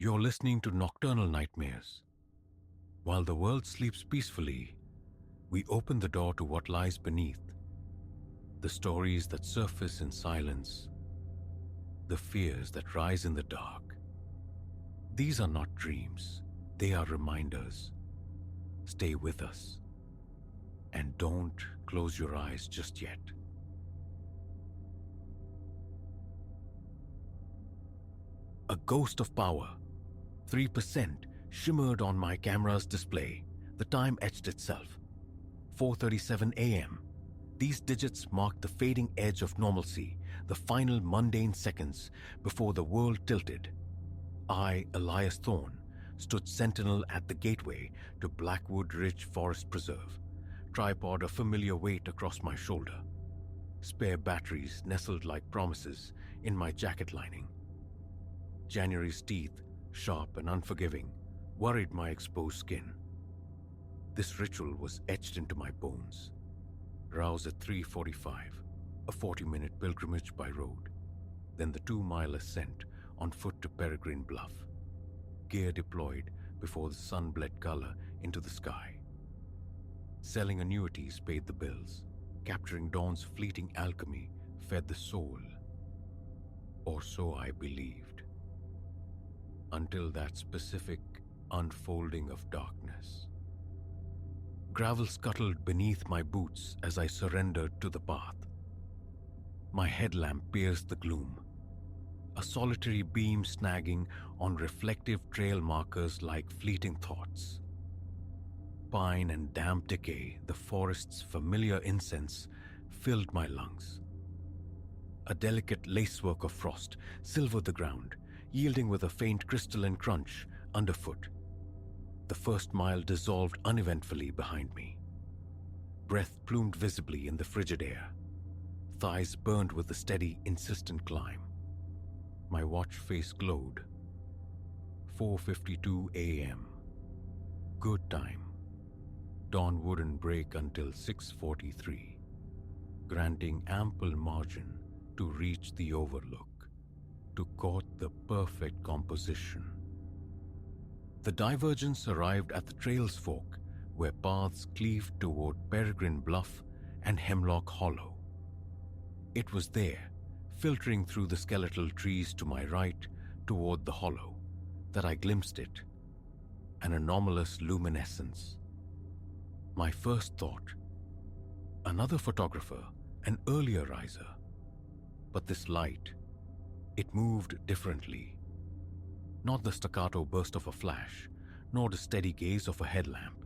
You're listening to Nocturnal Nightmares. While the world sleeps peacefully, we open the door to what lies beneath. The stories that surface in silence, the fears that rise in the dark. These are not dreams, they are reminders. Stay with us. And don't close your eyes just yet. A ghost of power, 3%, shimmered on my camera's display. The time etched itself. 4:37 a.m. These digits marked the fading edge of normalcy, the final mundane seconds before the world tilted. I, Elias Thorne, stood sentinel at the gateway to Blackwood Ridge Forest Preserve, tripod a familiar weight across my shoulder. Spare batteries nestled like promises in my jacket lining. January's teeth, sharp and unforgiving, worried my exposed skin. This ritual was etched into my bones. Rouse at 3:45, a 40-minute pilgrimage by road, then the 2-mile ascent on foot to Peregrine Bluff. Gear deployed before the sun bled color into the sky. Selling annuities paid the bills. Capturing dawn's fleeting alchemy fed the soul. Or so I believed. Until that specific unfolding of darkness. Gravel scuttled beneath my boots as I surrendered to the path. My headlamp pierced the gloom, a solitary beam snagging on reflective trail markers like fleeting thoughts. Pine and damp decay, the forest's familiar incense, filled my lungs. A delicate lacework of frost silvered the ground, yielding with a faint crystalline crunch underfoot. The first mile dissolved uneventfully behind me. Breath plumed visibly in the frigid air. Thighs burned with the steady, insistent climb. My watch face glowed. 4:52 a.m. Good time. Dawn wouldn't break until 6:43, granting ample margin to reach the overlook, to court the perfect composition. The divergence arrived at the trail's fork, where paths cleaved toward Peregrine Bluff and Hemlock Hollow. It was there, filtering through the skeletal trees to my right toward the hollow, that I glimpsed it, an anomalous luminescence. My first thought, another photographer, an earlier riser. But this light, it moved differently. Not the staccato burst of a flash, nor the steady gaze of a headlamp.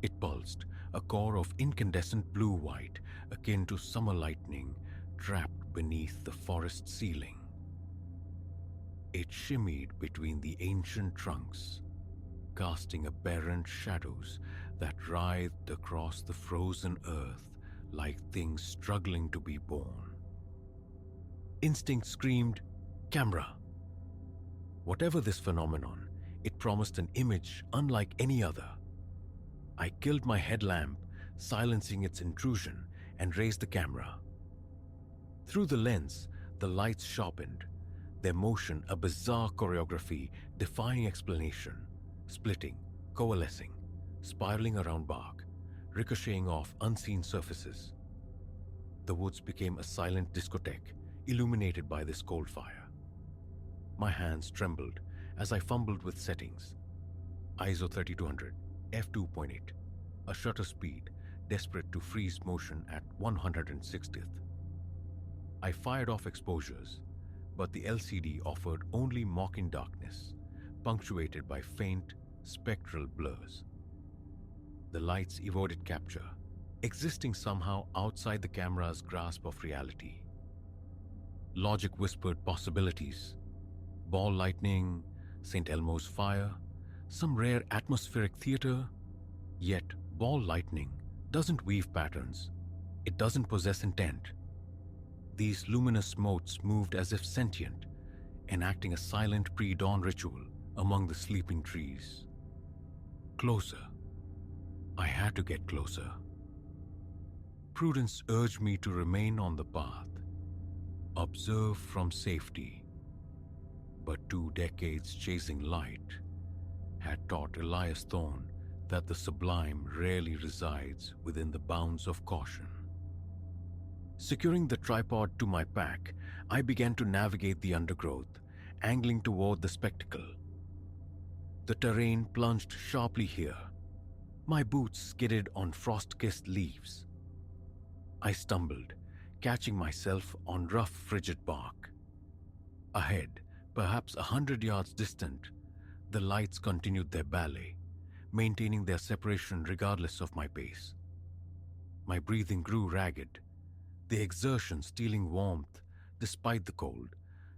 It pulsed, a core of incandescent blue-white, akin to summer lightning, trapped beneath the forest ceiling. It shimmied between the ancient trunks, casting aberrant shadows that writhed across the frozen earth like things struggling to be born. Instinct screamed, "Camera!" Whatever this phenomenon, it promised an image unlike any other. I killed my headlamp, silencing its intrusion, and raised the camera. Through the lens, the lights sharpened, their motion a bizarre choreography defying explanation, splitting, coalescing, spiraling around bark, ricocheting off unseen surfaces. The woods became a silent discotheque, illuminated by this cold fire. My hands trembled as I fumbled with settings. ISO 3200, f2.8, a shutter speed desperate to freeze motion at 160th. I fired off exposures, but the LCD offered only mocking darkness, punctuated by faint, spectral blurs. The lights evaded capture, existing somehow outside the camera's grasp of reality. Logic whispered possibilities. Ball lightning, St. Elmo's fire, some rare atmospheric theater. Yet ball lightning doesn't weave patterns. It doesn't possess intent. These luminous motes moved as if sentient, enacting a silent pre-dawn ritual among the sleeping trees. Closer. I had to get closer. Prudence urged me to remain on the path. Observe from safety. But 2 decades chasing light had taught Elias Thorne that the sublime rarely resides within the bounds of caution. Securing the tripod to my pack, I began to navigate the undergrowth, angling toward the spectacle. The terrain plunged sharply here. My boots skidded on frost-kissed leaves. I stumbled, catching myself on rough, frigid bark. Ahead, perhaps 100 yards distant, the lights continued their ballet, maintaining their separation regardless of my pace. My breathing grew ragged, the exertion stealing warmth despite the cold,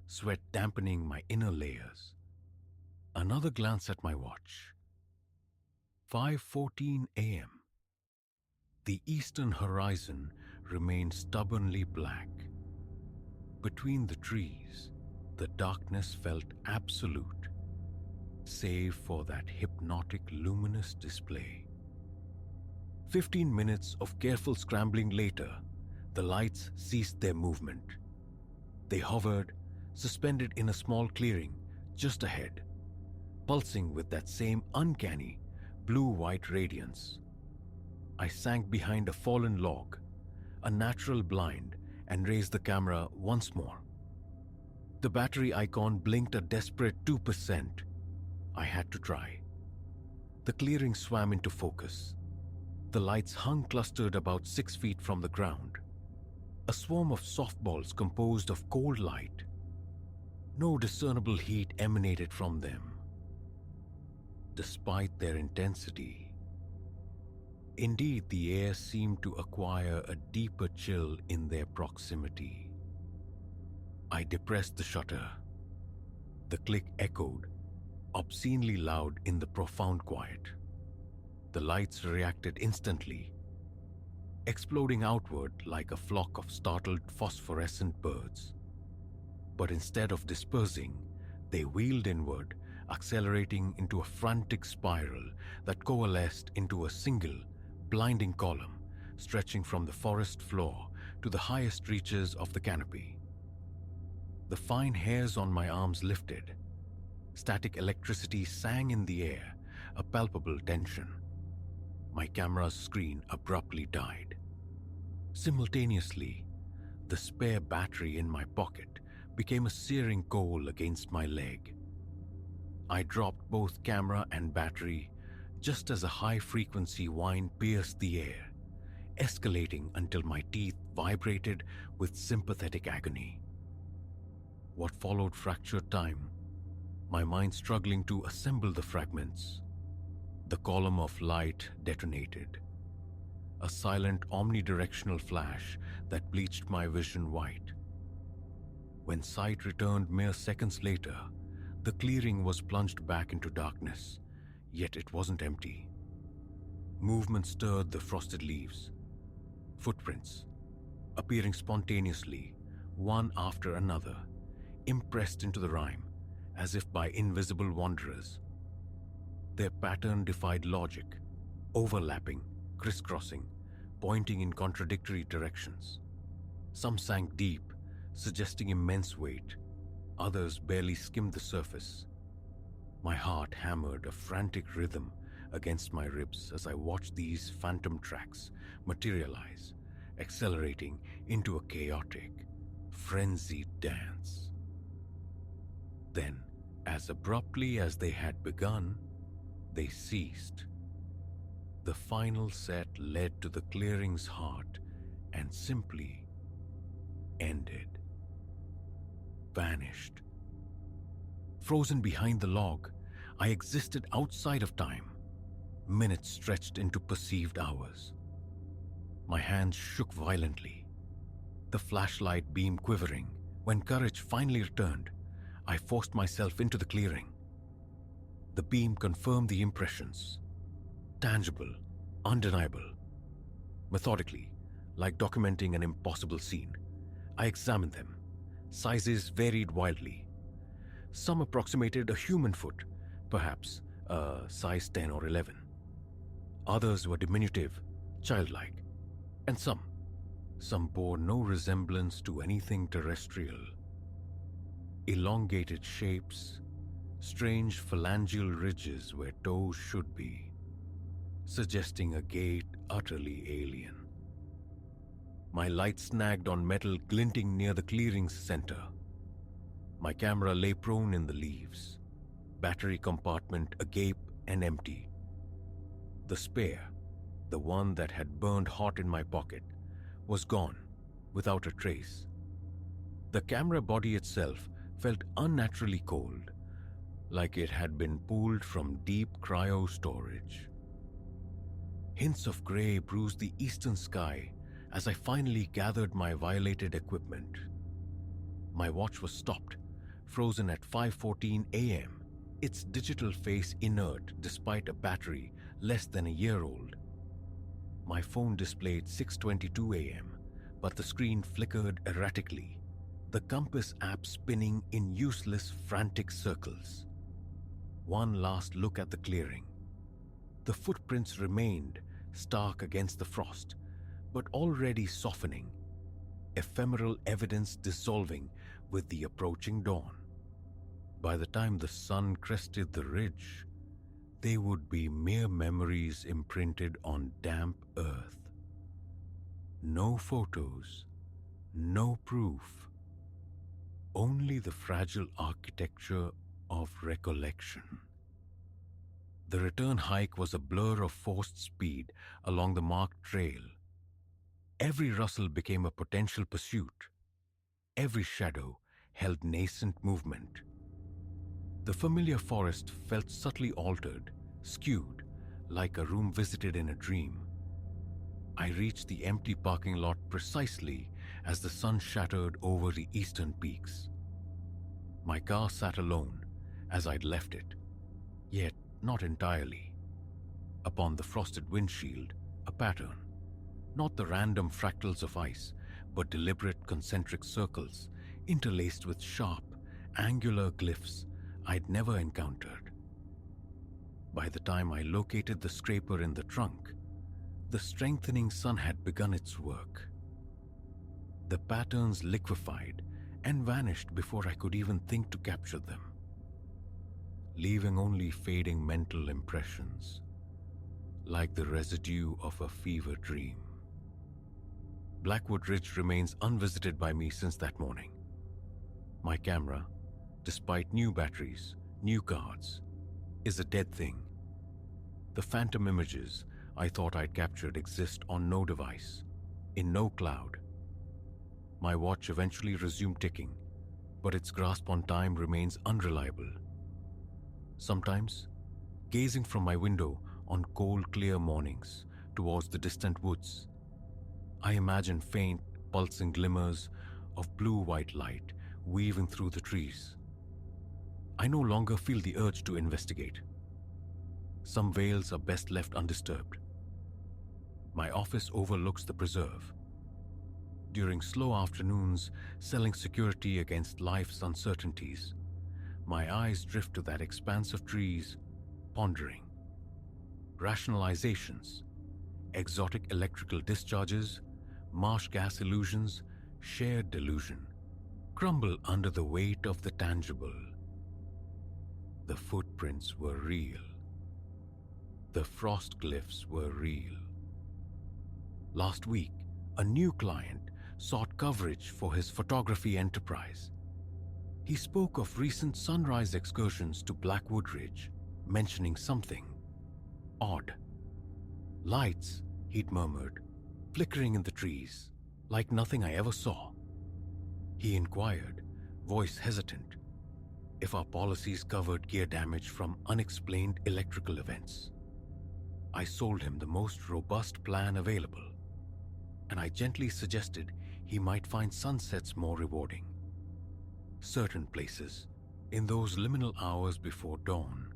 sweat dampening my inner layers. Another glance at my watch. 5:14 a.m. The eastern horizon remained stubbornly black. Between the trees, the darkness felt absolute, save for that hypnotic luminous display. 15 minutes of careful scrambling later, the lights ceased their movement. They hovered, suspended in a small clearing just ahead, pulsing with that same uncanny blue-white radiance. I sank behind a fallen log, a natural blind, and raised the camera once more. The battery icon blinked a desperate 2%. I had to try. The clearing swam into focus. The lights hung clustered about 6 feet from the ground. A swarm of softballs composed of cold light. No discernible heat emanated from them. Despite their intensity, indeed, the air seemed to acquire a deeper chill in their proximity. I depressed the shutter. The click echoed, obscenely loud in the profound quiet. The lights reacted instantly, exploding outward like a flock of startled phosphorescent birds. But instead of dispersing, they wheeled inward, accelerating into a frantic spiral that coalesced into a single, blinding column stretching from the forest floor to the highest reaches of the canopy. The fine hairs on my arms lifted. Static electricity sang in the air, a palpable tension. My camera's screen abruptly died. Simultaneously, the spare battery in my pocket became a searing coal against my leg. I dropped both camera and battery just as a high-frequency whine pierced the air, escalating until my teeth vibrated with sympathetic agony. What followed fractured time, my mind struggling to assemble the fragments. The column of light detonated, a silent omnidirectional flash that bleached my vision white. When sight returned mere seconds later, the clearing was plunged back into darkness, yet it wasn't empty. Movement stirred the frosted leaves. Footprints, appearing spontaneously, one after another, impressed into the rime, as if by invisible wanderers. Their pattern defied logic, overlapping, crisscrossing, pointing in contradictory directions. Some sank deep, suggesting immense weight. Others barely skimmed the surface. My heart hammered a frantic rhythm against my ribs as I watched these phantom tracks materialize, accelerating into a chaotic, frenzied dance. Then, as abruptly as they had begun, they ceased. The final set led to the clearing's heart and simply ended. Vanished. Frozen behind the log, I existed outside of time. Minutes stretched into perceived hours. My hands shook violently, the flashlight beam quivering. When courage finally returned, I forced myself into the clearing. The beam confirmed the impressions. Tangible, undeniable. Methodically, like documenting an impossible scene, I examined them. Sizes varied wildly. Some approximated a human foot, perhaps a size 10 or 11. Others were diminutive, childlike, and some bore no resemblance to anything terrestrial. elongated shapes, strange phalangeal ridges where toes should be, suggesting a gait utterly alien. My light snagged on metal glinting near the clearing's center. My camera lay prone in the leaves, battery compartment agape and empty. The spare, the one that had burned hot in my pocket, was gone, without a trace. The camera body itself felt unnaturally cold, like it had been pulled from deep cryo storage. Hints of grey bruised the eastern sky as I finally gathered my violated equipment. My watch was stopped, frozen at 5:14 a.m., its digital face inert despite a battery less than a year old. My phone displayed 6:22 a.m., but the screen flickered erratically, the compass app spinning in useless, frantic circles. One last look at the clearing. The footprints remained, stark against the frost, but already softening, ephemeral evidence dissolving with the approaching dawn. By the time the sun crested the ridge, they would be mere memories imprinted on damp earth. No photos, no proof, only the fragile architecture of recollection. The return hike was a blur of forced speed along the marked trail. Every rustle became a potential pursuit. Every shadow held nascent movement. The familiar forest felt subtly altered, skewed, like a room visited in a dream. I reached the empty parking lot precisely as the sun shattered over the eastern peaks. My car sat alone as I'd left it, yet not entirely. Upon the frosted windshield, a pattern. Not the random fractals of ice, but deliberate concentric circles interlaced with sharp, angular glyphs I'd never encountered. By the time I located the scraper in the trunk, the strengthening sun had begun its work. The patterns liquefied and vanished before I could even think to capture them, leaving only fading mental impressions, like the residue of a fever dream. Blackwood Ridge remains unvisited by me since that morning. My camera, despite new batteries, new cards, is a dead thing. The phantom images I thought I'd captured exist on no device, in no cloud. My watch eventually resumed ticking, but its grasp on time remains unreliable. Sometimes, gazing from my window on cold, clear mornings towards the distant woods, I imagine faint, pulsing glimmers of blue-white light weaving through the trees. I no longer feel the urge to investigate. Some vales are best left undisturbed. My office overlooks the preserve. During slow afternoons, selling security against life's uncertainties, my eyes drift to that expanse of trees, pondering. Rationalizations, exotic electrical discharges, marsh gas illusions, shared delusion, crumble under the weight of the tangible. The footprints were real. The frost glyphs were real. Last week, a new client sought coverage for his photography enterprise. He spoke of recent sunrise excursions to Blackwood Ridge, mentioning something odd. Lights, he'd murmured, flickering in the trees, like nothing I ever saw. He inquired, voice hesitant, if our policies covered gear damage from unexplained electrical events. I sold him the most robust plan available, and I gently suggested he might find sunsets more rewarding. Certain places, in those liminal hours before dawn,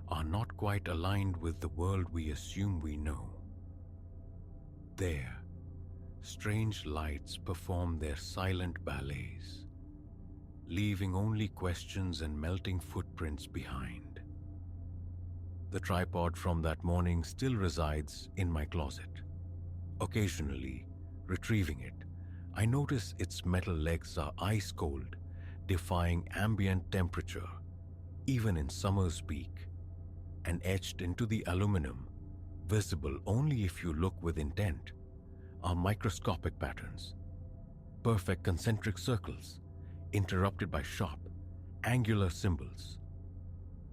are not quite aligned with the world we assume we know. There, strange lights perform their silent ballets, leaving only questions and melting footprints behind. The tripod from that morning still resides in my closet. Occasionally, retrieving it, I notice its metal legs are ice cold defying ambient temperature, even in summer's peak, and etched into the aluminum, visible only if you look with intent, are microscopic patterns, perfect concentric circles, interrupted by sharp, angular symbols,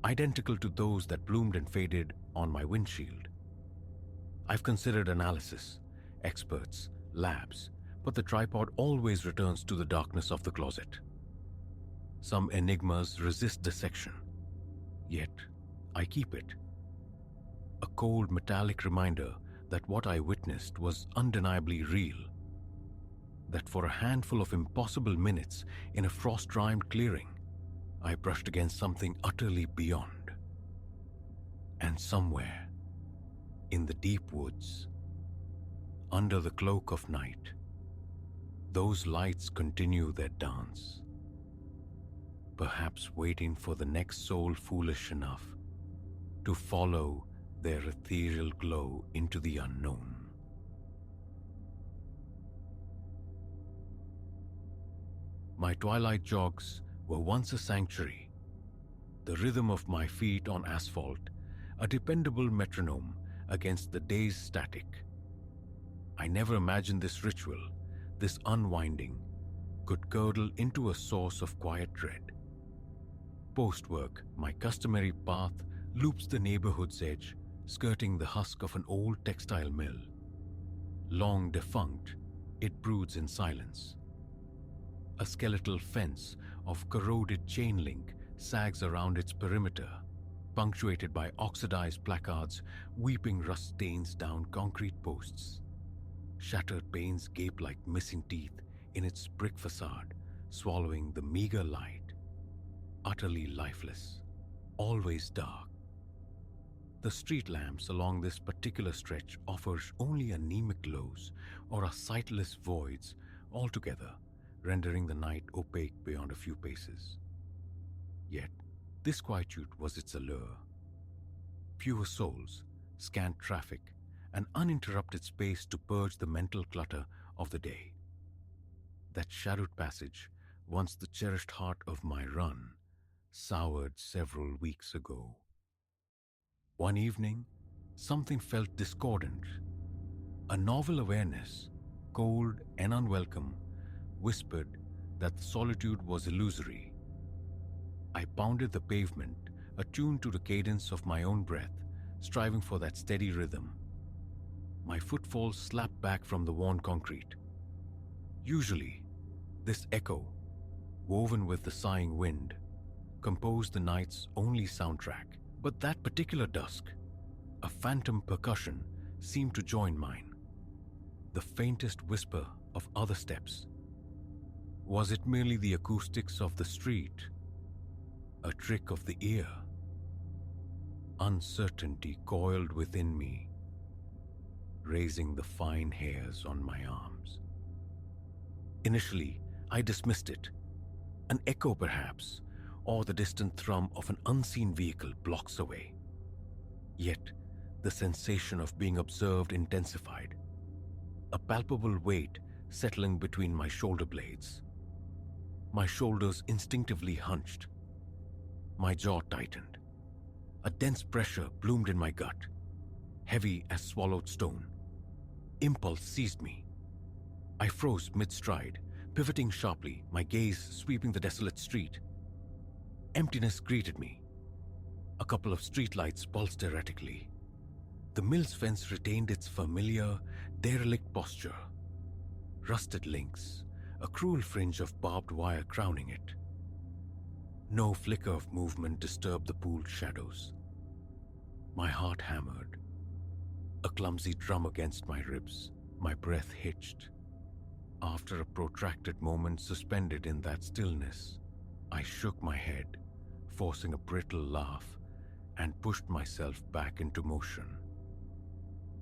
identical to those that bloomed and faded on my windshield. I've considered analysis, experts, labs, but the tripod always returns to the darkness of the closet. Some enigmas resist dissection, yet I keep it. A cold metallic reminder that what I witnessed was undeniably real. That for a handful of impossible minutes in a frost-rimed clearing, I brushed against something utterly beyond. And somewhere, in the deep woods, under the cloak of night, those lights continue their dance, perhaps waiting for the next soul foolish enough to follow their ethereal glow into the unknown. My twilight jogs were once a sanctuary, the rhythm of my feet on asphalt, a dependable metronome against the day's static. I never imagined this ritual, this unwinding, could curdle into a source of quiet dread. Post-work, my customary path loops the neighborhood's edge, skirting the husk of an old textile mill. Long defunct, it broods in silence. A skeletal fence of corroded chain link sags around its perimeter, punctuated by oxidized placards weeping rust stains down concrete posts. Shattered panes gape like missing teeth in its brick facade, swallowing the meager light. Utterly lifeless, always dark. The street lamps along this particular stretch offer only anemic glows or are sightless voids altogether, rendering the night opaque beyond a few paces. Yet, this quietude was its allure. Fewer souls, scant traffic, and uninterrupted space to purge the mental clutter of the day. That shadowed passage, once the cherished heart of my run, soured several weeks ago. One evening, something felt discordant. A novel awareness, cold and unwelcome, whispered that the solitude was illusory. I pounded the pavement, attuned to the cadence of my own breath, striving for that steady rhythm. My footfalls slapped back from the worn concrete. Usually, this echo, woven with the sighing wind, composed the night's only soundtrack. But that particular dusk, a phantom percussion seemed to join mine. The faintest whisper of other steps. Was it merely the acoustics of the street? A trick of the ear? Uncertainty coiled within me, raising the fine hairs on my arms. Initially, I dismissed it. An echo, perhaps, or the distant thrum of an unseen vehicle blocks away. Yet, the sensation of being observed intensified, a palpable weight settling between my shoulder blades. My shoulders instinctively hunched. My jaw tightened. A dense pressure bloomed in my gut, heavy as swallowed stone. Impulse seized me. I froze mid-stride, pivoting sharply, my gaze sweeping the desolate street. Emptiness greeted me. A couple of streetlights pulsed erratically. The mill's fence retained its familiar, derelict posture. Rusted links, a cruel fringe of barbed wire crowning it. No flicker of movement disturbed the pooled shadows. My heart hammered. A clumsy drum against my ribs, my breath hitched. After a protracted moment suspended in that stillness, I shook my head, forcing a brittle laugh, and pushed myself back into motion.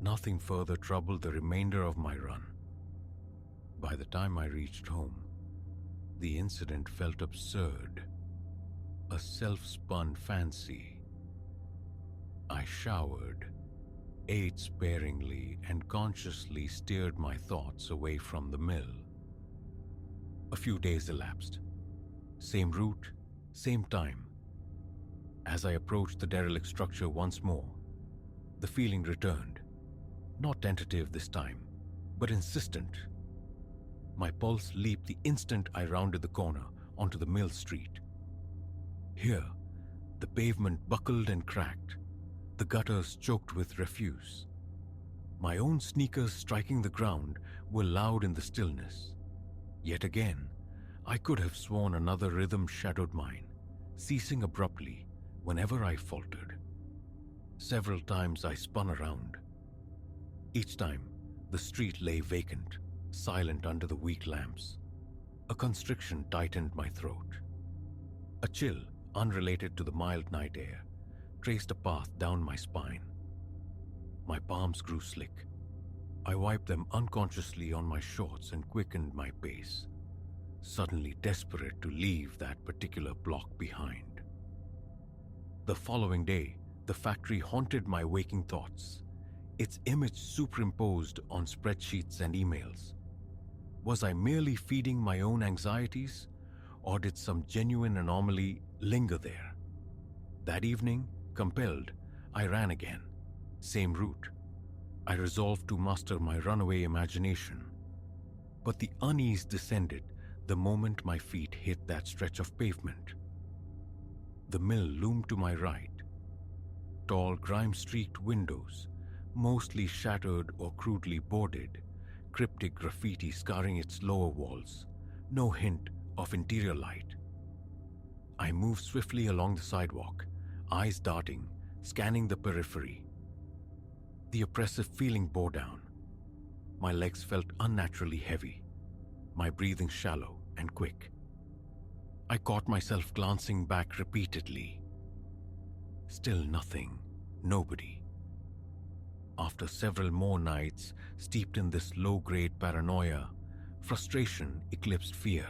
Nothing further troubled the remainder of my run. By the time I reached home, the incident felt absurd, a self-spun fancy. I showered, ate sparingly, and consciously steered my thoughts away from the mill. A few days elapsed. Same route, same time. As I approached the derelict structure once more, the feeling returned. Not tentative this time, but insistent. My pulse leaped the instant I rounded the corner onto the mill street. Here, the pavement buckled and cracked, the gutters choked with refuse. My own sneakers striking the ground were loud in the stillness. Yet again, I could have sworn another rhythm shadowed mine, ceasing abruptly whenever I faltered. Several times I spun around. Each time, the street lay vacant, silent under the weak lamps. A constriction tightened my throat. A chill, unrelated to the mild night air, traced a path down my spine. My palms grew slick. I wiped them unconsciously on my shorts and quickened my pace, suddenly desperate to leave that particular block behind. The following day, the factory haunted my waking thoughts, its image superimposed on spreadsheets and emails. Was I merely feeding my own anxieties, or did some genuine anomaly linger there? That evening, compelled, I ran again. Same route. I resolved to master my runaway imagination. But the unease descended the moment my feet hit that stretch of pavement. The mill loomed to my right. Tall, grime-streaked windows, mostly shattered or crudely boarded, cryptic graffiti scarring its lower walls, no hint of interior light. I moved swiftly along the sidewalk, eyes darting, scanning the periphery. The oppressive feeling bore down. My legs felt unnaturally heavy, my breathing shallow and quick. I caught myself glancing back repeatedly. Still nothing, nobody. After several more nights steeped in this low-grade paranoia, frustration eclipsed fear.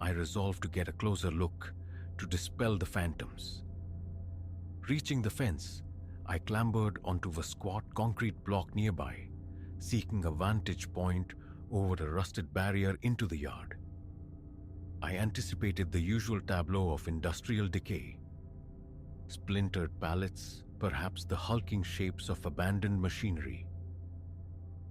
I resolved to get a closer look to dispel the phantoms. Reaching the fence, I clambered onto a squat concrete block nearby, seeking a vantage point over the rusted barrier into the yard. I anticipated the usual tableau of industrial decay. Splintered pallets, perhaps the hulking shapes of abandoned machinery.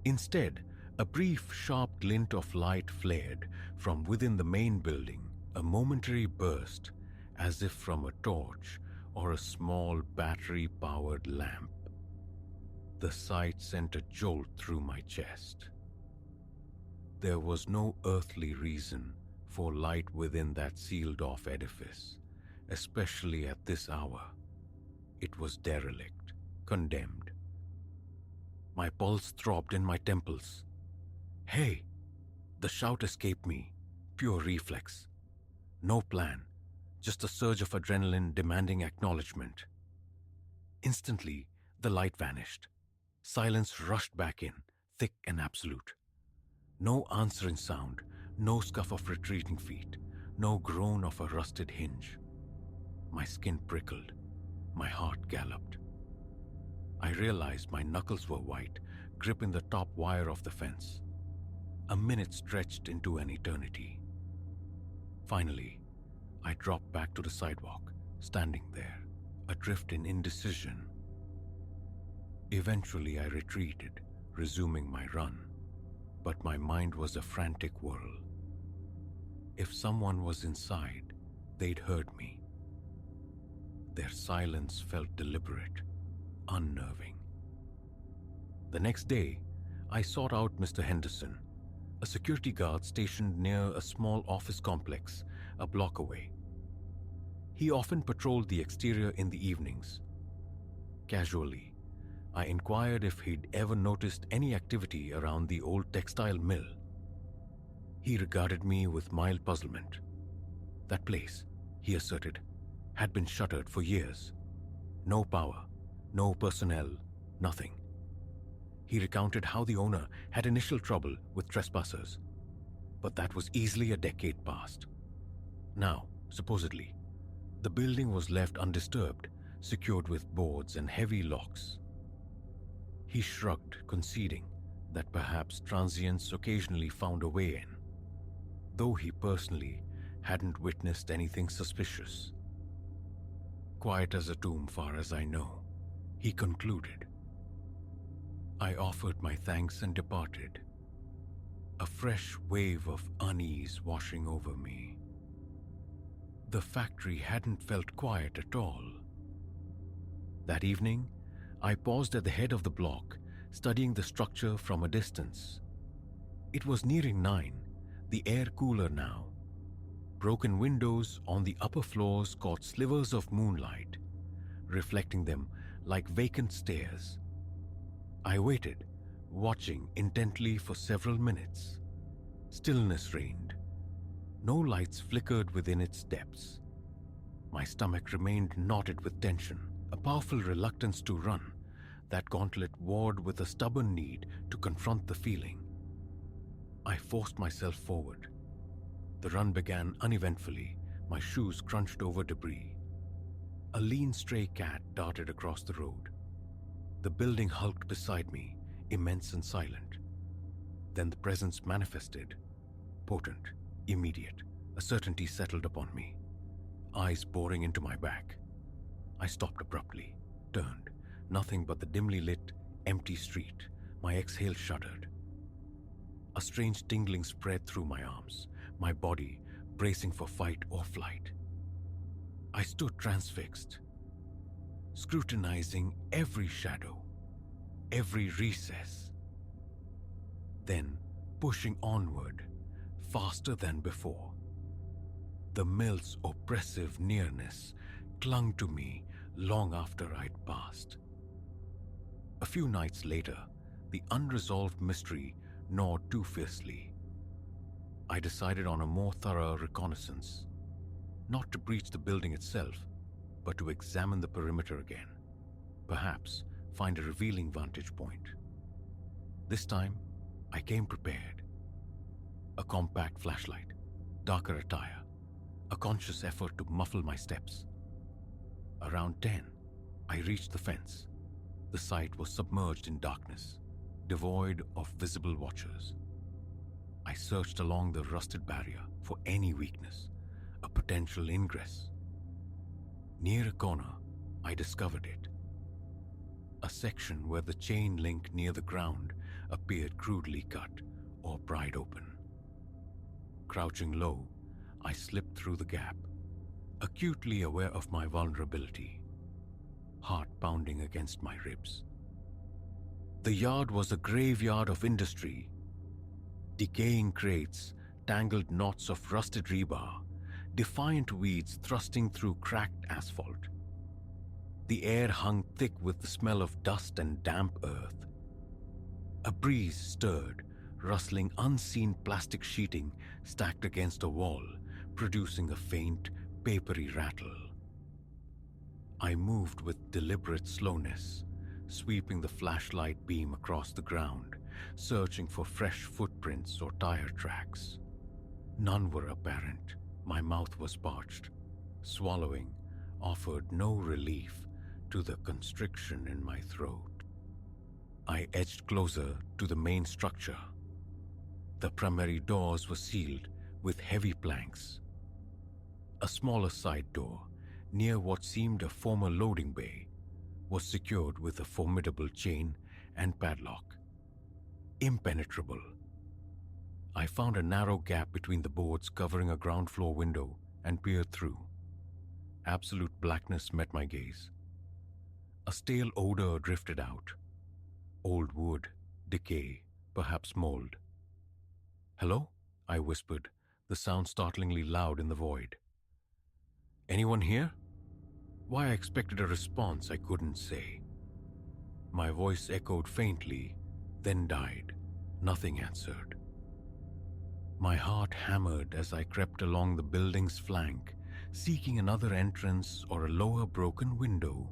Instead, a brief, sharp glint of light flared from within the main building, a momentary burst, as if from a torch or a small battery-powered lamp. The sight sent a jolt through my chest. There was no earthly reason for light within that sealed-off edifice, especially at this hour. It was derelict, condemned. My pulse throbbed in my temples. "Hey!" The shout escaped me, pure reflex. No plan, just a surge of adrenaline demanding acknowledgement. Instantly, the light vanished. Silence rushed back in, thick and absolute. No answering sound, no scuff of retreating feet, no groan of a rusted hinge. My skin prickled, my heart galloped. I realized my knuckles were white, gripping the top wire of the fence. A minute stretched into an eternity. Finally, I dropped back to the sidewalk, standing there, adrift in indecision. Eventually I retreated, resuming my run, but my mind was a frantic whirl. If someone was inside, they'd heard me. Their silence felt deliberate, unnerving. The next day, I sought out Mr. Henderson, a security guard stationed near a small office complex a block away. He often patrolled the exterior in the evenings. Casually, I inquired if he'd ever noticed any activity around the old textile mill. He regarded me with mild puzzlement. That place, he asserted, had been shuttered for years. No power, no personnel, nothing. He recounted how the owner had initial trouble with trespassers, but that was easily a decade past. Now, supposedly, the building was left undisturbed, secured with boards and heavy locks. He shrugged, conceding that perhaps transients occasionally found a way in, though he personally hadn't witnessed anything suspicious. Quiet as a tomb far as I know, he concluded. I offered my thanks and departed, a fresh wave of unease washing over me. The factory hadn't felt quiet at all. That evening, I paused at the head of the block, studying the structure from a distance. It was nearing 9, the air cooler now. Broken windows on the upper floors caught slivers of moonlight, reflecting them like vacant stares. I waited, watching intently for several minutes. Stillness reigned. No lights flickered within its depths. My stomach remained knotted with tension, a powerful reluctance to run. That gauntlet warred with a stubborn need to confront the feeling. I forced myself forward. The run began uneventfully, my shoes crunched over debris. A lean stray cat darted across the road. The building hulked beside me, immense and silent. Then the presence manifested, potent, immediate. A certainty settled upon me, eyes boring into my back. I stopped abruptly, turned, nothing but the dimly lit, empty street. My exhale shuddered. A strange tingling spread through my arms, my body bracing for fight or flight. I stood transfixed, scrutinizing every shadow, every recess. Then, pushing onward, faster than before. The mill's oppressive nearness clung to me long after I'd passed. A few nights later, the unresolved mystery gnawed too fiercely. I decided on a more thorough reconnaissance, not to breach the building itself, but to examine the perimeter again, perhaps find a revealing vantage point. This time, I came prepared. A compact flashlight, darker attire, a conscious effort to muffle my steps. Around 10, I reached the fence. The site was submerged in darkness, devoid of visible watchers. I searched along the rusted barrier for any weakness, a potential ingress. Near a corner, I discovered it. A section where the chain link near the ground appeared crudely cut or pried open. Crouching low, I slipped through the gap, acutely aware of my vulnerability, heart pounding against my ribs. The yard was a graveyard of industry. Decaying crates, tangled knots of rusted rebar, defiant weeds thrusting through cracked asphalt. The air hung thick with the smell of dust and damp earth. A breeze stirred, rustling unseen plastic sheeting stacked against a wall, producing a faint, papery rattle. I moved with deliberate slowness, sweeping the flashlight beam across the ground, searching for fresh footprints or tire tracks. None were apparent. My mouth was parched. Swallowing offered no relief to the constriction in my throat. I edged closer to the main structure. The primary doors were sealed with heavy planks. A smaller side door, near what seemed a former loading bay, was secured with a formidable chain and padlock. Impenetrable. I found a narrow gap between the boards covering a ground floor window and peered through. Absolute blackness met my gaze. A stale odor drifted out. Old wood, decay, perhaps mold. "Hello?" I whispered, the sound startlingly loud in the void. "Anyone here?" Why I expected a response I couldn't say. My voice echoed faintly, then died. Nothing answered. My heart hammered as I crept along the building's flank, seeking another entrance or a lower broken window.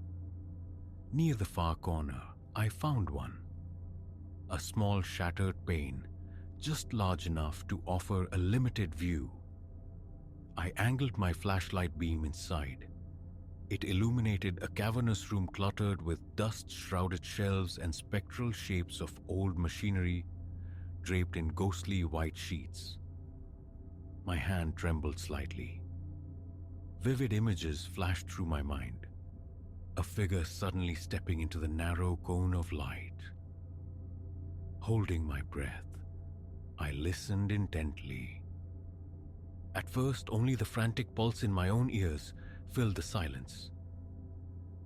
Near the far corner, I found one. A small shattered pane, just large enough to offer a limited view. I angled my flashlight beam inside. It illuminated a cavernous room cluttered with dust-shrouded shelves and spectral shapes of old machinery draped in ghostly white sheets. My hand trembled slightly. Vivid images flashed through my mind. A figure suddenly stepping into the narrow cone of light. Holding my breath, I listened intently. At first, only the frantic pulse in my own ears filled the silence.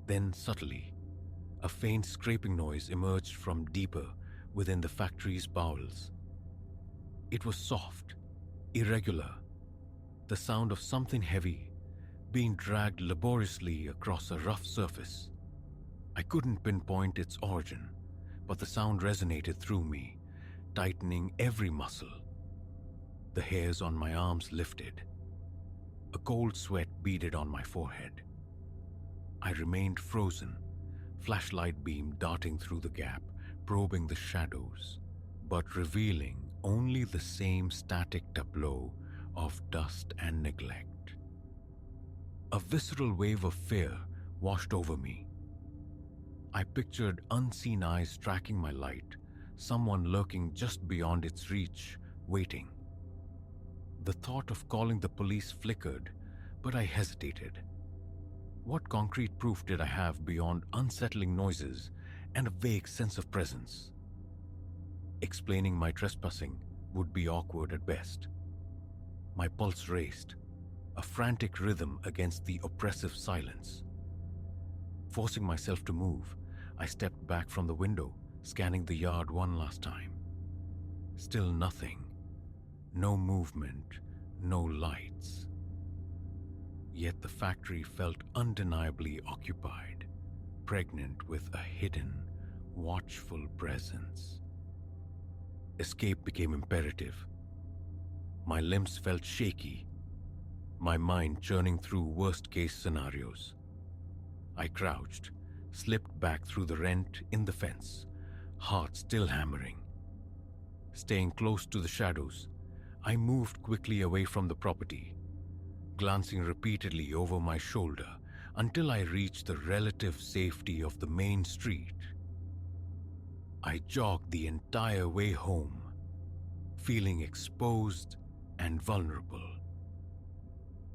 Then, subtly, a faint scraping noise emerged from deeper within the factory's bowels. It was soft, irregular, the sound of something heavy being dragged laboriously across a rough surface. I couldn't pinpoint its origin, but the sound resonated through me, tightening every muscle. The hairs on my arms lifted. A cold sweat beaded on my forehead. I remained frozen, flashlight beam darting through the gap, probing the shadows, but revealing only the same static tableau of dust and neglect. A visceral wave of fear washed over me. I pictured unseen eyes tracking my light, someone lurking just beyond its reach, waiting. The thought of calling the police flickered, but I hesitated. What concrete proof did I have beyond unsettling noises and a vague sense of presence? Explaining my trespassing would be awkward at best. My pulse raced, a frantic rhythm against the oppressive silence. Forcing myself to move, I stepped back from the window, scanning the yard one last time. Still nothing. No movement, no lights. Yet the factory felt undeniably occupied, pregnant with a hidden, watchful presence. Escape became imperative. My limbs felt shaky, my mind churning through worst-case scenarios. I crouched, slipped back through the rent in the fence, heart still hammering. Staying close to the shadows, I moved quickly away from the property, glancing repeatedly over my shoulder until I reached the relative safety of the main street. I jogged the entire way home, feeling exposed and vulnerable.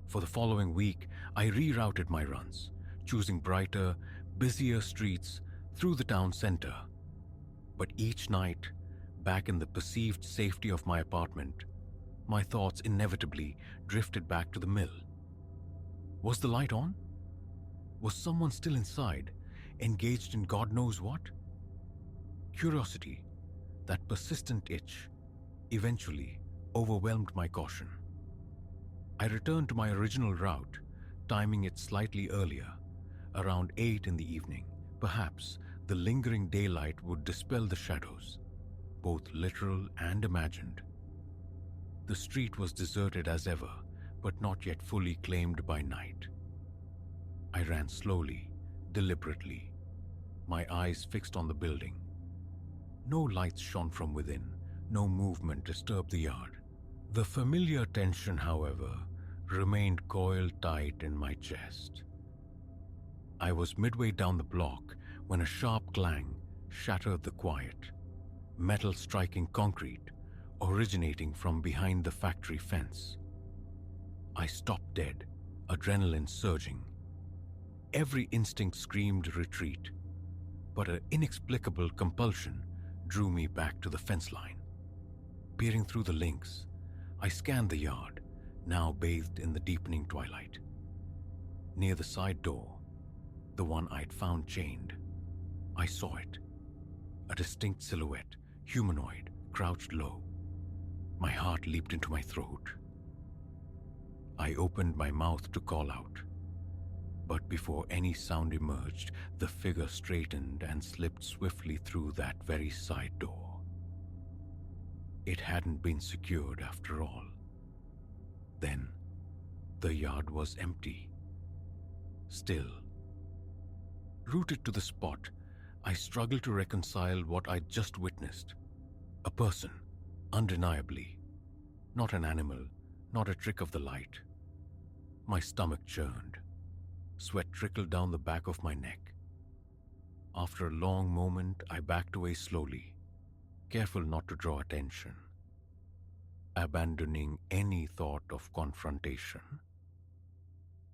For the following week, I rerouted my runs, choosing brighter, busier streets through the town center. But each night, back in the perceived safety of my apartment, my thoughts inevitably drifted back to the mill. Was the light on? Was someone still inside, engaged in God knows what? Curiosity, that persistent itch, eventually overwhelmed my caution. I returned to my original route, timing it slightly earlier, around 8 in the evening. Perhaps the lingering daylight would dispel the shadows, both literal and imagined. The street was deserted as ever, but not yet fully claimed by night. I ran slowly, deliberately, my eyes fixed on the building. No lights shone from within, no movement disturbed the yard. The familiar tension, however, remained coiled tight in my chest. I was midway down the block when a sharp clang shattered the quiet, metal striking concrete, originating from behind the factory fence. I stopped dead, adrenaline surging. Every instinct screamed retreat, but an inexplicable compulsion drew me back to the fence line. Peering through the links, I scanned the yard, now bathed in the deepening twilight. Near the side door, the one I'd found chained, I saw it. A distinct silhouette, humanoid, crouched low. My heart leaped into my throat. I opened my mouth to call out, but before any sound emerged, the figure straightened and slipped swiftly through that very side door. It hadn't been secured after all. Then, the yard was empty. Still. Rooted to the spot, I struggled to reconcile what I'd just witnessed. A person, undeniably. Not an animal, not a trick of the light. My stomach churned. Sweat trickled down the back of my neck. After a long moment, I backed away slowly, careful not to draw attention. abandoning any thought of confrontation.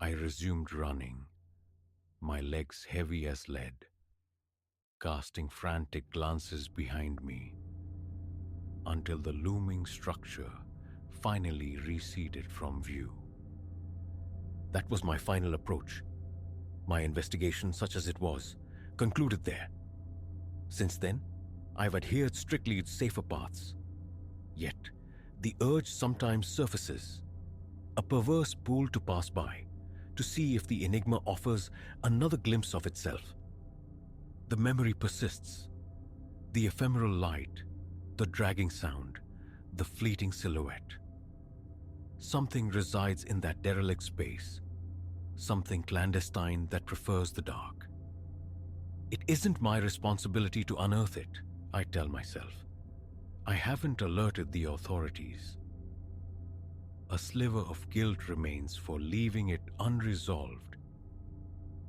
I resumed running, my legs heavy as lead, casting frantic glances behind me until the looming structure finally receded from view. That was my final approach. My investigation, such as it was, concluded there. Since then, I've adhered strictly to safer paths. Yet, the urge sometimes surfaces, a perverse pull to pass by, to see if the enigma offers another glimpse of itself. The memory persists. The ephemeral light, the dragging sound, the fleeting silhouette. Something resides in that derelict space, something clandestine that prefers the dark. It isn't my responsibility to unearth it, I tell myself. I haven't alerted the authorities. A sliver of guilt remains for leaving it unresolved,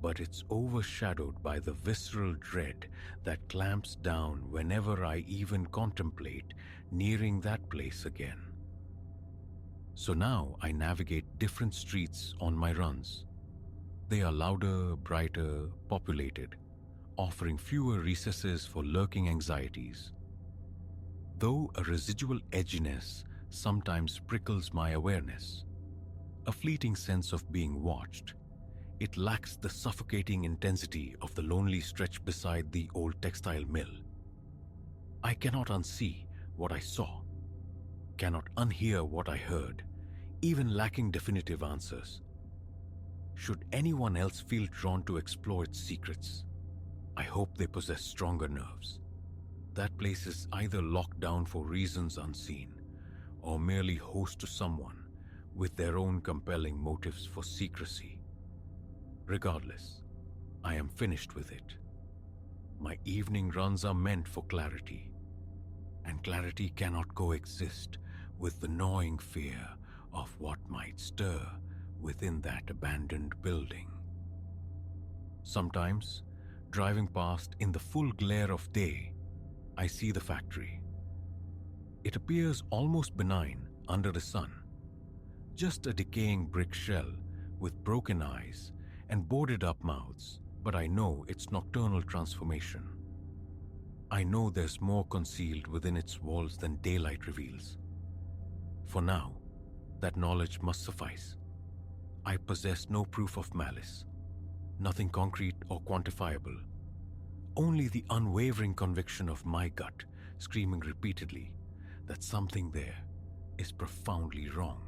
but it's overshadowed by the visceral dread that clamps down whenever I even contemplate nearing that place again. So now I navigate different streets on my runs. They are louder, brighter, populated, offering fewer recesses for lurking anxieties. Though a residual edginess sometimes prickles my awareness, a fleeting sense of being watched, it lacks the suffocating intensity of the lonely stretch beside the old textile mill. I cannot unsee what I saw, cannot unhear what I heard, even lacking definitive answers. Should anyone else feel drawn to explore its secrets, I hope they possess stronger nerves. That place is either locked down for reasons unseen, or merely host to someone with their own compelling motives for secrecy. Regardless, I am finished with it. My evening runs are meant for clarity, and clarity cannot coexist with the gnawing fear of what might stir within that abandoned building. Sometimes, driving past in the full glare of day, I see the factory. It appears almost benign under the sun, just a decaying brick shell with broken eyes and boarded up mouths, but I know its nocturnal transformation. I know there's more concealed within its walls than daylight reveals. For now, that knowledge must suffice. I possess no proof of malice, nothing concrete or quantifiable, only the unwavering conviction of my gut screaming repeatedly that something there is profoundly wrong.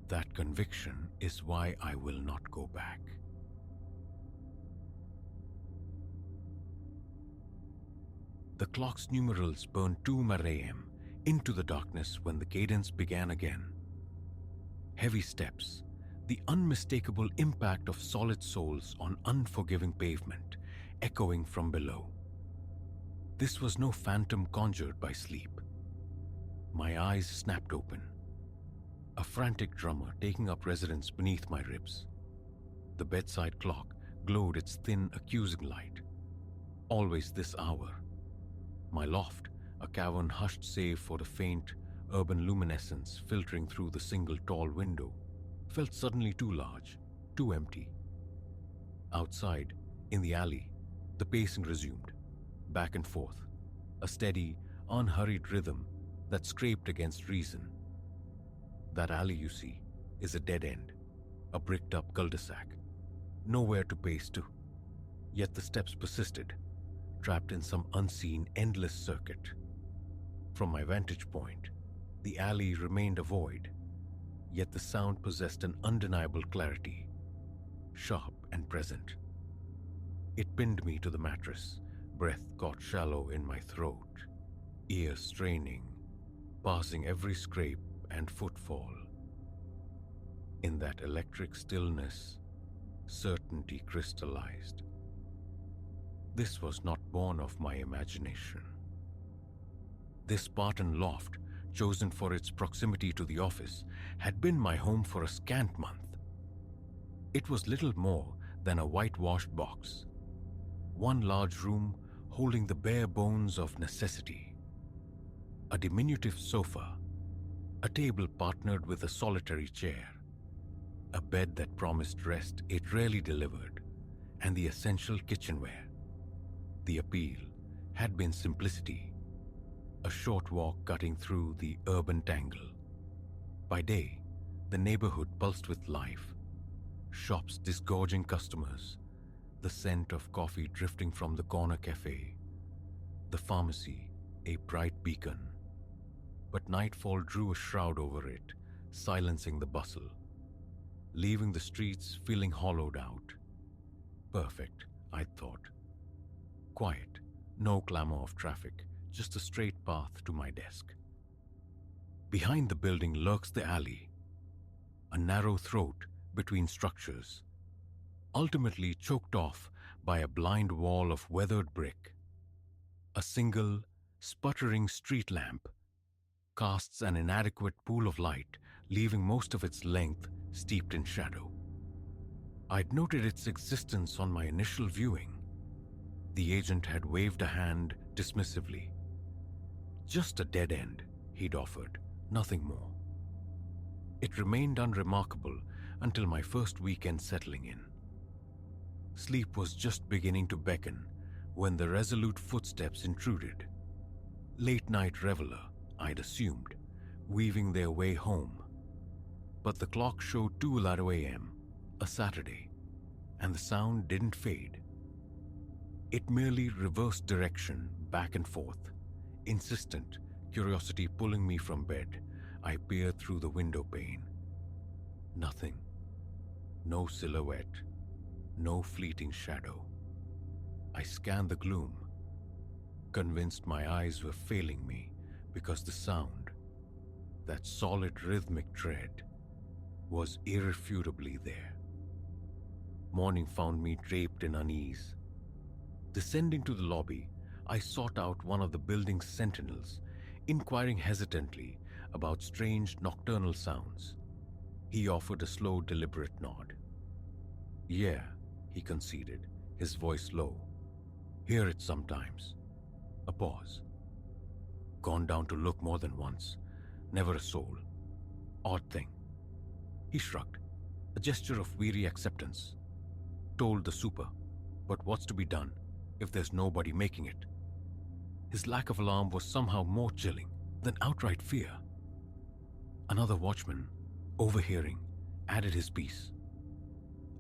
That conviction is why I will not go back. The clock's numerals burned 2 a.m. into the darkness when the cadence began again. Heavy steps, the unmistakable impact of solid soles on unforgiving pavement, echoing from below. This was no phantom conjured by sleep. My eyes snapped open, a frantic drummer taking up residence beneath my ribs. The bedside clock glowed its thin, accusing light. Always this hour. My loft, a cavern hushed save for the faint, urban luminescence filtering through the single tall window, felt suddenly too large, too empty. Outside, in the alley, the pacing resumed, back and forth, a steady, unhurried rhythm that scraped against reason. That alley, you see, is a dead end, a bricked-up cul-de-sac, nowhere to pace to. Yet the steps persisted, trapped in some unseen, endless circuit. From my vantage point, the alley remained a void, yet the sound possessed an undeniable clarity, sharp and present. It pinned me to the mattress, breath caught shallow in my throat, ears straining, passing every scrape and footfall. In that electric stillness, certainty crystallized. This was not born of my imagination. This Spartan loft, chosen for its proximity to the office, had been my home for a scant month. It was little more than a whitewashed box, one large room holding the bare bones of necessity. A diminutive sofa, A table partnered with a solitary chair, a bed that promised rest it rarely delivered, and the essential kitchenware. The appeal had been simplicity, a short walk cutting through the urban tangle. By day, the neighborhood pulsed with life, shops disgorging customers, the scent of coffee drifting from the corner cafe, the pharmacy a bright beacon. But nightfall drew a shroud over it, silencing the bustle, leaving the streets feeling hollowed out. Perfect, I thought. Quiet, no clamor of traffic, just a straight path to my desk. Behind the building lurks the alley, a narrow throat between structures, ultimately choked off by a blind wall of weathered brick. A single, sputtering street lamp casts an inadequate pool of light, leaving most of its length steeped in shadow. I'd noted its existence on my initial viewing. The agent had waved a hand dismissively. Just a dead end, he'd offered, nothing more. It remained unremarkable until my first weekend settling in. Sleep was just beginning to beckon when the resolute footsteps intruded. Late-night reveler, I'd assumed, weaving their way home. But the clock showed 2:11 a.m., a Saturday, and the sound didn't fade. It merely reversed direction back and forth, insistent, curiosity pulling me from bed. I peered through the window pane. Nothing. No silhouette. No fleeting shadow. I scanned the gloom, convinced my eyes were failing me because the sound, that solid rhythmic tread, was irrefutably there. Morning found me draped in unease. Descending to the lobby, I sought out one of the building's sentinels, inquiring hesitantly about strange nocturnal sounds. He offered a slow, deliberate nod. "Yeah," he conceded, his voice low. "Hear it sometimes." A pause. "Gone down to look more than once. Never a soul. Odd thing." He shrugged, a gesture of weary acceptance. "Told the super, but what's to be done if there's nobody making it?" His lack of alarm was somehow more chilling than outright fear. Another watchman, overhearing, added his piece.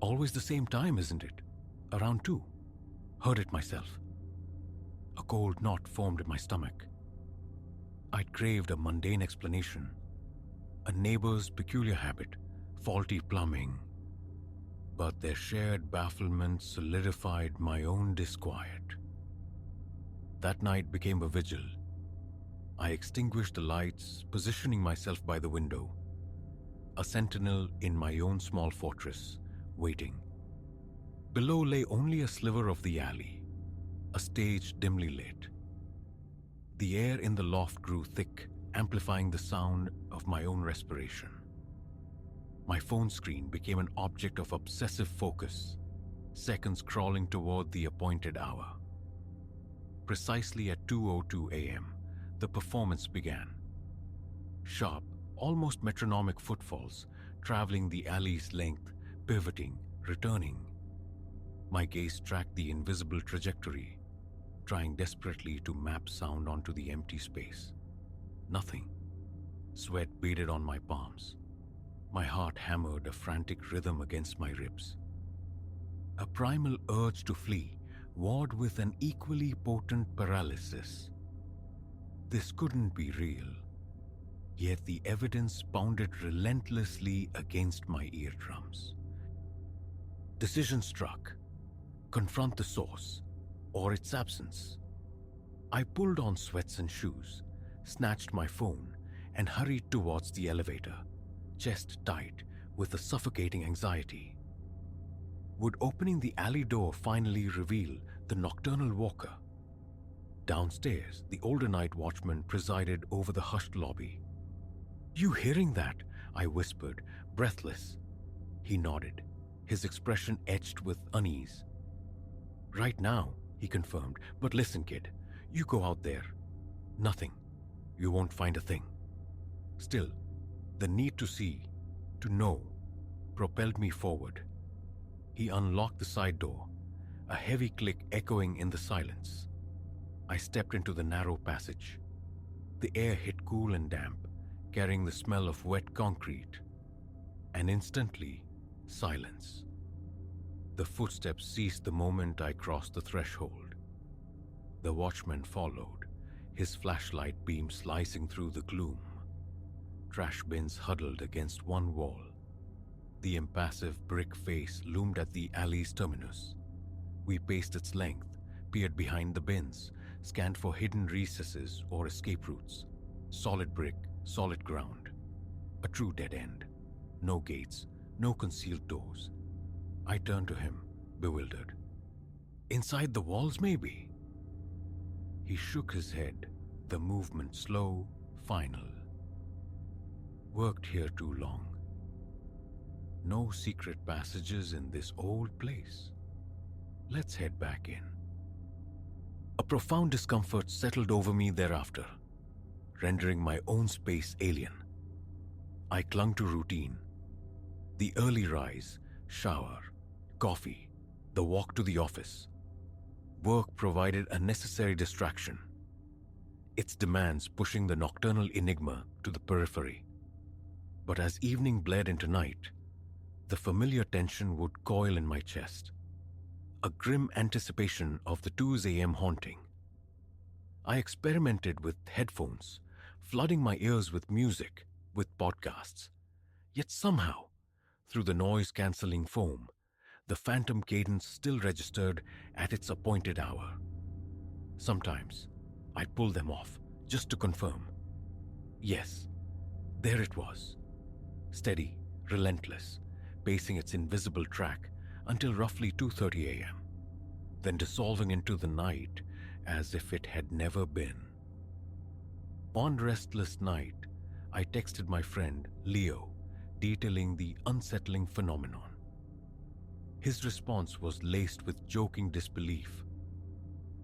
"Always the same time, isn't it? Around 2. Heard it myself." A cold knot formed in my stomach. I'd craved a mundane explanation. A neighbor's peculiar habit, faulty plumbing. But their shared bafflement solidified my own disquiet. That night became a vigil. I extinguished the lights, positioning myself by the window, a sentinel in my own small fortress, waiting. Below lay only a sliver of the alley, a stage dimly lit. The air in the loft grew thick, amplifying the sound of my own respiration. My phone screen became an object of obsessive focus, seconds crawling toward the appointed hour. Precisely at 2:02 a.m., the performance began. Sharp, almost metronomic footfalls traveling the alley's length, pivoting, returning. My gaze tracked the invisible trajectory, trying desperately to map sound onto the empty space. Nothing. Sweat beaded on my palms. My heart hammered a frantic rhythm against my ribs. A primal urge to flee warred with an equally potent paralysis. This couldn't be real, yet the evidence pounded relentlessly against my eardrums. Decision struck. Confront the source, or its absence. I pulled on sweats and shoes, snatched my phone, and hurried towards the elevator, chest tight with a suffocating anxiety. Would opening the alley door finally reveal the nocturnal walker? Downstairs, the older night watchman presided over the hushed lobby. "You hearing that?" I whispered, breathless. He nodded, his expression etched with unease. "Right now," he confirmed, "but listen, kid, you go out there. Nothing. You won't find a thing." Still, The need to see, to know, propelled me forward. He unlocked the side door, a heavy click echoing in the silence. I stepped into the narrow passage. The air hit cool and damp, carrying the smell of wet concrete. And instantly, silence. The footsteps ceased the moment I crossed the threshold. The watchman followed, his flashlight beam slicing through the gloom. Trash bins huddled against one wall. The impassive brick face loomed at the alley's terminus. We paced its length, peered behind the bins, scanned for hidden recesses or escape routes. Solid brick, solid ground. A true dead end. No gates, no concealed doors. I turned to him, bewildered. Inside the walls, maybe? He shook his head, the movement slow, final. Worked here too long. No secret passages in this old place. Let's head back in. A profound discomfort settled over me thereafter, rendering my own space alien. I clung to routine. The early rise, shower, coffee, the walk to the office. Work provided a necessary distraction, its demands pushing the nocturnal enigma to the periphery. But as evening bled into night, the familiar tension would coil in my chest, a grim anticipation of the 2 a.m. haunting. I experimented with headphones, flooding my ears with music, with podcasts. Yet somehow, through the noise-cancelling foam, the phantom cadence still registered at its appointed hour. Sometimes, I'd pull them off, just to confirm. Yes, there it was. Steady, relentless, pacing its invisible track until roughly 2:30 a.m., then dissolving into the night as if it had never been. One restless night, I texted my friend, Leo, detailing the unsettling phenomenon. His response was laced with joking disbelief.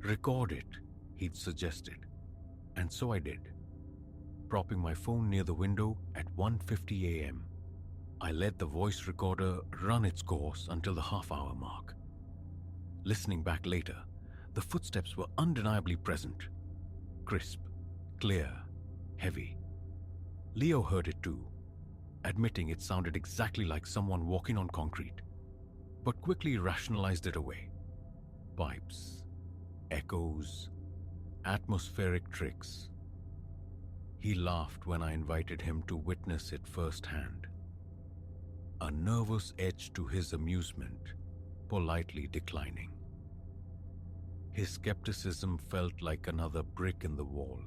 Record it, he'd suggested, and so I did. Propping my phone near the window at 1:50 a.m., I let the voice recorder run its course until the half-hour mark. Listening back later, the footsteps were undeniably present. Crisp, clear, heavy. Leo heard it too, admitting it sounded exactly like someone walking on concrete, but quickly rationalized it away. Pipes, echoes, atmospheric tricks. He laughed when I invited him to witness it firsthand. A nervous edge to his amusement, politely declining. His skepticism felt like another brick in the wall.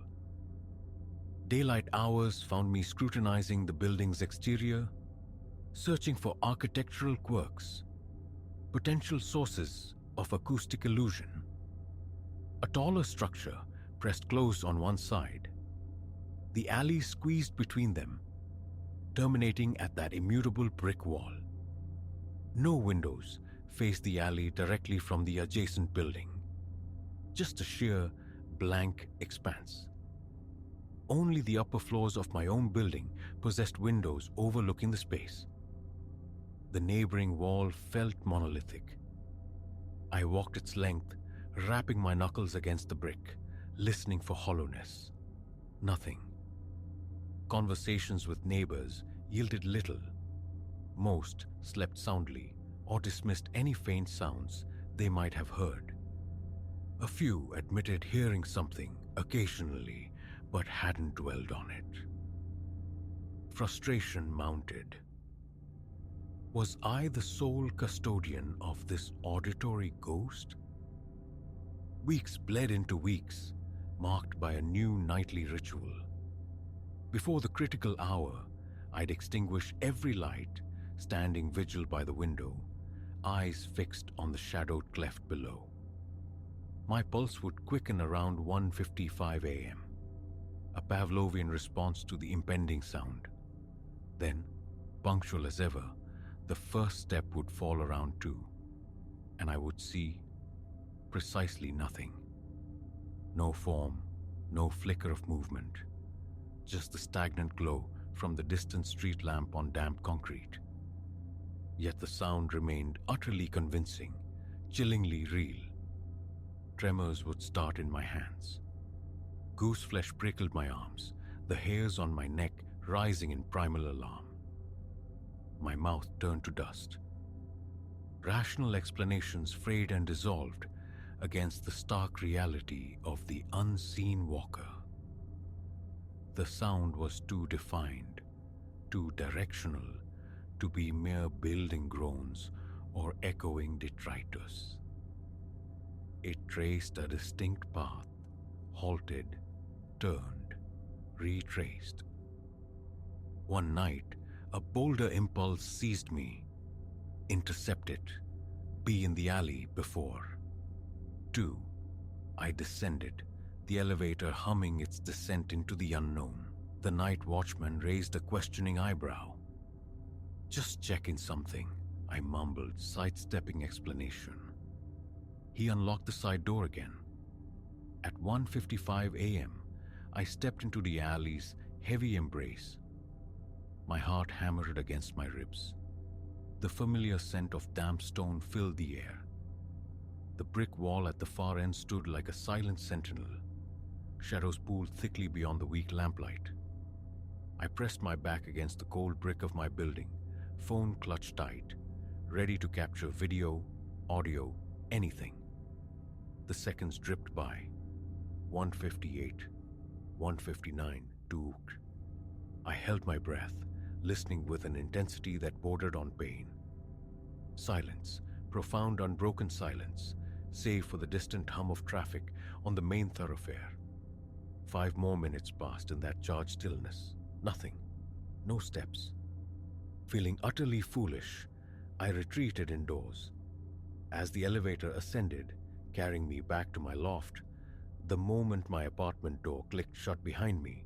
Daylight hours found me scrutinizing the building's exterior, searching for architectural quirks, potential sources of acoustic illusion. A taller structure pressed close on one side. The alley squeezed between them, terminating at that immutable brick wall. No windows faced the alley directly from the adjacent building. Just a sheer, blank expanse. Only the upper floors of my own building possessed windows overlooking the space. The neighboring wall felt monolithic. I walked its length, rapping my knuckles against the brick, listening for hollowness. Nothing. Conversations with neighbors yielded little. Most slept soundly or dismissed any faint sounds they might have heard. A few admitted hearing something occasionally, but hadn't dwelled on it. Frustration mounted. Was I the sole custodian of this auditory ghost? Weeks bled into weeks, marked by a new nightly ritual. Before the critical hour, I'd extinguish every light, standing vigil by the window, eyes fixed on the shadowed cleft below. My pulse would quicken around 1:55 a.m., a Pavlovian response to the impending sound. Then, punctual as ever, the first step would fall around 2, and I would see precisely nothing. No form, no flicker of movement, just the stagnant glow from the distant street lamp on damp concrete. Yet the sound remained utterly convincing, chillingly real. Tremors would start in my hands. Goose flesh prickled my arms, the hairs on my neck rising in primal alarm. My mouth turned to dust. Rational explanations frayed and dissolved against the stark reality of the unseen walker. The sound was too defined, too directional, to be mere building groans or echoing detritus. It traced a distinct path, halted, turned, retraced. One night, a bolder impulse seized me. Intercept it. Be in the alley before. 2. I descended, the elevator humming its descent into the unknown. The night watchman raised a questioning eyebrow. Just checking something, I mumbled, sidestepping explanation. He unlocked the side door again. At 1:55 a.m., I stepped into the alley's heavy embrace. My heart hammered against my ribs. The familiar scent of damp stone filled the air. The brick wall at the far end stood like a silent sentinel. Shadows pooled thickly beyond the weak lamplight. I pressed my back against the cold brick of my building, phone clutched tight, ready to capture video, audio, anything. The seconds dripped by. 1:58, 1:59, 2. I held my breath, listening with an intensity that bordered on pain. Silence, profound unbroken silence, save for the distant hum of traffic on the main thoroughfare. 5 more minutes passed in that charged stillness. Nothing. No steps. Feeling utterly foolish, I retreated indoors. As the elevator ascended, carrying me back to my loft, the moment my apartment door clicked shut behind me,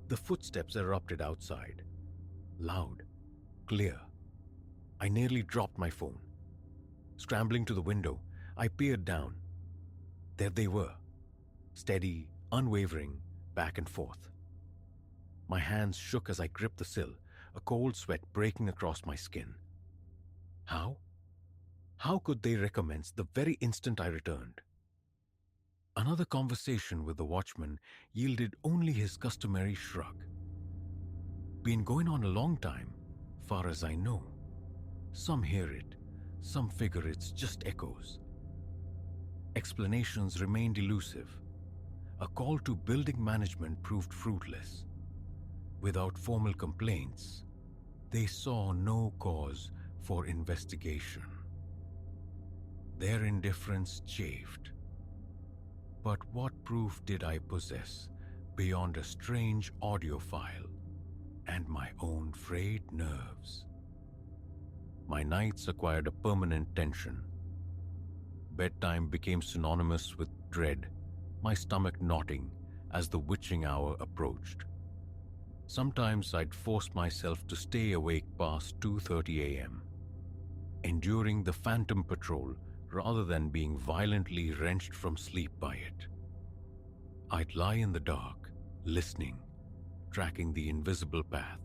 the footsteps erupted outside. Loud, clear. I nearly dropped my phone. Scrambling to the window, I peered down. There they were, steady, unwavering, back and forth. My hands shook as I gripped the sill, a cold sweat breaking across my skin. How? How could they recommence the very instant I returned? Another conversation with the watchman yielded only his customary shrug. Been going on a long time, far as I know. Some hear it, some figure it's just echoes. Explanations remained elusive. A call to building management proved fruitless. Without formal complaints, they saw no cause for investigation. Their indifference chafed. But what proof did I possess beyond a strange audio file and my own frayed nerves? My nights acquired a permanent tension. Bedtime became synonymous with dread, my stomach knotting as the witching hour approached. Sometimes I'd force myself to stay awake past 2:30 a.m., enduring the phantom patrol rather than being violently wrenched from sleep by it. I'd lie in the dark, listening, tracking the invisible path,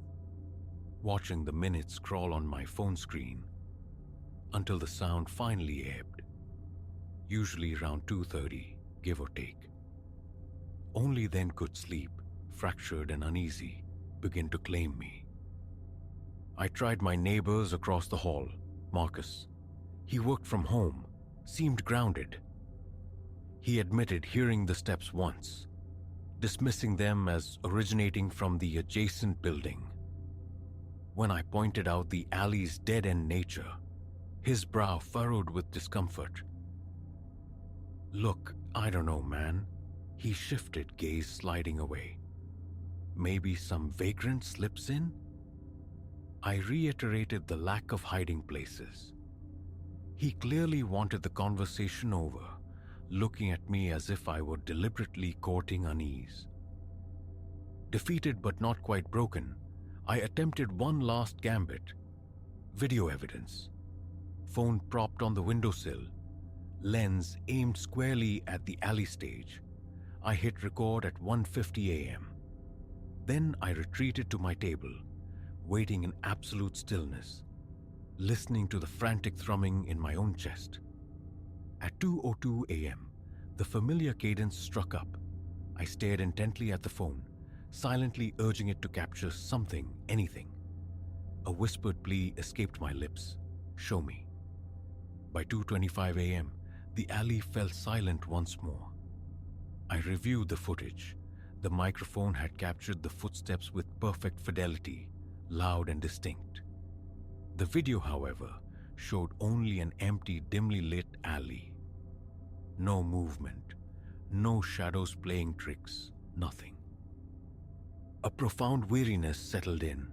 watching the minutes crawl on my phone screen, until the sound finally ebbed, usually around 2:30, give or take. Only then could sleep, fractured and uneasy, begin to claim me. I tried my neighbors across the hall, Marcus. He worked from home, seemed grounded. He admitted hearing the steps once, dismissing them as originating from the adjacent building. When I pointed out the alley's dead-end nature, his brow furrowed with discomfort. Look, I don't know, man. He shifted, gaze sliding away. Maybe some vagrant slips in? I reiterated the lack of hiding places. He clearly wanted the conversation over, looking at me as if I were deliberately courting unease. Defeated but not quite broken, I attempted one last gambit. Video evidence. Phone propped on the windowsill, lens aimed squarely at the alley stage. I hit record at 1:50 a.m. Then I retreated to my table, waiting in absolute stillness, listening to the frantic thrumming in my own chest. At 2:02 a.m., the familiar cadence struck up. I stared intently at the phone, silently urging it to capture something, anything. A whispered plea escaped my lips. Show me. By 2:25 a.m., the alley fell silent once more. I reviewed the footage. The microphone had captured the footsteps with perfect fidelity, loud and distinct. The video, however, showed only an empty, dimly lit alley. No movement, no shadows playing tricks, nothing. A profound weariness settled in.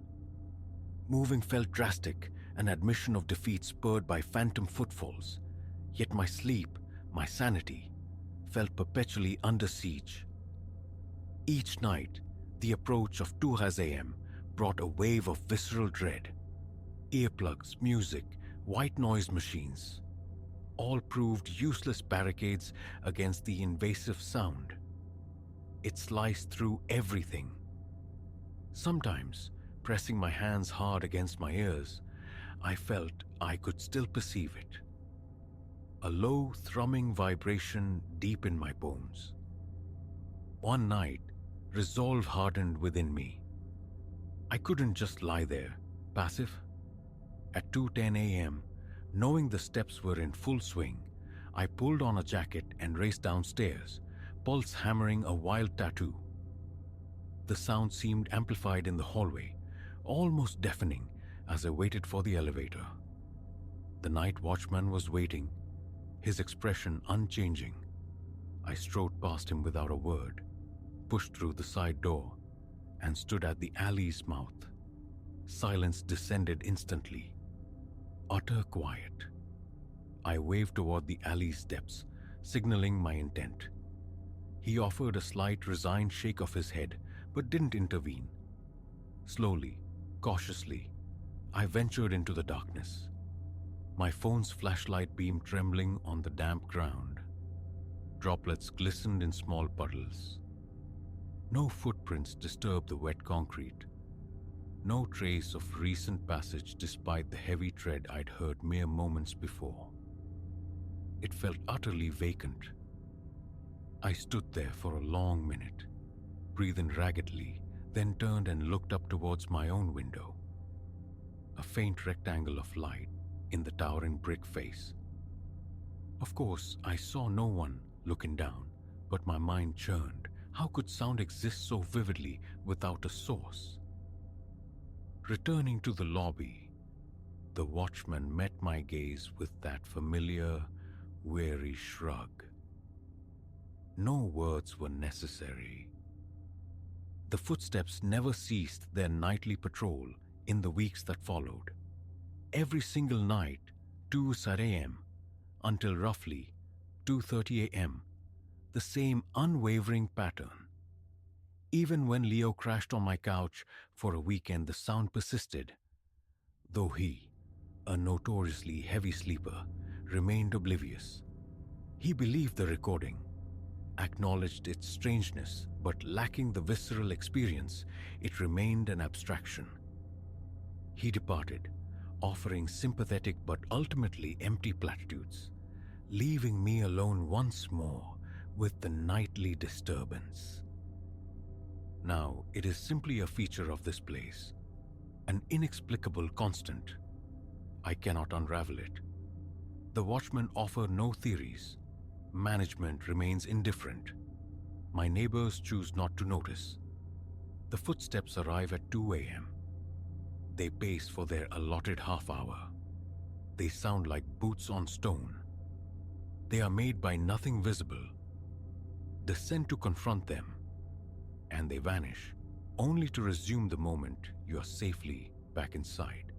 Moving felt drastic, an admission of defeat spurred by phantom footfalls. Yet my sleep, my sanity, felt perpetually under siege. Each night, the approach of 2 a.m. brought a wave of visceral dread. Earplugs, music, white noise machines, all proved useless barricades against the invasive sound. It sliced through everything. Sometimes, pressing my hands hard against my ears, I felt I could still perceive it. A low, thrumming vibration deep in my bones. One night, resolve hardened within me. I couldn't just lie there, passive. At 2:10 a.m., knowing the steps were in full swing, I pulled on a jacket and raced downstairs, pulse hammering a wild tattoo. The sound seemed amplified in the hallway, almost deafening as I waited for the elevator. The night watchman was waiting, his expression unchanging. I strode past him without a word, pushed through the side door, and stood at the alley's mouth. Silence descended instantly. Utter quiet. I waved toward the alley's depths, signaling my intent. He offered a slight, resigned shake of his head, but didn't intervene. Slowly, cautiously, I ventured into the darkness, my phone's flashlight beam trembling on the damp ground. Droplets glistened in small puddles. No footprints disturbed the wet concrete. No trace of recent passage despite the heavy tread I'd heard mere moments before. It felt utterly vacant. I stood there for a long minute, breathing raggedly, then turned and looked up towards my own window. A faint rectangle of light in the towering brick face. Of course, I saw no one looking down, but my mind churned. How could sound exist so vividly without a source? Returning to the lobby, the watchman met my gaze with that familiar, weary shrug. No words were necessary. The footsteps never ceased their nightly patrol in the weeks that followed. Every single night, 2 a.m. until roughly 2:30 a.m., the same unwavering pattern. Even when Leo crashed on my couch for a weekend, the sound persisted, though he, a notoriously heavy sleeper, remained oblivious. He believed the recording, acknowledged its strangeness, but lacking the visceral experience, it remained an abstraction. He departed, offering sympathetic but ultimately empty platitudes, leaving me alone once more with the nightly disturbance. Now, it is simply a feature of this place, an inexplicable constant. I cannot unravel it. The watchmen offer no theories. Management remains indifferent. My neighbors choose not to notice. The footsteps arrive at 2 a.m. They pace for their allotted half hour. They sound like boots on stone. They are made by nothing visible. Descend to confront them, and they vanish, only to resume the moment you are safely back inside.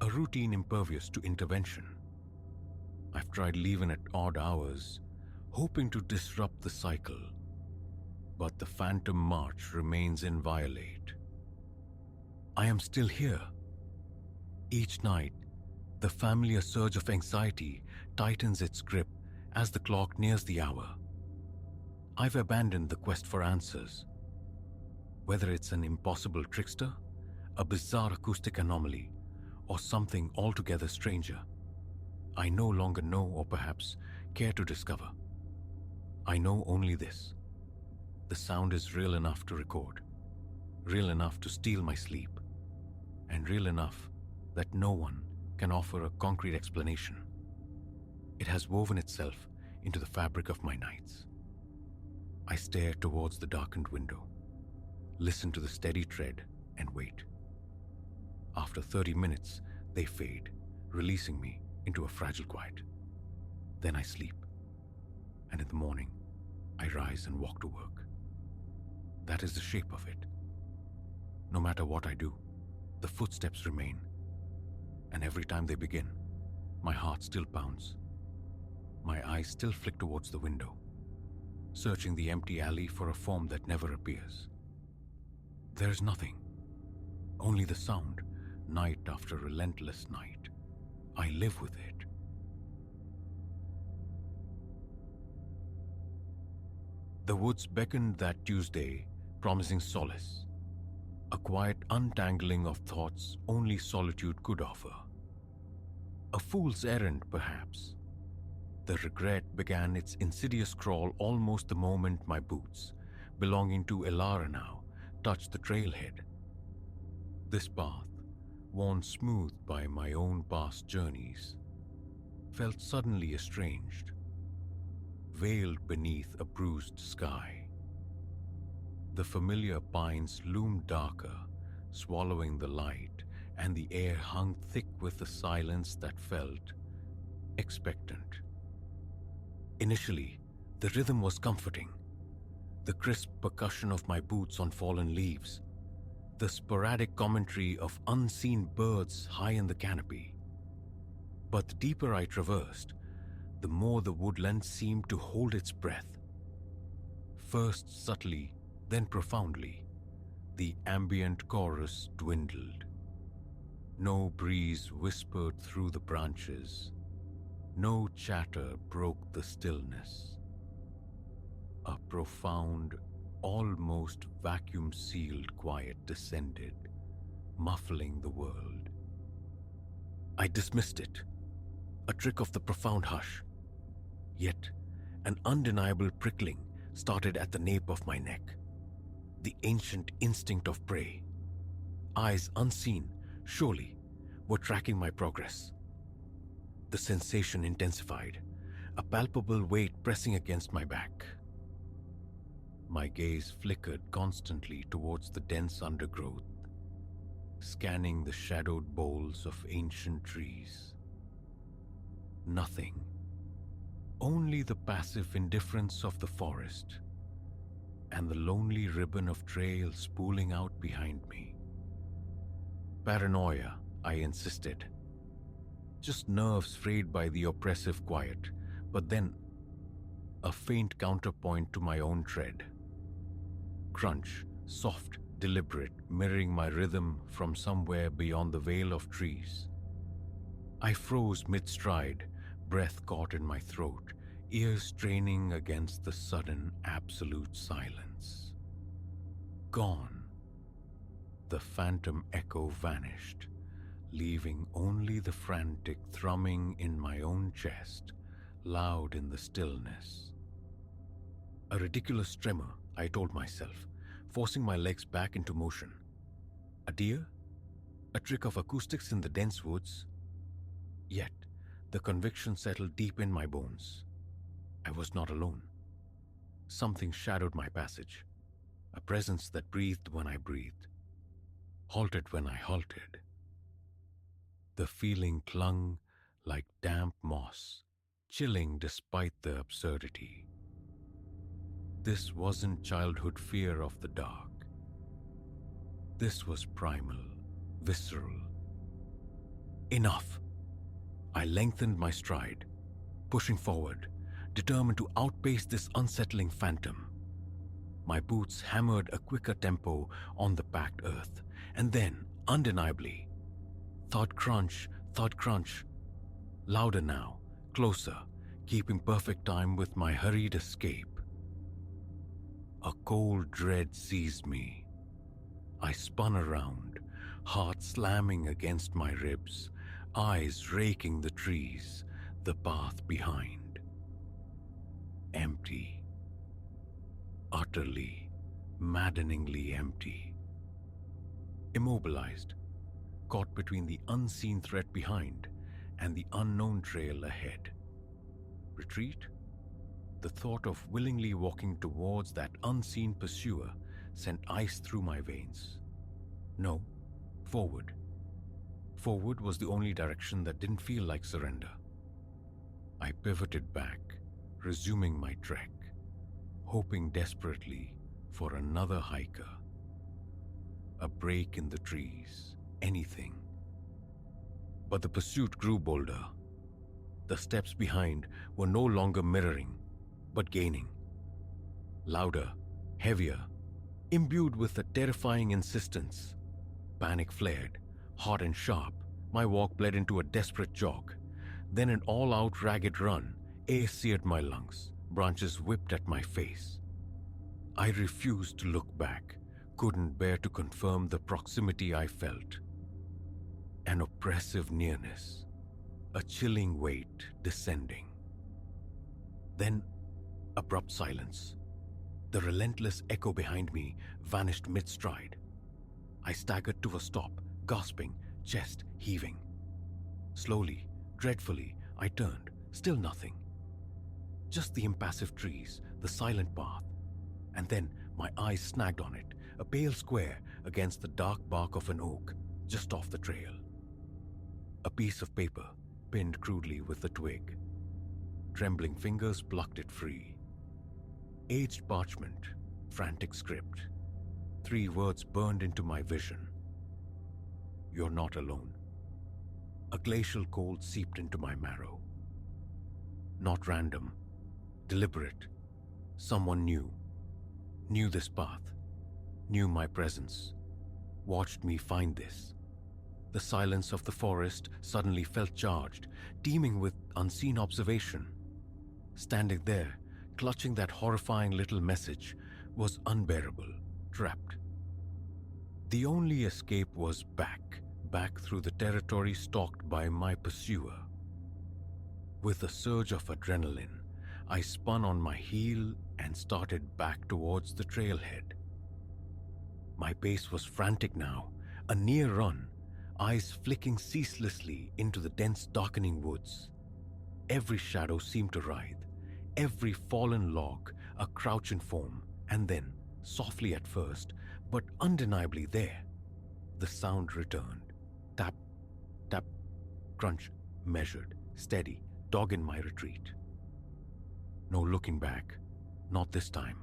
A routine impervious to intervention. I've tried leaving at odd hours, hoping to disrupt the cycle, but the phantom march remains inviolate. I am still here. Each night, the familiar surge of anxiety tightens its grip as the clock nears the hour. I've abandoned the quest for answers. Whether it's an impossible trickster, a bizarre acoustic anomaly, or something altogether stranger, I no longer know or perhaps care to discover. I know only this. The sound is real enough to record, real enough to steal my sleep, and real enough that no one can offer a concrete explanation. It has woven itself into the fabric of my nights. I stare towards the darkened window, listen to the steady tread, and wait. After 30 minutes, they fade, releasing me into a fragile quiet. Then I sleep, and in the morning, I rise and walk to work. That is the shape of it. No matter what I do, the footsteps remain, and every time they begin, my heart still pounds. My eyes still flick towards the window, searching the empty alley for a form that never appears. There is nothing, only the sound, night after relentless night. I live with it. The woods beckoned that Tuesday, promising solace, a quiet untangling of thoughts only solitude could offer. A fool's errand, perhaps. The regret began its insidious crawl almost the moment my boots, belonging to Elara now, touched the trailhead. This path, worn smooth by my own past journeys, felt suddenly estranged, veiled beneath a bruised sky. The familiar pines loomed darker, swallowing the light, and the air hung thick with a silence that felt expectant. Initially, the rhythm was comforting. The crisp percussion of my boots on fallen leaves, the sporadic commentary of unseen birds high in the canopy. But the deeper I traversed, the more the woodland seemed to hold its breath. First subtly, then profoundly, the ambient chorus dwindled. No breeze whispered through the branches. No chatter broke the stillness. A profound, almost vacuum-sealed quiet descended, muffling the world. I dismissed it, a trick of the profound hush. Yet, an undeniable prickling started at the nape of my neck. The ancient instinct of prey. Eyes unseen, surely, were tracking my progress. The sensation intensified, a palpable weight pressing against my back. My gaze flickered constantly towards the dense undergrowth, scanning the shadowed boles of ancient trees. Nothing. Only the passive indifference of the forest and the lonely ribbon of trail spooling out behind me. Paranoia, I insisted. Just nerves frayed by the oppressive quiet, but then a faint counterpoint to my own tread. Crunch, soft, deliberate, mirroring my rhythm from somewhere beyond the veil of trees. I froze mid-stride, breath caught in my throat, ears straining against the sudden absolute silence. Gone. The phantom echo vanished, leaving only the frantic thrumming in my own chest, loud in the stillness. A ridiculous tremor, I told myself, forcing my legs back into motion. A deer? A trick of acoustics in the dense woods? Yet, the conviction settled deep in my bones. I was not alone. Something shadowed my passage, a presence that breathed when I breathed, halted when I halted. The feeling clung like damp moss, chilling despite the absurdity. This wasn't childhood fear of the dark. This was primal, visceral. Enough! I lengthened my stride, pushing forward, determined to outpace this unsettling phantom. My boots hammered a quicker tempo on the packed earth, and then, undeniably, thud crunch, louder now, closer, keeping perfect time with my hurried escape. A cold dread seized me, I spun around, heart slamming against my ribs, eyes raking the trees, the path behind. Empty. Utterly, maddeningly empty. Immobilized, caught between the unseen threat behind and the unknown trail ahead. Retreat? The thought of willingly walking towards that unseen pursuer sent ice through my veins. No, forward. Forward was the only direction that didn't feel like surrender. I pivoted back, resuming my trek, hoping desperately for another hiker. A break in the trees, anything. But the pursuit grew bolder. The steps behind were no longer mirroring, but gaining. Louder, heavier, imbued with a terrifying insistence. Panic flared, hot and sharp. My walk bled into a desperate jog. Then an all-out ragged run. Air seared my lungs. Branches whipped at my face. I refused to look back, couldn't bear to confirm the proximity I felt. An oppressive nearness, a chilling weight descending. Then, abrupt silence. The relentless echo behind me vanished mid-stride. I staggered to a stop, gasping, chest heaving. Slowly, dreadfully, I turned, still nothing. Just the impassive trees, the silent path. And then my eyes snagged on it, a pale square against the dark bark of an oak, just off the trail. A piece of paper, pinned crudely with a twig. Trembling fingers plucked it free. Aged parchment, frantic script. 3 words burned into my vision. You're not alone. A glacial cold seeped into my marrow. Not random, deliberate. Someone knew this path, knew my presence, watched me find this. The silence of the forest suddenly felt charged, teeming with unseen observation. Standing there, clutching that horrifying little message, was unbearable, trapped. The only escape was back through the territory stalked by my pursuer. With a surge of adrenaline, I spun on my heel and started back towards the trailhead. My pace was frantic now, a near run, eyes flicking ceaselessly into the dense darkening woods. Every shadow seemed to writhe, every fallen log a crouch in foam, and then, softly at first, but undeniably there, the sound returned. Tap, tap, crunch, measured, steady, dog in my retreat. No looking back, not this time.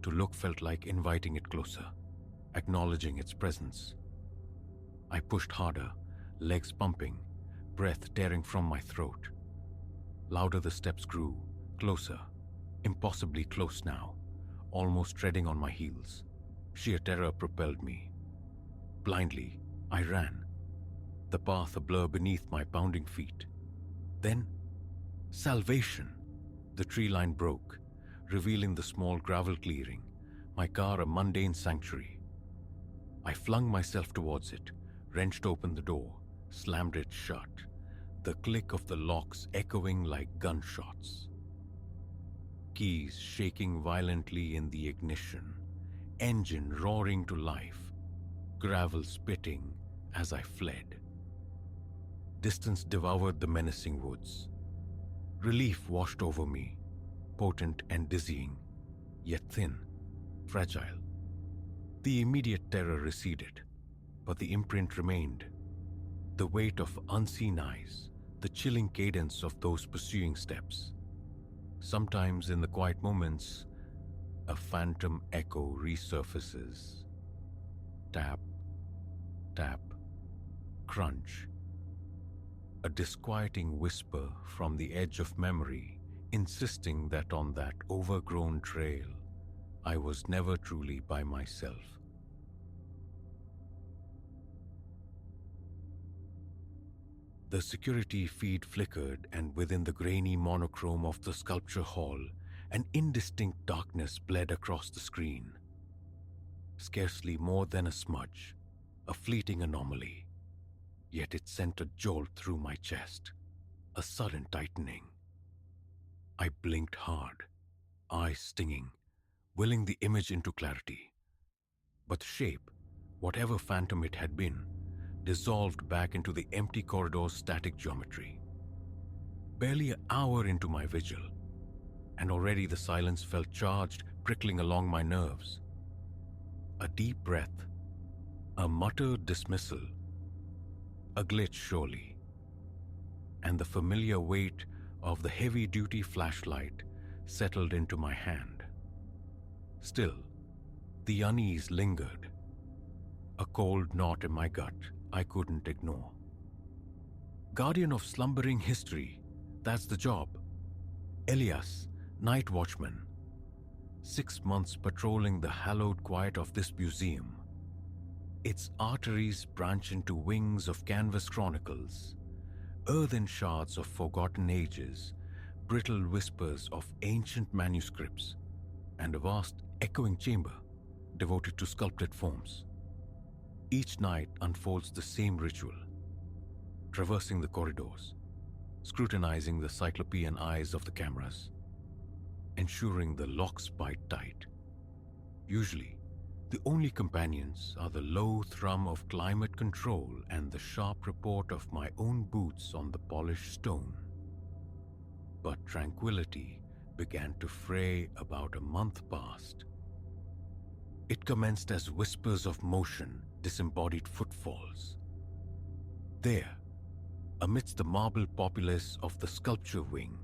To look felt like inviting it closer, acknowledging its presence. I pushed harder, legs pumping, breath tearing from my throat. Louder the steps grew, closer, impossibly close now, almost treading on my heels. Sheer terror propelled me. Blindly, I ran, the path a blur beneath my pounding feet. Then, salvation! The tree line broke, revealing the small gravel clearing, my car a mundane sanctuary. I flung myself towards it, wrenched open the door, slammed it shut, the click of the locks echoing like gunshots. Keys shaking violently in the ignition, engine roaring to life, gravel spitting as I fled. Distance devoured the menacing woods. Relief washed over me, potent and dizzying, yet thin, fragile. The immediate terror receded, but the imprint remained. The weight of unseen eyes, the chilling cadence of those pursuing steps. Sometimes in the quiet moments, a phantom echo resurfaces. Tap, tap, crunch. A disquieting whisper from the edge of memory, insisting that on that overgrown trail, I was never truly by myself. The security feed flickered, and within the grainy monochrome of the sculpture hall, an indistinct darkness bled across the screen. scarcely more than a smudge, a fleeting anomaly. Yet it sent a jolt through my chest, a sudden tightening. I blinked hard, eyes stinging, willing the image into clarity. But the shape, whatever phantom it had been, dissolved back into the empty corridor's static geometry. Barely an hour into my vigil, and already the silence felt charged, prickling along my nerves. A deep breath, a muttered dismissal, a glitch surely, and the familiar weight of the heavy-duty flashlight settled into my hand. Still, the unease lingered, a cold knot in my gut I couldn't ignore. Guardian of slumbering history, that's the job. Elias, night watchman. 6 months patrolling the hallowed quiet of this museum. Its arteries branch into wings of canvas chronicles, earthen shards of forgotten ages, brittle whispers of ancient manuscripts, and a vast echoing chamber devoted to sculpted forms. Each night unfolds the same ritual, traversing the corridors, scrutinizing the cyclopean eyes of the cameras, ensuring the locks bite tight. Usually, the only companions are the low thrum of climate control and the sharp report of my own boots on the polished stone. But tranquility began to fray about a month past. It commenced as whispers of motion, disembodied footfalls. There, amidst the marble populace of the sculpture wing,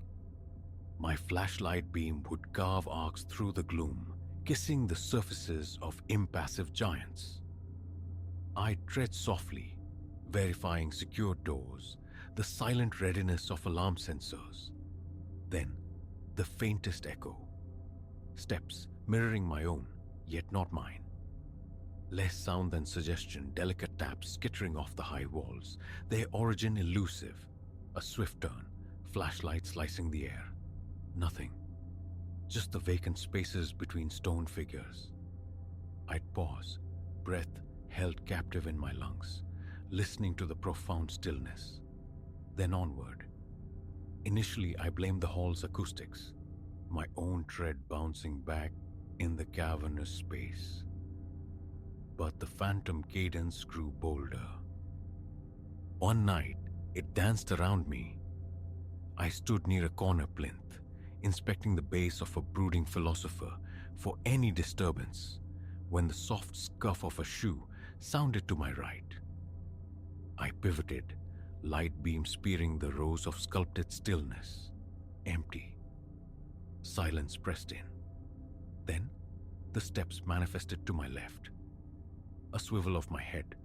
my flashlight beam would carve arcs through the gloom, kissing the surfaces of impassive giants. I'd tread softly, verifying secured doors, the silent readiness of alarm sensors. Then, the faintest echo. Steps mirroring my own, yet not mine. Less sound than suggestion, delicate taps skittering off the high walls, their origin elusive. A swift turn, flashlight slicing the air. Nothing. Just the vacant spaces between stone figures. I'd pause, breath held captive in my lungs, listening to the profound stillness. Then onward. Initially, I blamed the hall's acoustics, my own tread bouncing back in the cavernous space. But the phantom cadence grew bolder. One night, it danced around me. I stood near a corner plinth, inspecting the base of a brooding philosopher for any disturbance, when the soft scuff of a shoe sounded to my right. I pivoted, light beam spearing the rows of sculpted stillness. Empty. Silence pressed in. Then, the steps manifested to my left. A swivel of my head,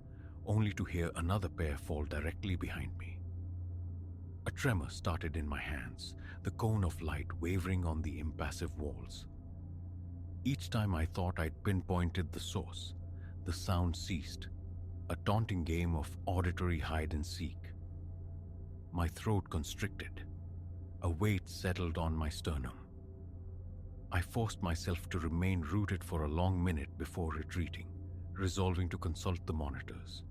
only to hear another pair fall directly behind me. A tremor started in my hands, the cone of light wavering on the impassive walls. Each time I thought I'd pinpointed the source, the sound ceased, a taunting game of auditory hide-and-seek. My throat constricted. A weight settled on my sternum. I forced myself to remain rooted for a long minute before retreating, resolving to consult the monitors.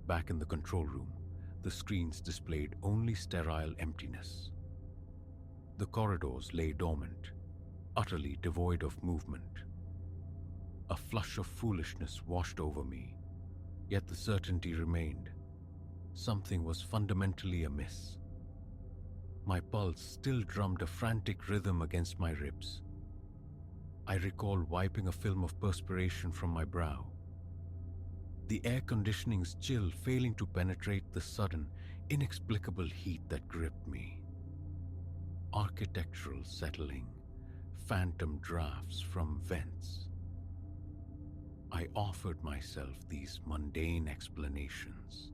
Back in the control room, the screens displayed only sterile emptiness. The corridors lay dormant, utterly devoid of movement. A flush of foolishness washed over me, yet the certainty remained. Something was fundamentally amiss. My pulse still drummed a frantic rhythm against my ribs. I recall wiping a film of perspiration from my brow. The air conditioning's chill failing to penetrate the sudden, inexplicable heat that gripped me. Architectural settling, phantom drafts from vents. I offered myself these mundane explanations,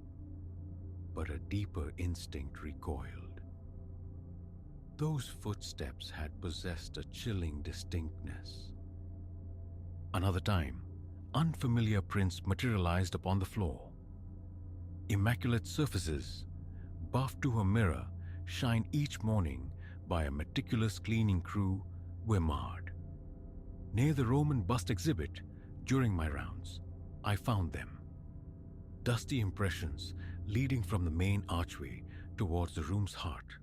but a deeper instinct recoiled. Those footsteps had possessed a chilling distinctness. Another time, unfamiliar prints materialized upon the floor. Immaculate surfaces, buffed to a mirror, shined each morning by a meticulous cleaning crew, were marred. Near the Roman bust exhibit, During my rounds, I found them. Dusty impressions leading from the main archway towards the room's heart.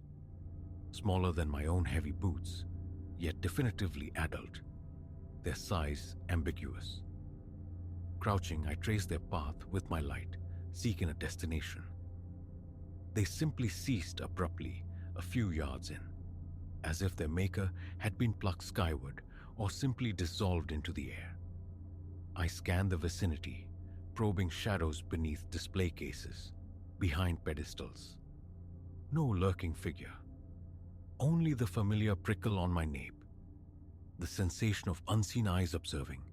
Smaller than my own heavy boots, yet definitively adult, their size ambiguous. Crouching, I traced their path with my light, seeking a destination. They simply ceased abruptly a few yards in, as if their maker had been plucked skyward or simply dissolved into the air. I scanned the vicinity, probing shadows beneath display cases, behind pedestals. No lurking figure, only the familiar prickle on my nape, the sensation of unseen eyes observing.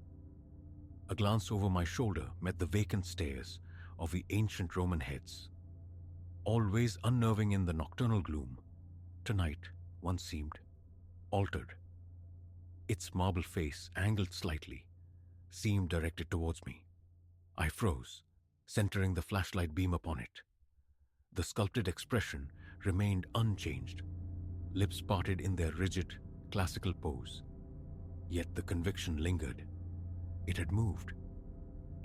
A glance over my shoulder met the vacant stares of the ancient Roman heads. Always unnerving in the nocturnal gloom, tonight one seemed altered. Its marble face, angled slightly, seemed directed towards me. I froze, centering the flashlight beam upon it. The sculpted expression remained unchanged, lips parted in their rigid, classical pose. Yet the conviction lingered. It had moved.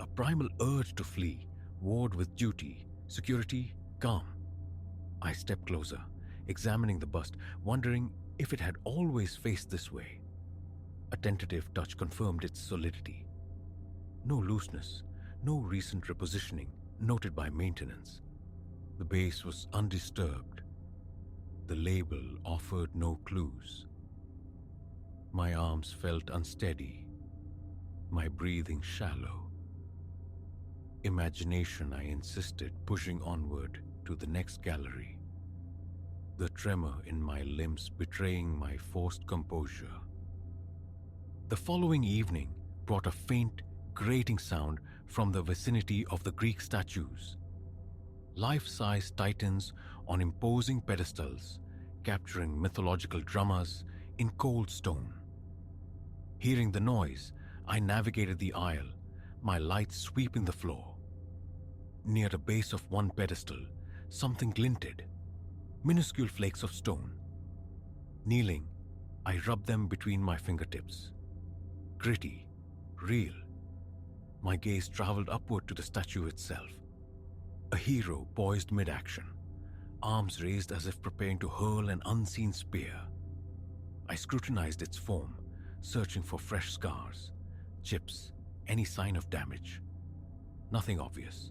A primal urge to flee, warred with duty, security, calm. I stepped closer, examining the bust, wondering if it had always faced this way. A tentative touch confirmed its solidity. No looseness, no recent repositioning noted by maintenance. The base was undisturbed. The label offered no clues. My arms felt unsteady, my breathing shallow. Imagination, I insisted, pushing onward to the next gallery. The tremor in my limbs betraying my forced composure. The following evening brought a faint, grating sound from the vicinity of the Greek statues. Life-size titans on imposing pedestals, capturing mythological dramas in cold stone. Hearing the noise, I navigated the aisle, my light sweeping the floor. Near the base of one pedestal, something glinted, minuscule flakes of stone. Kneeling, I rubbed them between my fingertips. Gritty, real. My gaze traveled upward to the statue itself. A hero poised mid-action, arms raised as if preparing to hurl an unseen spear. I scrutinized its form, searching for fresh scars, chips, any sign of damage. Nothing obvious.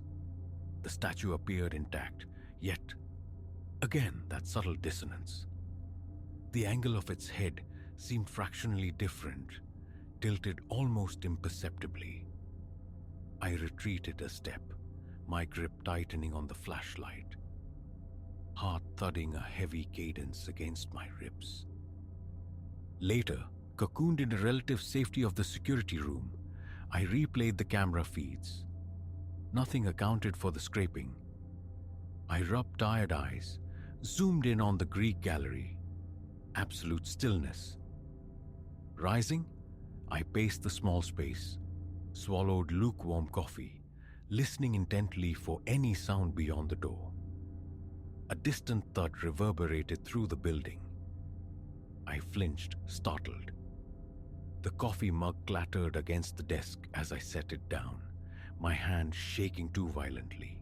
The statue appeared intact, yet, again that subtle dissonance. The angle of its head seemed fractionally different, tilted almost imperceptibly. I retreated a step, my grip tightening on the flashlight, heart thudding a heavy cadence against my ribs. Later, cocooned in the relative safety of the security room, I replayed the camera feeds. Nothing accounted for the scraping. I rubbed tired eyes, zoomed in on the Greek gallery. Absolute stillness. Rising, I paced the small space, swallowed lukewarm coffee, listening intently for any sound beyond the door. A distant thud reverberated through the building. I flinched, startled. The coffee mug clattered against the desk as I set it down, my hand shaking too violently.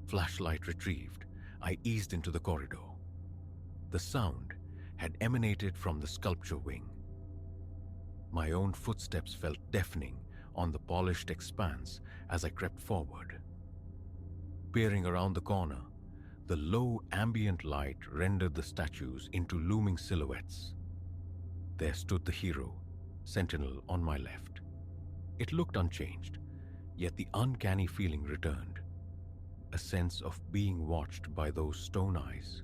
Flashlight retrieved, I eased into the corridor. The sound had emanated from the sculpture wing. My own footsteps felt deafening on the polished expanse as I crept forward. Peering around the corner, the low ambient light rendered the statues into looming silhouettes. There stood the hero, sentinel on my left. It looked unchanged, yet the uncanny feeling returned, a sense of being watched by those stone eyes.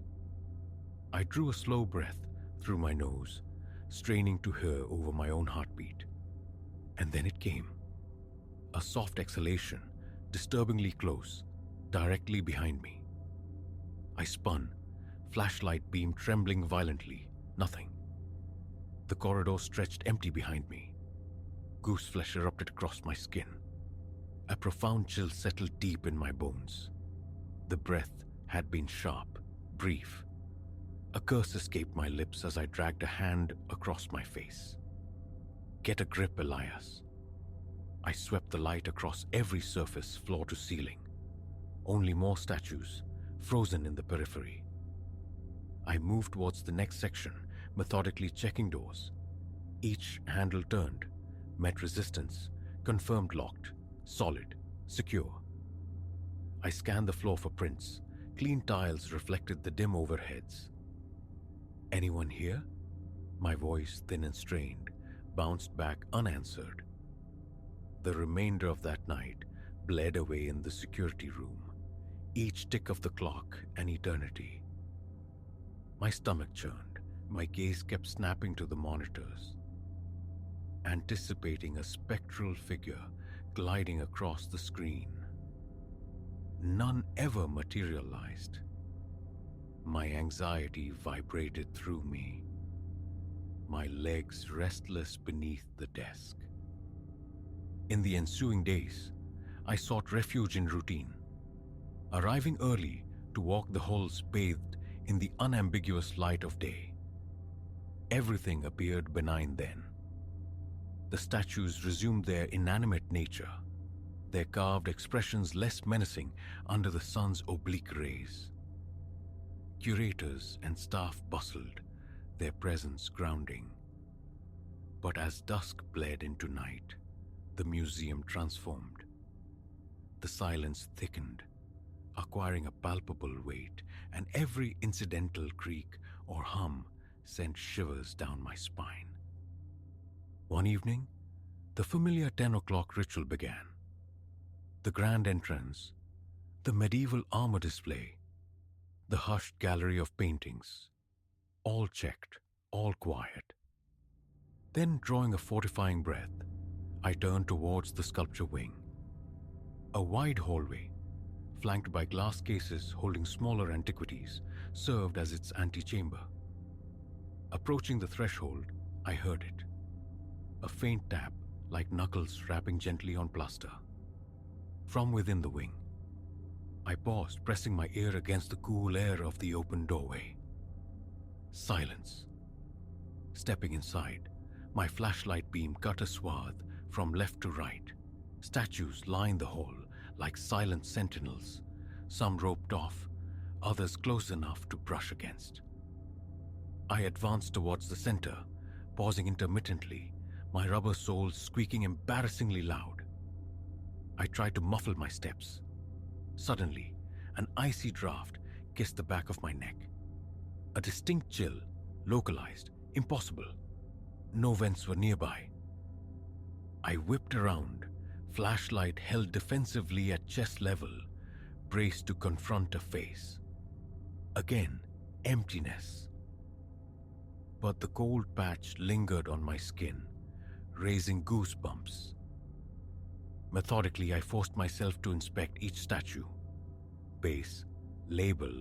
I drew a slow breath through my nose, straining to hear over my own heartbeat. And then it came. A soft exhalation, disturbingly close, directly behind me. I spun, flashlight beam trembling violently. Nothing. The corridor stretched empty behind me. Goose flesh erupted across my skin. A profound chill settled deep in my bones. The breath had been sharp, brief. A curse escaped my lips as I dragged a hand across my face. Get a grip, Elias. I swept the light across every surface, floor to ceiling. Only more statues, frozen in the periphery. I moved towards the next section, methodically checking doors. Each handle turned, met resistance, confirmed locked, solid, secure. I scanned the floor for prints. Clean tiles reflected the dim overheads. Anyone here? My voice, thin and strained, bounced back unanswered. The remainder of that night bled away in the security room, each tick of the clock an eternity. My stomach churned, my gaze kept snapping to the monitors, anticipating a spectral figure gliding across the screen. None ever materialized. My anxiety vibrated through me, my legs restless beneath the desk. In the ensuing days, I sought refuge in routine, arriving early to walk the halls bathed in the unambiguous light of day. Everything appeared benign then. The statues resumed their inanimate nature, their carved expressions less menacing under the sun's oblique rays. Curators and staff bustled, their presence grounding. But as dusk bled into night, the museum transformed. The silence thickened, acquiring a palpable weight, and every incidental creak or hum sent shivers down my spine. One evening, the familiar 10 o'clock ritual began. The grand entrance, the medieval armor display, the hushed gallery of paintings, all checked, all quiet. Then, drawing a fortifying breath, I turned towards the sculpture wing. A wide hallway, flanked by glass cases holding smaller antiquities, served as its antechamber. Approaching the threshold, I heard it. A faint tap, like knuckles rapping gently on plaster. From within the wing, I paused, pressing my ear against the cool air of the open doorway. Silence. Stepping inside, my flashlight beam cut a swath from left to right. Statues lined the hall like silent sentinels, some roped off, others close enough to brush against. I advanced towards the center, pausing intermittently, my rubber soles squeaking embarrassingly loud. I tried to muffle my steps. Suddenly, an icy draft kissed the back of my neck. A distinct chill, localized, impossible. No vents were nearby. I whipped around, flashlight held defensively at chest level, braced to confront a face. Again, emptiness. But the cold patch lingered on my skin, raising goosebumps. Methodically, I forced myself to inspect each statue. Base, label,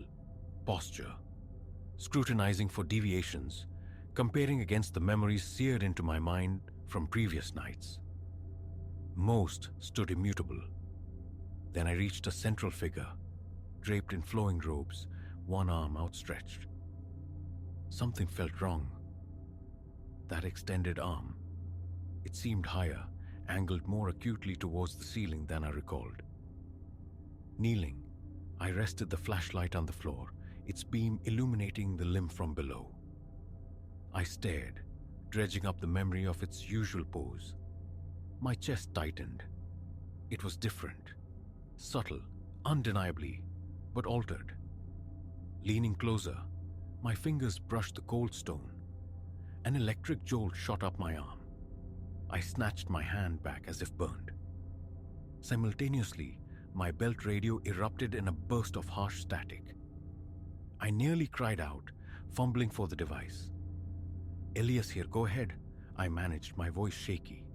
posture, scrutinizing for deviations, comparing against the memories seared into my mind from previous nights. Most stood immutable. Then I reached a central figure, draped in flowing robes, one arm outstretched. Something felt wrong. That extended arm, it seemed higher, angled more acutely towards the ceiling than I recalled. Kneeling, I rested the flashlight on the floor, its beam illuminating the limb from below. I stared, dredging up the memory of its usual pose. My chest tightened. It was different, subtle, undeniably, but altered. Leaning closer, my fingers brushed the cold stone. An electric jolt shot up my arm. I snatched my hand back as if burned. Simultaneously, my belt radio erupted in a burst of harsh static. I nearly cried out, fumbling for the device. "Elias here, go ahead," I managed, my voice shaky.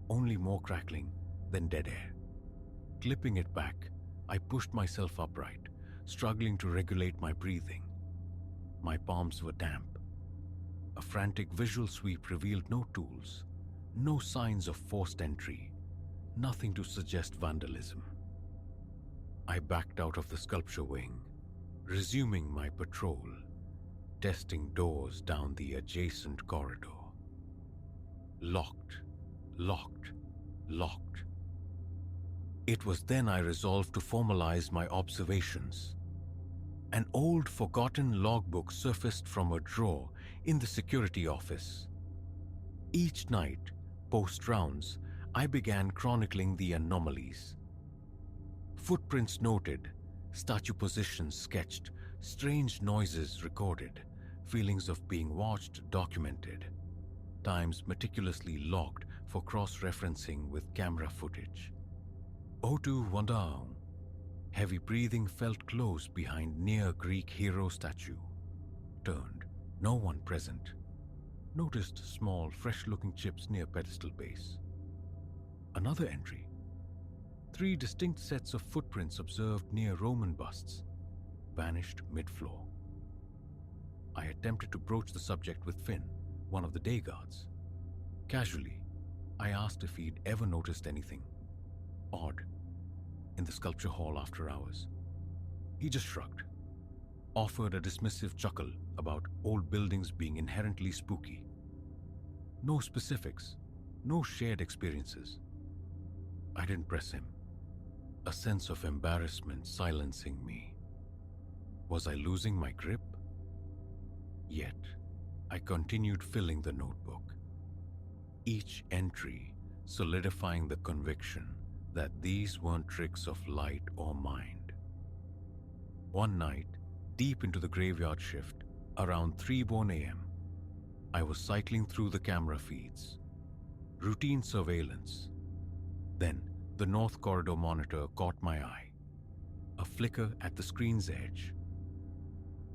Only more crackling, then dead air. Clipping it back, I pushed myself upright, struggling to regulate my breathing. My palms were damp. A frantic visual sweep revealed no tools, no signs of forced entry, nothing to suggest vandalism. I backed out of the sculpture wing, resuming my patrol, testing doors down the adjacent corridor. Locked, locked, locked. It was then I resolved to formalize my observations. An old forgotten logbook surfaced from a drawer in the security office. Each night, post-rounds, I began chronicling the anomalies. Footprints noted, statue positions sketched, strange noises recorded, feelings of being watched documented, times meticulously logged for cross-referencing with camera footage. O2 Wandao. Heavy breathing felt close behind near Greek hero statue. Turned, no one present. Noticed small, fresh-looking chips near pedestal base. Another entry. 3 distinct sets of footprints observed near Roman busts. Vanished mid-floor. I attempted to broach the subject with Finn, one of the day guards. Casually, I asked if he'd ever noticed anything odd in the sculpture hall after hours. He just shrugged, offered a dismissive chuckle about old buildings being inherently spooky. No specifics, no shared experiences. I didn't press him, a sense of embarrassment silencing me. Was I losing my grip? Yet, I continued filling the notebook, each entry solidifying the conviction that these weren't tricks of light or mind. One night, deep into the graveyard shift, around 3:00 a.m., I was cycling through the camera feeds. Routine surveillance. Then, the North Corridor monitor caught my eye. A flicker at the screen's edge.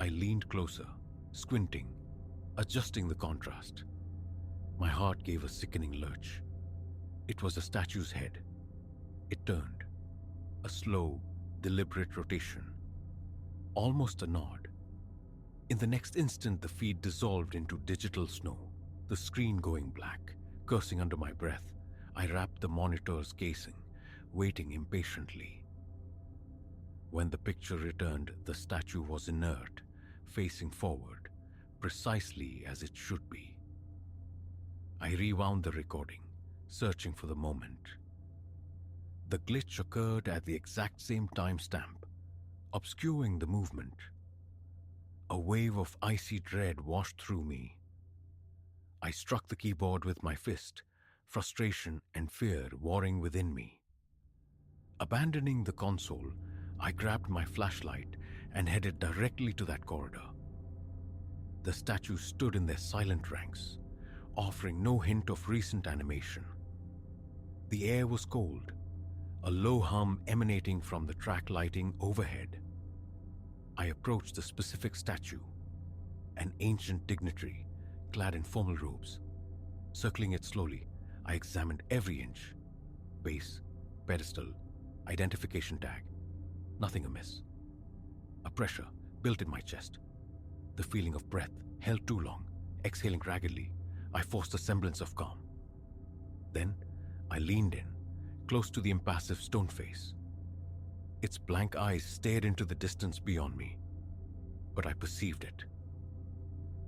I leaned closer, squinting, adjusting the contrast. My heart gave a sickening lurch. It was a statue's head. It turned, a slow, deliberate rotation, almost a nod. In the next instant, the feed dissolved into digital snow, the screen going black. Cursing under my breath, I wrapped the monitor's casing, waiting impatiently. When the picture returned, the statue was inert, facing forward, precisely as it should be. I rewound the recording, searching for the moment. The glitch occurred at the exact same timestamp, obscuring the movement. A wave of icy dread washed through me. I struck the keyboard with my fist, frustration and fear warring within me. Abandoning the console, I grabbed my flashlight and headed directly to that corridor. The statues stood in their silent ranks, offering no hint of recent animation. The air was cold, a low hum emanating from the track lighting overhead. I approached the specific statue, an ancient dignitary clad in formal robes. Circling it slowly, I examined every inch. Base, pedestal, identification tag. Nothing amiss. A pressure built in my chest. The feeling of breath held too long. Exhaling raggedly, I forced a semblance of calm. Then, I leaned in, close to the impassive stone face. Its blank eyes stared into the distance beyond me, but I perceived it.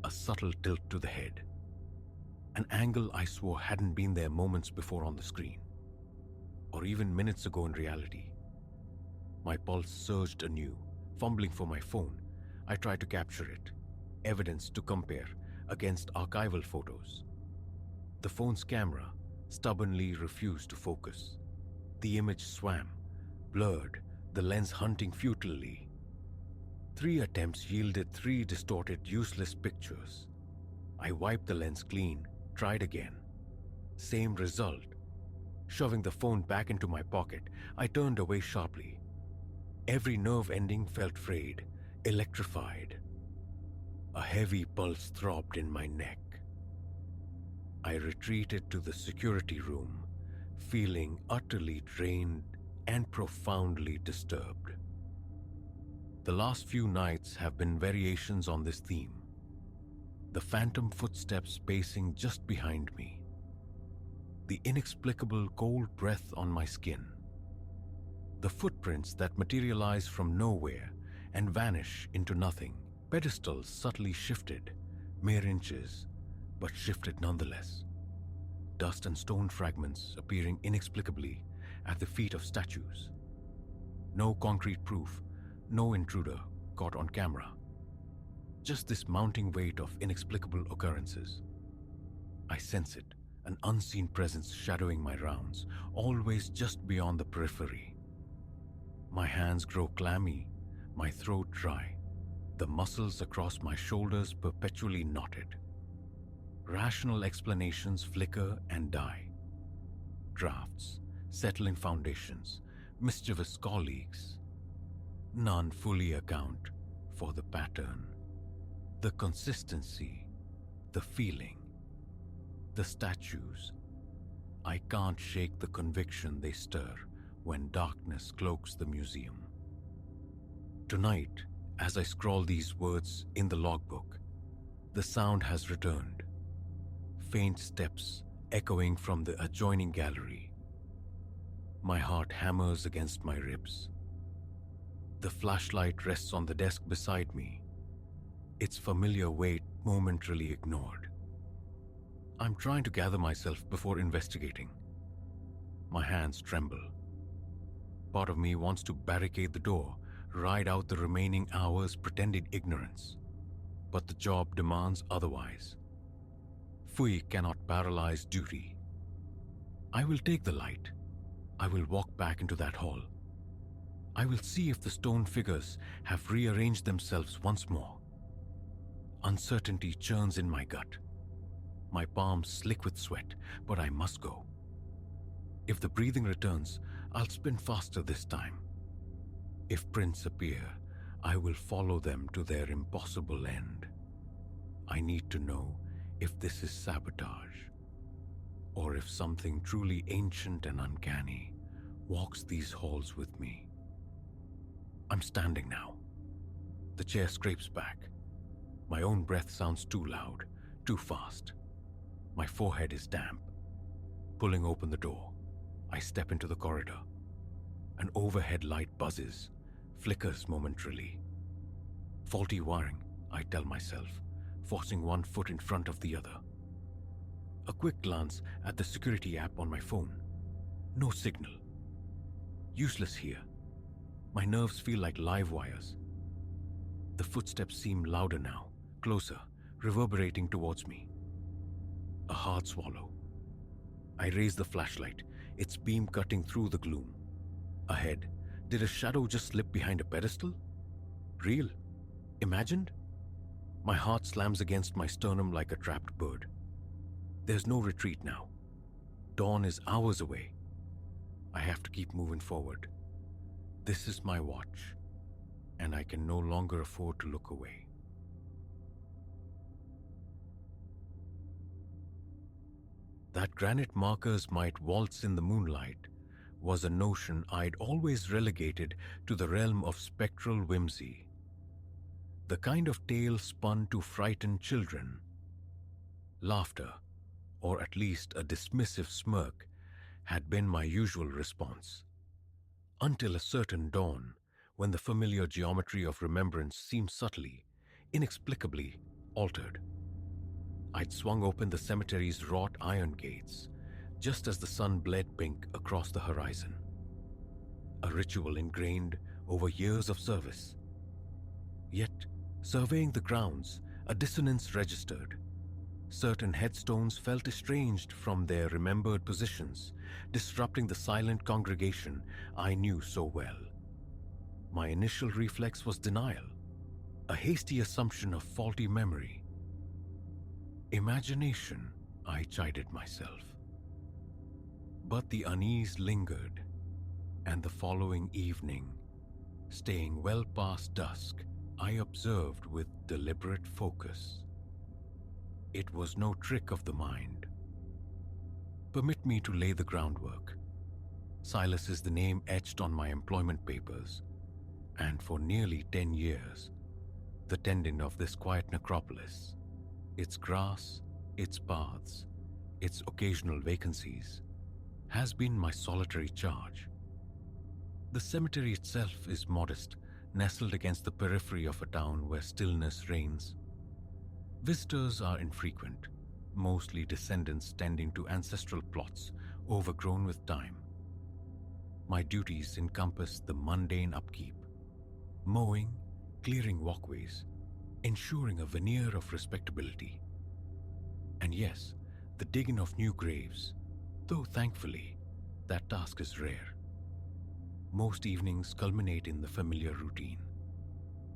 A subtle tilt to the head. An angle I swore hadn't been there moments before on the screen, or even minutes ago in reality. My pulse surged anew. Fumbling for my phone, I tried to capture it, evidence to compare against archival photos. The phone's camera stubbornly refused to focus. The image swam, blurred, the lens hunting futilely. 3 attempts yielded 3 distorted, useless pictures. I wiped the lens clean, tried again. Same result. Shoving the phone back into my pocket, I turned away sharply. Every nerve ending felt frayed, electrified. A heavy pulse throbbed in my neck. I retreated to the security room, feeling utterly drained and profoundly disturbed. The last few nights have been variations on this theme. The phantom footsteps pacing just behind me. The inexplicable cold breath on my skin. The footprints that materialize from nowhere and vanish into nothing. Pedestals subtly shifted, mere inches, but shifted nonetheless. dust and stone fragments appearing inexplicably at the feet of statues. No concrete proof, no intruder caught on camera. Just this mounting weight of inexplicable occurrences. I sense it, an unseen presence shadowing my rounds, always just beyond the periphery. My hands grow clammy, my throat dry, the muscles across my shoulders perpetually knotted. Rational explanations flicker and die. Drafts, settling foundations, mischievous colleagues. None fully account for the pattern, the consistency, the feeling. The statues. I can't shake the conviction they stir when darkness cloaks the museum. Tonight, as I scrawl these words in the logbook, the sound has returned. Faint steps echoing from the adjoining gallery. My heart hammers against my ribs. The flashlight rests on the desk beside me, its familiar weight momentarily ignored. I'm trying to gather myself before investigating. My hands tremble. Part of me wants to barricade the door, ride out the remaining hours pretending ignorance. But the job demands otherwise. Fui cannot paralyze duty. I will take the light. I will walk back into that hall. I will see if the stone figures have rearranged themselves once more. Uncertainty churns in my gut. My palms slick with sweat, but I must go. If the breathing returns, I'll spin faster this time. If prints appear, I will follow them to their impossible end. I need to know if this is sabotage, or if something truly ancient and uncanny walks these halls with me. I'm standing now. The chair scrapes back. My own breath sounds too loud, too fast. My forehead is damp. Pulling open the door, I step into the corridor. An overhead light buzzes, flickers momentarily. Faulty wiring, I tell myself, forcing one foot in front of the other. A quick glance at the security app on my phone. No signal. Useless here. My nerves feel like live wires. The footsteps seem louder now, closer, reverberating towards me. A hard swallow. I raise the flashlight, its beam cutting through the gloom. Ahead, did a shadow just slip behind a pedestal? Real? Imagined? My heart slams against my sternum like a trapped bird. There's no retreat now. Dawn is hours away. I have to keep moving forward. This is my watch, and I can no longer afford to look away. That granite markers might waltz in the moonlight was a notion I'd always relegated to the realm of spectral whimsy. The kind of tale spun to frighten children. Laughter, or at least a dismissive smirk, had been my usual response. Until a certain dawn, when the familiar geometry of remembrance seemed subtly, inexplicably altered. I'd swung open the cemetery's wrought iron gates, just as the sun bled pink across the horizon. A ritual ingrained over years of service. Yet, surveying the grounds, a dissonance registered. Certain headstones felt estranged from their remembered positions, disrupting the silent congregation I knew so well. My initial reflex was denial, a hasty assumption of faulty memory. Imagination, I chided myself. But the unease lingered, and the following evening, staying well past dusk, I observed with deliberate focus. It was no trick of the mind. Permit me to lay the groundwork. Silas is the name etched on my employment papers, and for nearly 10 years, the tendon of this quiet necropolis, its grass, its paths, its occasional vacancies, has been my solitary charge. The cemetery itself is modest, nestled against the periphery of a town where stillness reigns. Visitors are infrequent, mostly descendants tending to ancestral plots overgrown with time. My duties encompass the mundane upkeep, mowing, clearing walkways, ensuring a veneer of respectability. And yes, the digging of new graves, though thankfully, that task is rare. Most evenings culminate in the familiar routine: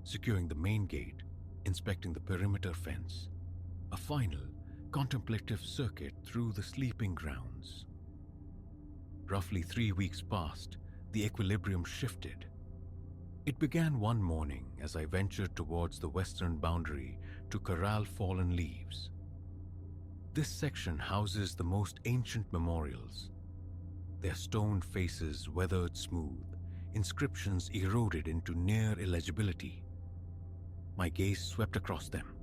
securing the main gate, inspecting the perimeter fence, a final, contemplative circuit through the sleeping grounds. Roughly 3 weeks passed, the equilibrium shifted. It began one morning as I ventured towards the western boundary to corral fallen leaves. This section houses the most ancient memorials, their stone faces weathered smooth, inscriptions eroded into near illegibility. My gaze swept across them,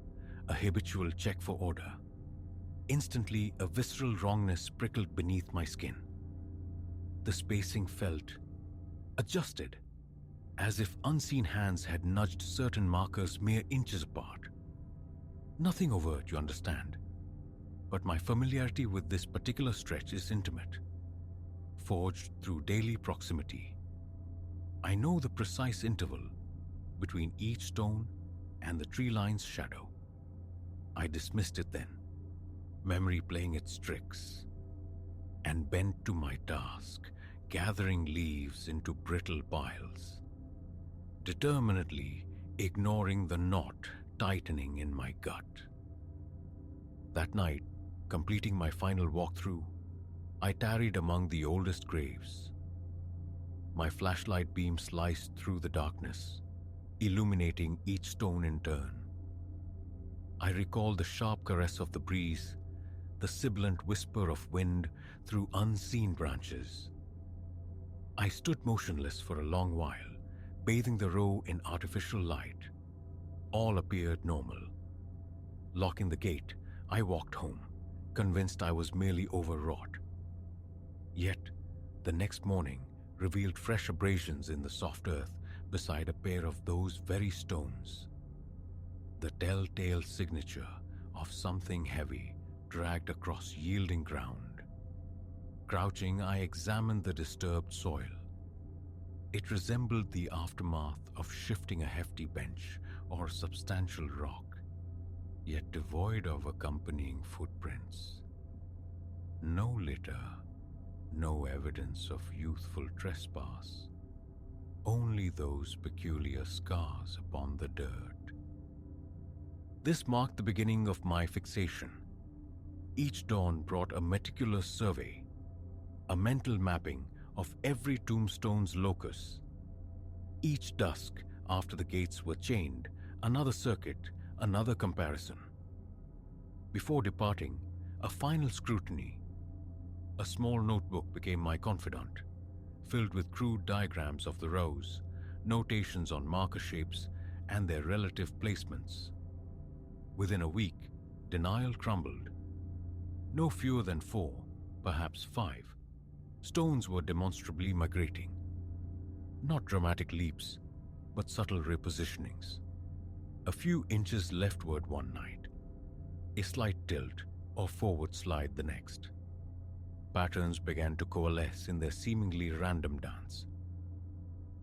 a habitual check for order. Instantly, a visceral wrongness prickled beneath my skin. The spacing felt adjusted, as if unseen hands had nudged certain markers mere inches apart. Nothing overt, you understand, but my familiarity with this particular stretch is intimate, forged through daily proximity. I know the precise interval between each stone and the tree line's shadow. I dismissed it then, memory playing its tricks, and bent to my task, gathering leaves into brittle piles, determinedly ignoring the knot tightening in my gut. That night, completing my final walkthrough, I tarried among the oldest graves. My flashlight beam sliced through the darkness, illuminating each stone in turn. I recall the sharp caress of the breeze, the sibilant whisper of wind through unseen branches. I stood motionless for a long while, bathing the row in artificial light. All appeared normal. Locking the gate, I walked home, convinced I was merely overwrought. Yet, the next morning revealed fresh abrasions in the soft earth beside a pair of those very stones. The telltale signature of something heavy dragged across yielding ground. Crouching, I examined the disturbed soil. It resembled the aftermath of shifting a hefty bench or substantial rock, yet devoid of accompanying footprints. No litter, no evidence of youthful trespass, only those peculiar scars upon the dirt. This marked the beginning of my fixation. Each dawn brought a meticulous survey, a mental mapping of every tombstone's locus. Each dusk, after the gates were chained, another circuit, another comparison. Before departing, a final scrutiny. A small notebook became my confidant, filled with crude diagrams of the rows, notations on marker shapes, and their relative placements. Within a week, denial crumbled. No fewer than 4, perhaps 5, stones were demonstrably migrating. Not dramatic leaps, but subtle repositionings. A few inches leftward one night, a slight tilt or forward slide the next. Patterns began to coalesce in their seemingly random dance.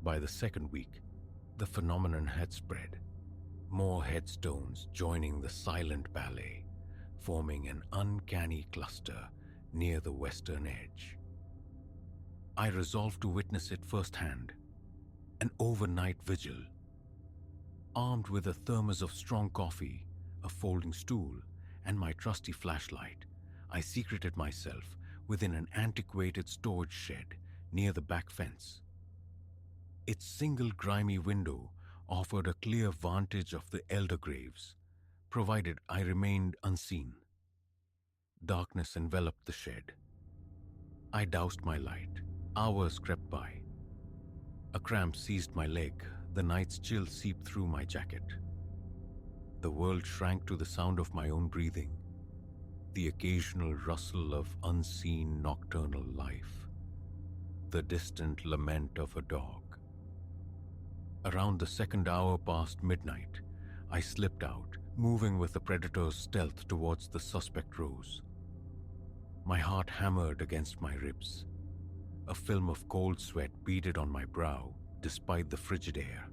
By the second week, the phenomenon had spread. More headstones joining the silent ballet, forming an uncanny cluster near the western edge. I resolved to witness it firsthand, an overnight vigil. Armed with a thermos of strong coffee, a folding stool, and my trusty flashlight, I secreted myself within an antiquated storage shed near the back fence. Its single grimy window offered a clear vantage of the elder graves, provided I remained unseen. Darkness enveloped the shed. I doused my light. Hours crept by. A cramp seized my leg. The night's chill seeped through my jacket. The world shrank to the sound of my own breathing, the occasional rustle of unseen nocturnal life, the distant lament of a dog. Around the second hour past midnight, I slipped out, moving with the predator's stealth towards the suspect rose. My heart hammered against my ribs. A film of cold sweat beaded on my brow despite the frigid air.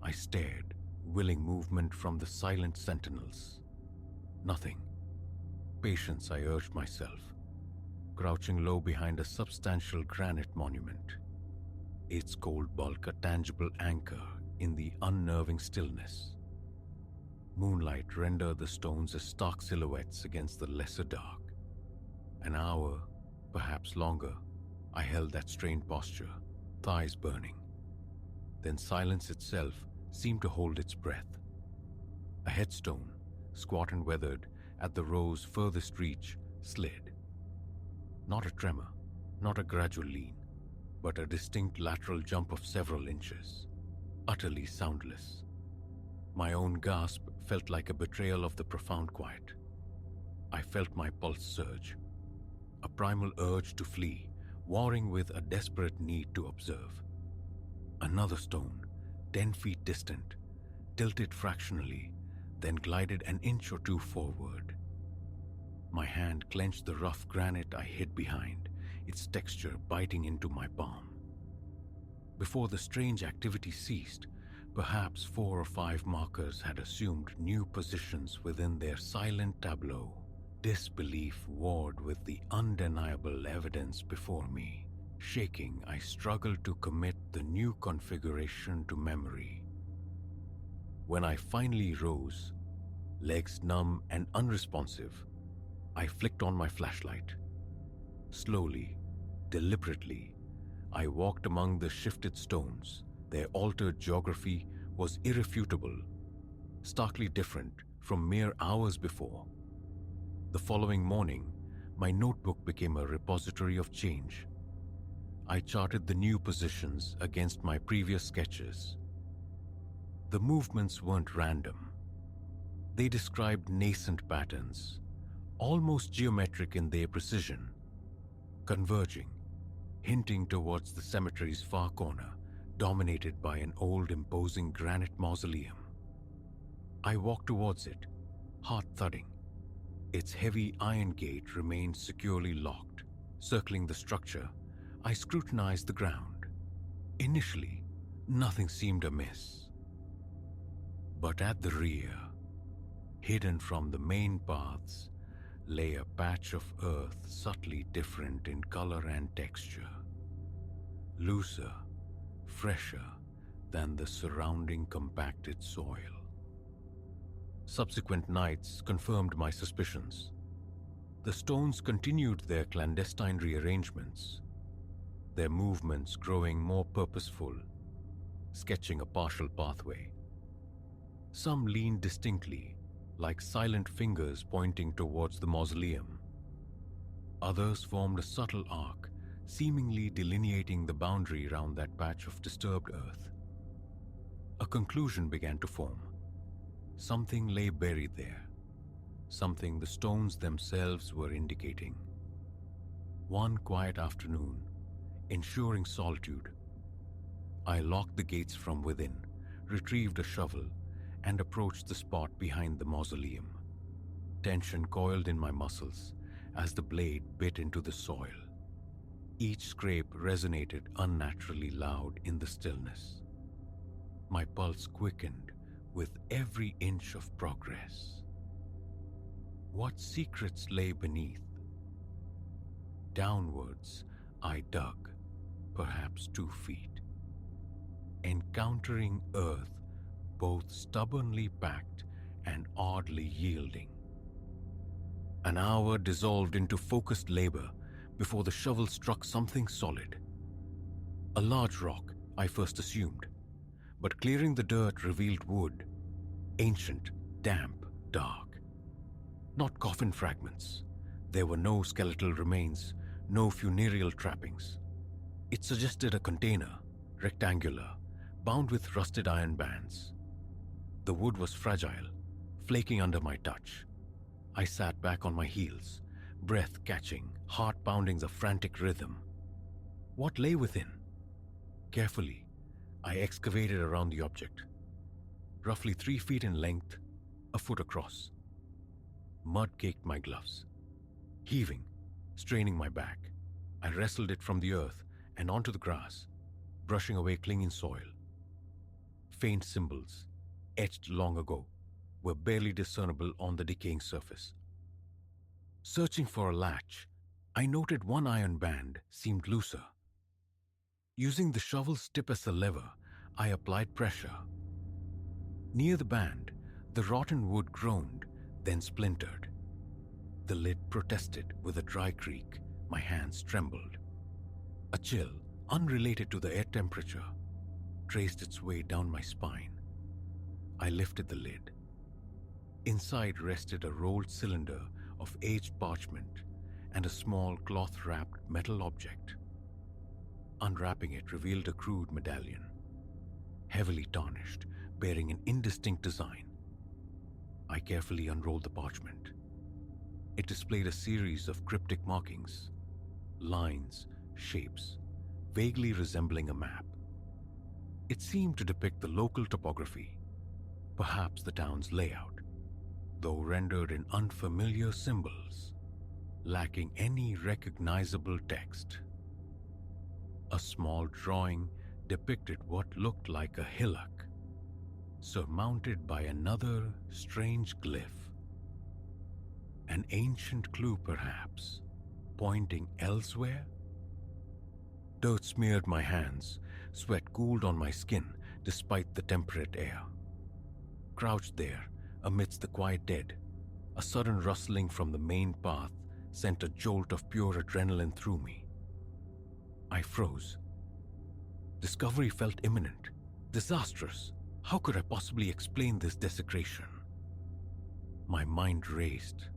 I stared, willing movement from the silent sentinels. Nothing. Patience, I urged myself, crouching low behind a substantial granite monument, its cold bulk a tangible anchor in the unnerving stillness. Moonlight rendered the stones as stark silhouettes against the lesser dark. An hour, perhaps longer, I held that strained posture, thighs burning. Then silence itself seemed to hold its breath. A headstone, squat and weathered, at the row's furthest reach, slid. Not a tremor, not a gradual lean, but a distinct lateral jump of several inches, utterly soundless. My own gasp felt like a betrayal of the profound quiet. I felt my pulse surge, a primal urge to flee, warring with a desperate need to observe. Another stone, 10 feet distant, tilted fractionally, then glided an inch or two forward. My hand clenched the rough granite I hid behind, its texture biting into my palm. Before the strange activity ceased, perhaps 4 or 5 markers had assumed new positions within their silent tableau. Disbelief warred with the undeniable evidence before me. Shaking, I struggled to commit the new configuration to memory. When I finally rose, legs numb and unresponsive, I flicked on my flashlight. Slowly, deliberately, I walked among the shifted stones. Their altered geography was irrefutable, starkly different from mere hours before. The following morning, my notebook became a repository of change. I charted the new positions against my previous sketches. The movements weren't random. They described nascent patterns, almost geometric in their precision, converging, hinting towards the cemetery's far corner, dominated by an old imposing granite mausoleum. I walked towards it, heart thudding. Its heavy iron gate remained securely locked. Circling the structure, I scrutinized the ground. Initially, nothing seemed amiss. But at the rear, hidden from the main paths, lay a patch of earth subtly different in color and texture. Looser, fresher than the surrounding compacted soil. Subsequent nights confirmed my suspicions. The stones continued their clandestine rearrangements, their movements growing more purposeful, sketching a partial pathway. Some leaned distinctly, like silent fingers pointing towards the mausoleum. Others formed a subtle arc, seemingly delineating the boundary around that patch of disturbed earth. A conclusion began to form. Something lay buried there, something the stones themselves were indicating. One quiet afternoon, ensuring solitude, I locked the gates from within, retrieved a shovel, and approached the spot behind the mausoleum. Tension coiled in my muscles as the blade bit into the soil. Each scrape resonated unnaturally loud in the stillness. My pulse quickened with every inch of progress. What secrets lay beneath? Downwards, I dug, perhaps 2 feet, encountering earth both stubbornly packed and oddly yielding. An hour dissolved into focused labor before the shovel struck something solid. A large rock, I first assumed, but clearing the dirt revealed wood, ancient, damp, dark. Not coffin fragments. There were no skeletal remains, no funereal trappings. It suggested a container, rectangular, bound with rusted iron bands. The wood was fragile, flaking under my touch. I sat back on my heels, breath catching, heart pounding the frantic rhythm. What lay within? Carefully, I excavated around the object. Roughly 3 feet in length, a foot across. Mud caked my gloves. Heaving, straining my back, I wrestled it from the earth and onto the grass, brushing away clinging soil. Faint symbols, etched long ago, were barely discernible on the decaying surface. Searching for a latch, I noted one iron band seemed looser. Using the shovel's tip as a lever, I applied pressure. Near the band, the rotten wood groaned, then splintered. The lid protested with a dry creak. My hands trembled. A chill, unrelated to the air temperature, traced its way down my spine. I lifted the lid. Inside rested a rolled cylinder of aged parchment and a small cloth-wrapped metal object. Unwrapping it revealed a crude medallion, heavily tarnished, bearing an indistinct design. I carefully unrolled the parchment. It displayed a series of cryptic markings, lines, shapes, vaguely resembling a map. It seemed to depict the local topography, perhaps the town's layout, though rendered in unfamiliar symbols, lacking any recognizable text. A small drawing depicted what looked like a hillock, surmounted by another strange glyph. An ancient clue, perhaps, pointing elsewhere? Dirt smeared my hands, sweat cooled on my skin despite the temperate air. Crouched there, amidst the quiet dead, a sudden rustling from the main path sent a jolt of pure adrenaline through me. I froze. Discovery felt imminent, disastrous. How could I possibly explain this desecration? My mind raced.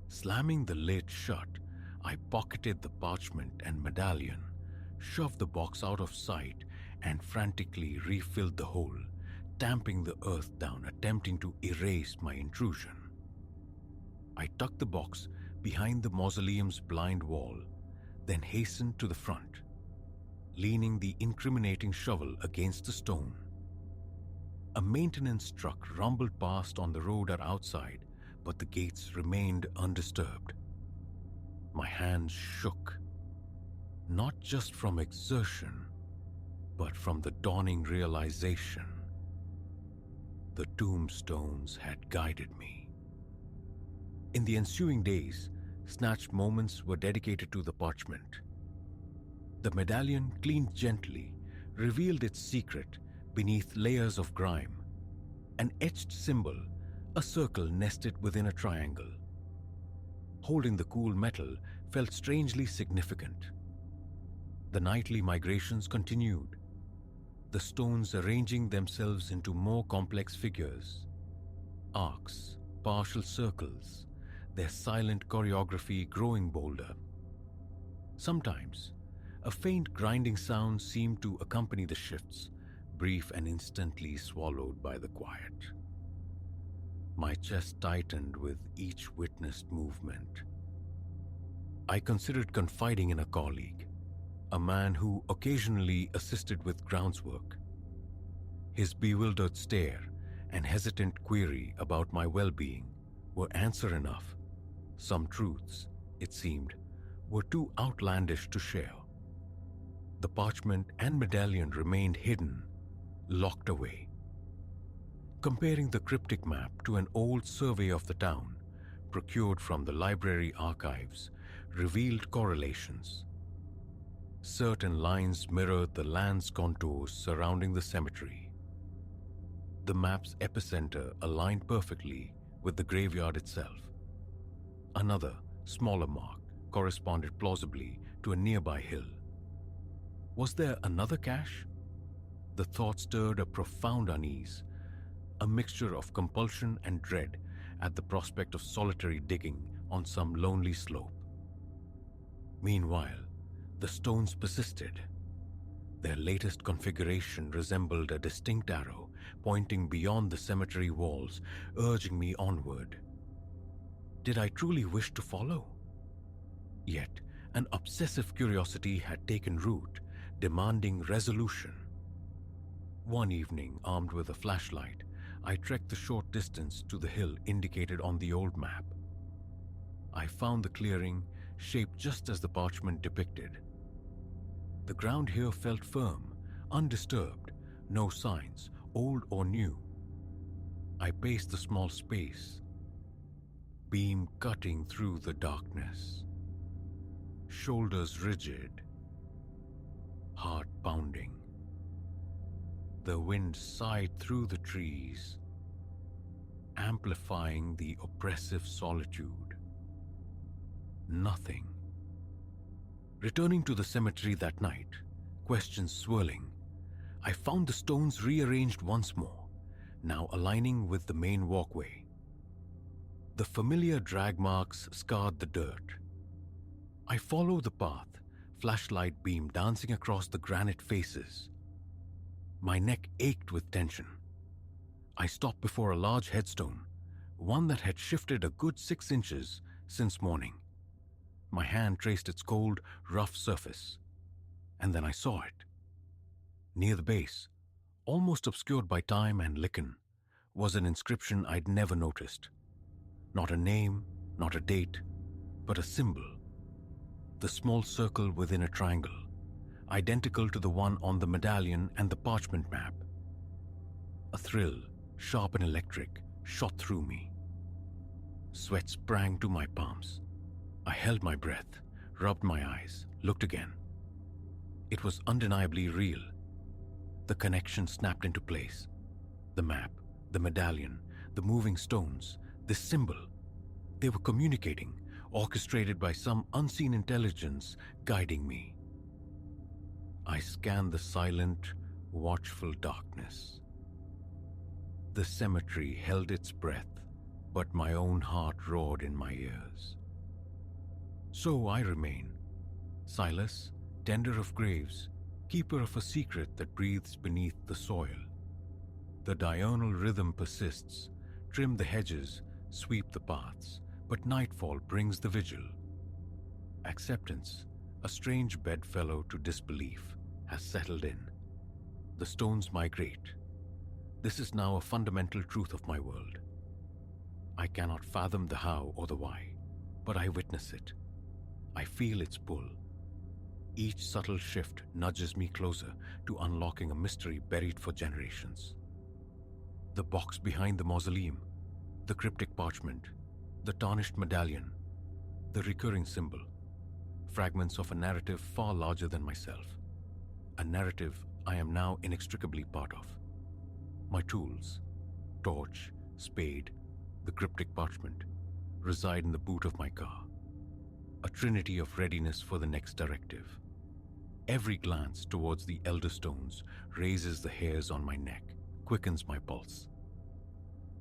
Slamming the lid shut, I pocketed the parchment and medallion, shoved the box out of sight, and frantically refilled the hole, tamping the earth down, attempting to erase my intrusion. I tucked the box behind the mausoleum's blind wall, then hastened to the front, leaning the incriminating shovel against the stone. A maintenance truck rumbled past on the road outside, but the gates remained undisturbed. My hands shook, not just from exertion, but from the dawning realization. The tombstones had guided me. In the ensuing days, snatched moments were dedicated to the parchment. The medallion, cleaned gently, revealed its secret beneath layers of grime. An etched symbol, a circle nested within a triangle. Holding the cool metal felt strangely significant. The nightly migrations continued, the stones arranging themselves into more complex figures, arcs, partial circles, their silent choreography growing bolder. Sometimes, a faint grinding sound seemed to accompany the shifts, brief and instantly swallowed by the quiet. My chest tightened with each witnessed movement. I considered confiding in a colleague, a man who occasionally assisted with groundswork. His bewildered stare and hesitant query about my well-being were answer enough. Some truths, it seemed, were too outlandish to share. The parchment and medallion remained hidden, locked away. Comparing the cryptic map to an old survey of the town, procured from the library archives, revealed correlations. Certain lines mirrored the land's contours surrounding the cemetery. The map's epicenter aligned perfectly with the graveyard itself. Another, smaller mark corresponded plausibly to a nearby hill. Was there another cache? The thought stirred a profound unease, a mixture of compulsion and dread at the prospect of solitary digging on some lonely slope. Meanwhile, the stones persisted. Their latest configuration resembled a distinct arrow pointing beyond the cemetery walls, urging me onward. Did I truly wish to follow? Yet, an obsessive curiosity had taken root, demanding resolution. One evening, armed with a flashlight, I trekked the short distance to the hill indicated on the old map. I found the clearing, shaped just as the parchment depicted. The ground here felt firm, undisturbed, no signs, old or new. I paced the small space, beam cutting through the darkness, shoulders rigid, heart pounding. The wind sighed through the trees, amplifying the oppressive solitude. Nothing. Returning to the cemetery that night, questions swirling, I found the stones rearranged once more, now aligning with the main walkway. The familiar drag marks scarred the dirt. I followed the path, flashlight beam dancing across the granite faces. My neck ached with tension. I stopped before a large headstone, one that had shifted a good 6 inches since morning. My hand traced its cold, rough surface, and then I saw it. Near the base, almost obscured by time and lichen, was an inscription I'd never noticed. Not a name, not a date, but a symbol. The small circle within a triangle, identical to the one on the medallion and the parchment map. A thrill, sharp and electric, shot through me. Sweat sprang to my palms. I held my breath, rubbed my eyes, looked again. It was undeniably real. The connection snapped into place. The map, the medallion, the moving stones, this symbol. They were communicating, orchestrated by some unseen intelligence guiding me. I scanned the silent, watchful darkness. The cemetery held its breath, but my own heart roared in my ears. So I remain, Silas, tender of graves, keeper of a secret that breathes beneath the soil. The diurnal rhythm persists, trim the hedges, sweep the paths, but nightfall brings the vigil. Acceptance, a strange bedfellow to disbelief, has settled in. The stones migrate. This is now a fundamental truth of my world. I cannot fathom the how or the why, but I witness it. I feel its pull. Each subtle shift nudges me closer to unlocking a mystery buried for generations. The box behind the mausoleum, the cryptic parchment, the tarnished medallion, the recurring symbol, fragments of a narrative far larger than myself. A narrative I am now inextricably part of. My tools, torch, spade, the cryptic parchment, reside in the boot of my car. A trinity of readiness for the next directive. Every glance towards the elder stones raises the hairs on my neck, quickens my pulse.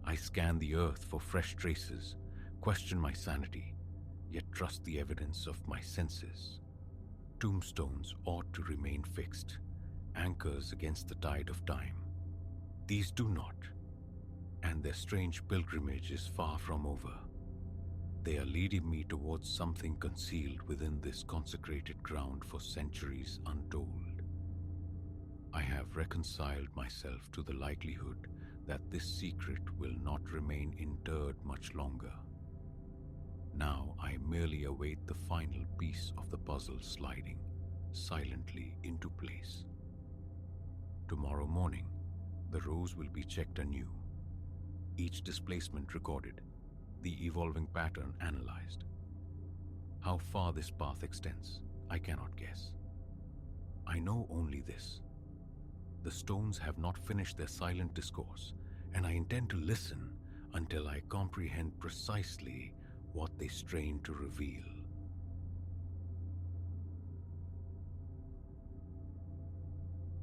I scan the earth for fresh traces, question my sanity, yet trust the evidence of my senses. Tombstones ought to remain fixed, anchors against the tide of time. These do not, and their strange pilgrimage is far from over. They are leading me towards something concealed within this consecrated ground for centuries untold. I have reconciled myself to the likelihood that this secret will not remain interred much longer. Now I merely await the final piece of the puzzle sliding silently into place. Tomorrow morning, the rows will be checked anew, each displacement recorded, the evolving pattern analyzed. How far this path extends, I cannot guess. I know only this. The stones have not finished their silent discourse, and I intend to listen until I comprehend precisely what they strain to reveal.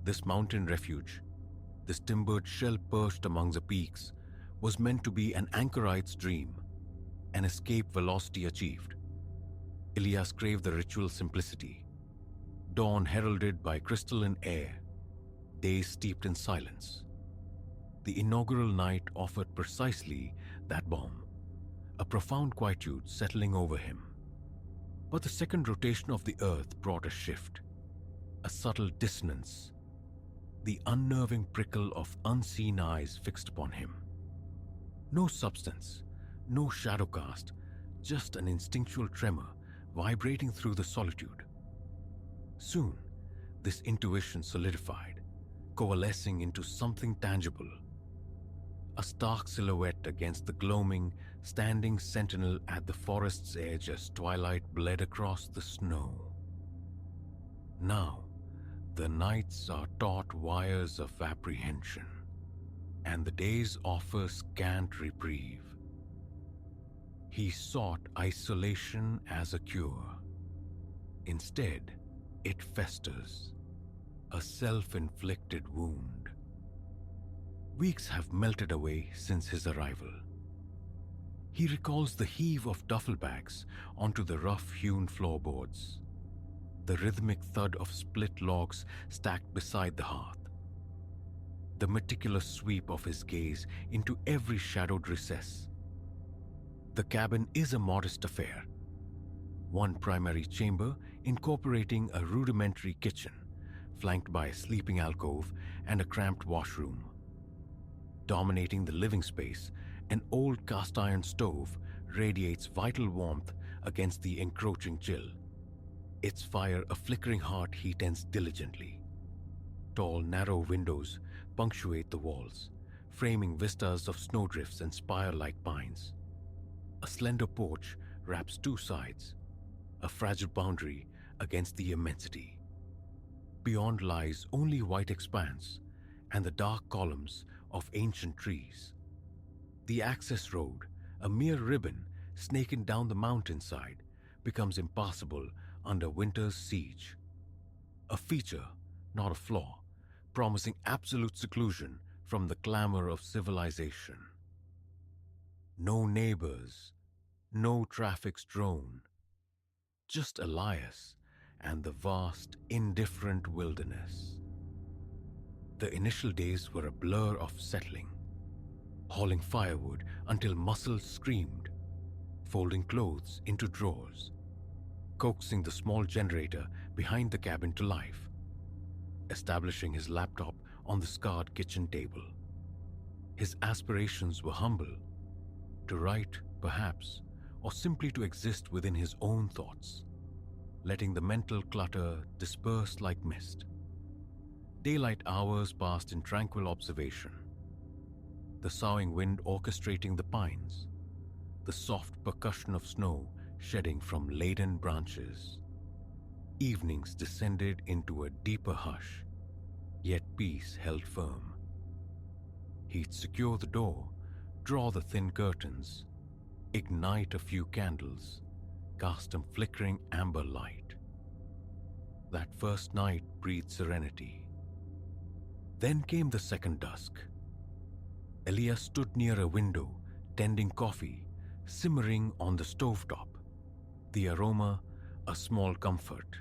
This mountain refuge, this timbered shell perched among the peaks, was meant to be an anchorite's dream, an escape velocity achieved. Ilias craved the ritual simplicity. Dawn heralded by crystalline air, days steeped in silence. The inaugural night offered precisely that balm, a profound quietude settling over him. But the second rotation of the earth brought a shift, a subtle dissonance, the unnerving prickle of unseen eyes fixed upon him. No substance, no shadow cast, just an instinctual tremor vibrating through the solitude. Soon, this intuition solidified, coalescing into something tangible. A stark silhouette against the gloaming, standing sentinel at the forest's edge as twilight bled across the snow. Now, the nights are taut wires of apprehension, and the days offer scant reprieve. He sought isolation as a cure. Instead, it festers, a self-inflicted wound. Weeks have melted away since his arrival. He recalls the heave of duffel bags onto the rough-hewn floorboards, the rhythmic thud of split logs stacked beside the hearth, the meticulous sweep of his gaze into every shadowed recess. The cabin is a modest affair. One primary chamber incorporating a rudimentary kitchen, flanked by a sleeping alcove and a cramped washroom. Dominating the living space, an old cast-iron stove radiates vital warmth against the encroaching chill. Its fire a flickering heart he tends diligently. Tall, narrow windows punctuate the walls, framing vistas of snowdrifts and spire-like pines. A slender porch wraps two sides, a fragile boundary against the immensity. Beyond lies only white expanse and the dark columns of ancient trees. The access road, a mere ribbon snaking down the mountainside, becomes impassable under winter's siege. A feature, not a flaw, promising absolute seclusion from the clamor of civilization. No neighbors, no traffic's drone, just Elias and the vast, indifferent wilderness. The initial days were a blur of settling, hauling firewood until muscles screamed, folding clothes into drawers, coaxing the small generator behind the cabin to life, establishing his laptop on the scarred kitchen table. His aspirations were humble, to write, perhaps, or simply to exist within his own thoughts, letting the mental clutter disperse like mist. Daylight hours passed in tranquil observation, the soughing wind orchestrating the pines, the soft percussion of snow shedding from laden branches. Evenings descended into a deeper hush, yet peace held firm. He'd secure the door, draw the thin curtains, ignite a few candles, cast a flickering amber light. That first night breathed serenity. Then came the second dusk. Elias stood near a window, tending coffee, simmering on the stovetop. The aroma, a small comfort.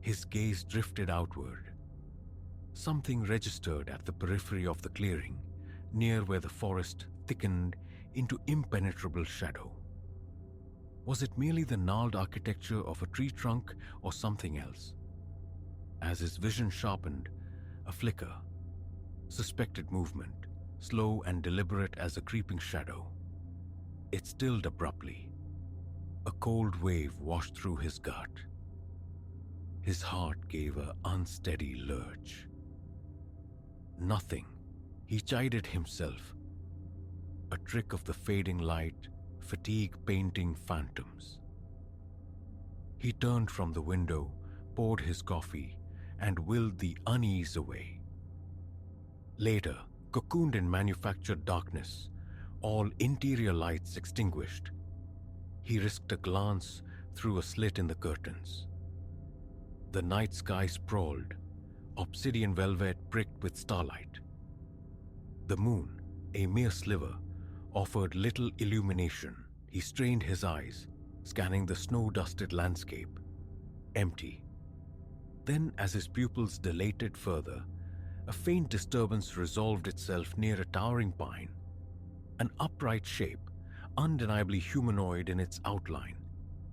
His gaze drifted outward. Something registered at the periphery of the clearing, near where the forest thickened into impenetrable shadow. Was it merely the gnarled architecture of a tree trunk or something else? As his vision sharpened, a flicker, suspected movement, slow and deliberate as a creeping shadow. It stilled abruptly. A cold wave washed through his gut. His heart gave an unsteady lurch. Nothing, he chided himself. A trick of the fading light, fatigue painting phantoms. He turned from the window, poured his coffee, and willed the unease away. Later, cocooned in manufactured darkness, all interior lights extinguished, he risked a glance through a slit in the curtains. The night sky sprawled, obsidian velvet pricked with starlight. The moon, a mere sliver, offered little illumination. He strained his eyes, scanning the snow-dusted landscape. Empty. Then, as his pupils dilated further, a faint disturbance resolved itself near a towering pine. An upright shape, undeniably humanoid in its outline,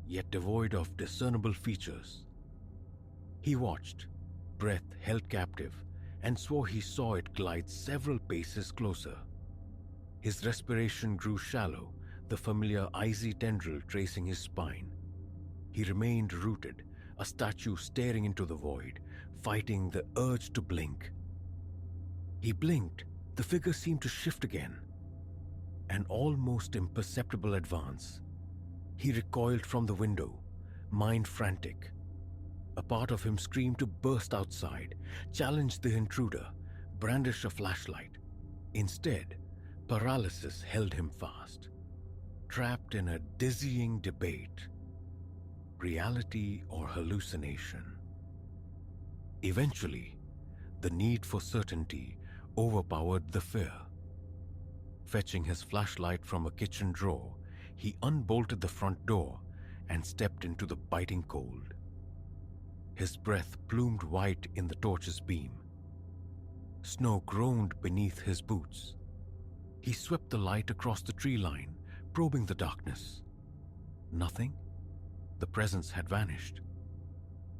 yet devoid of discernible features. He watched, breath held captive, and swore he saw it glide several paces closer. His respiration grew shallow, the familiar icy tendril tracing his spine. He remained rooted, a statue staring into the void, fighting the urge to blink. He blinked, the figure seemed to shift again. An almost imperceptible advance. He recoiled from the window, mind frantic. A part of him screamed to burst outside, challenge the intruder, brandish a flashlight. Instead, paralysis held him fast, trapped in a dizzying debate. Reality or hallucination? Eventually, the need for certainty overpowered the fear. Fetching his flashlight from a kitchen drawer, he unbolted the front door and stepped into the biting cold. His breath plumed white in the torch's beam. Snow groaned beneath his boots. He swept the light across the tree line, probing the darkness. Nothing. The presence had vanished.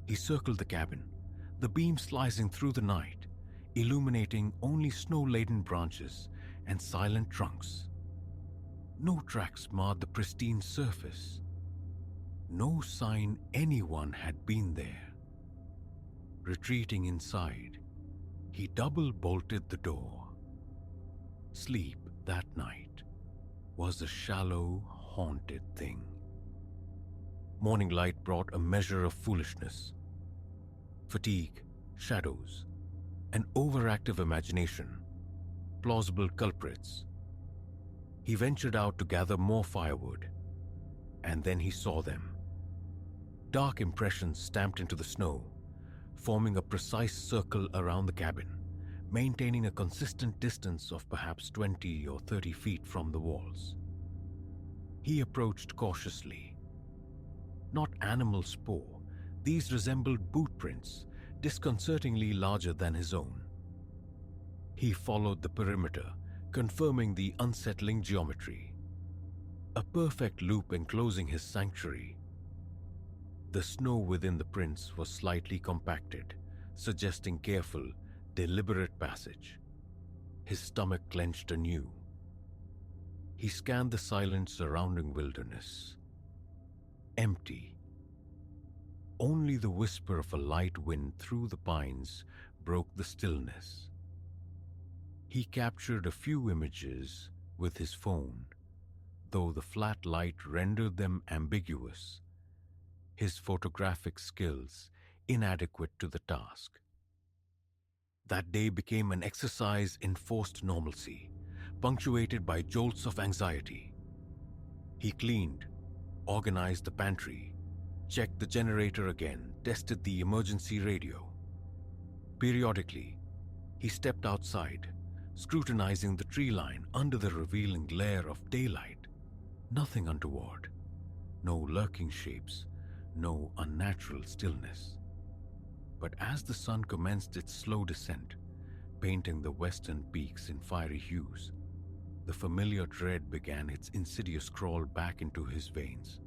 He circled the cabin, the beam slicing through the night, illuminating only snow-laden branches and silent trunks. No tracks marred the pristine surface. No sign anyone had been there. Retreating inside, he double-bolted the door. Sleep that night was a shallow, haunted thing. Morning light brought a measure of foolishness. Fatigue, shadows, an overactive imagination, plausible culprits. He ventured out to gather more firewood, and then he saw them. Dark impressions stamped into the snow, forming a precise circle around the cabin, maintaining a consistent distance of perhaps 20 or 30 feet from the walls. He approached cautiously. Not animal spoor, these resembled boot prints, disconcertingly larger than his own. He followed the perimeter, confirming the unsettling geometry. A perfect loop enclosing his sanctuary. The snow within the prints was slightly compacted, suggesting careful, deliberate passage. His stomach clenched anew. He scanned the silent surrounding wilderness. Empty. Only the whisper of a light wind through the pines broke the stillness. He captured a few images with his phone, though the flat light rendered them ambiguous, his photographic skills inadequate to the task. That day became an exercise in forced normalcy, punctuated by jolts of anxiety. He cleaned, organized the pantry, checked the generator again, tested the emergency radio. Periodically, he stepped outside, scrutinizing the tree line under the revealing glare of daylight. Nothing untoward, no lurking shapes, no unnatural stillness. But as the sun commenced its slow descent, painting the western peaks in fiery hues, the familiar dread began its insidious crawl back into his veins.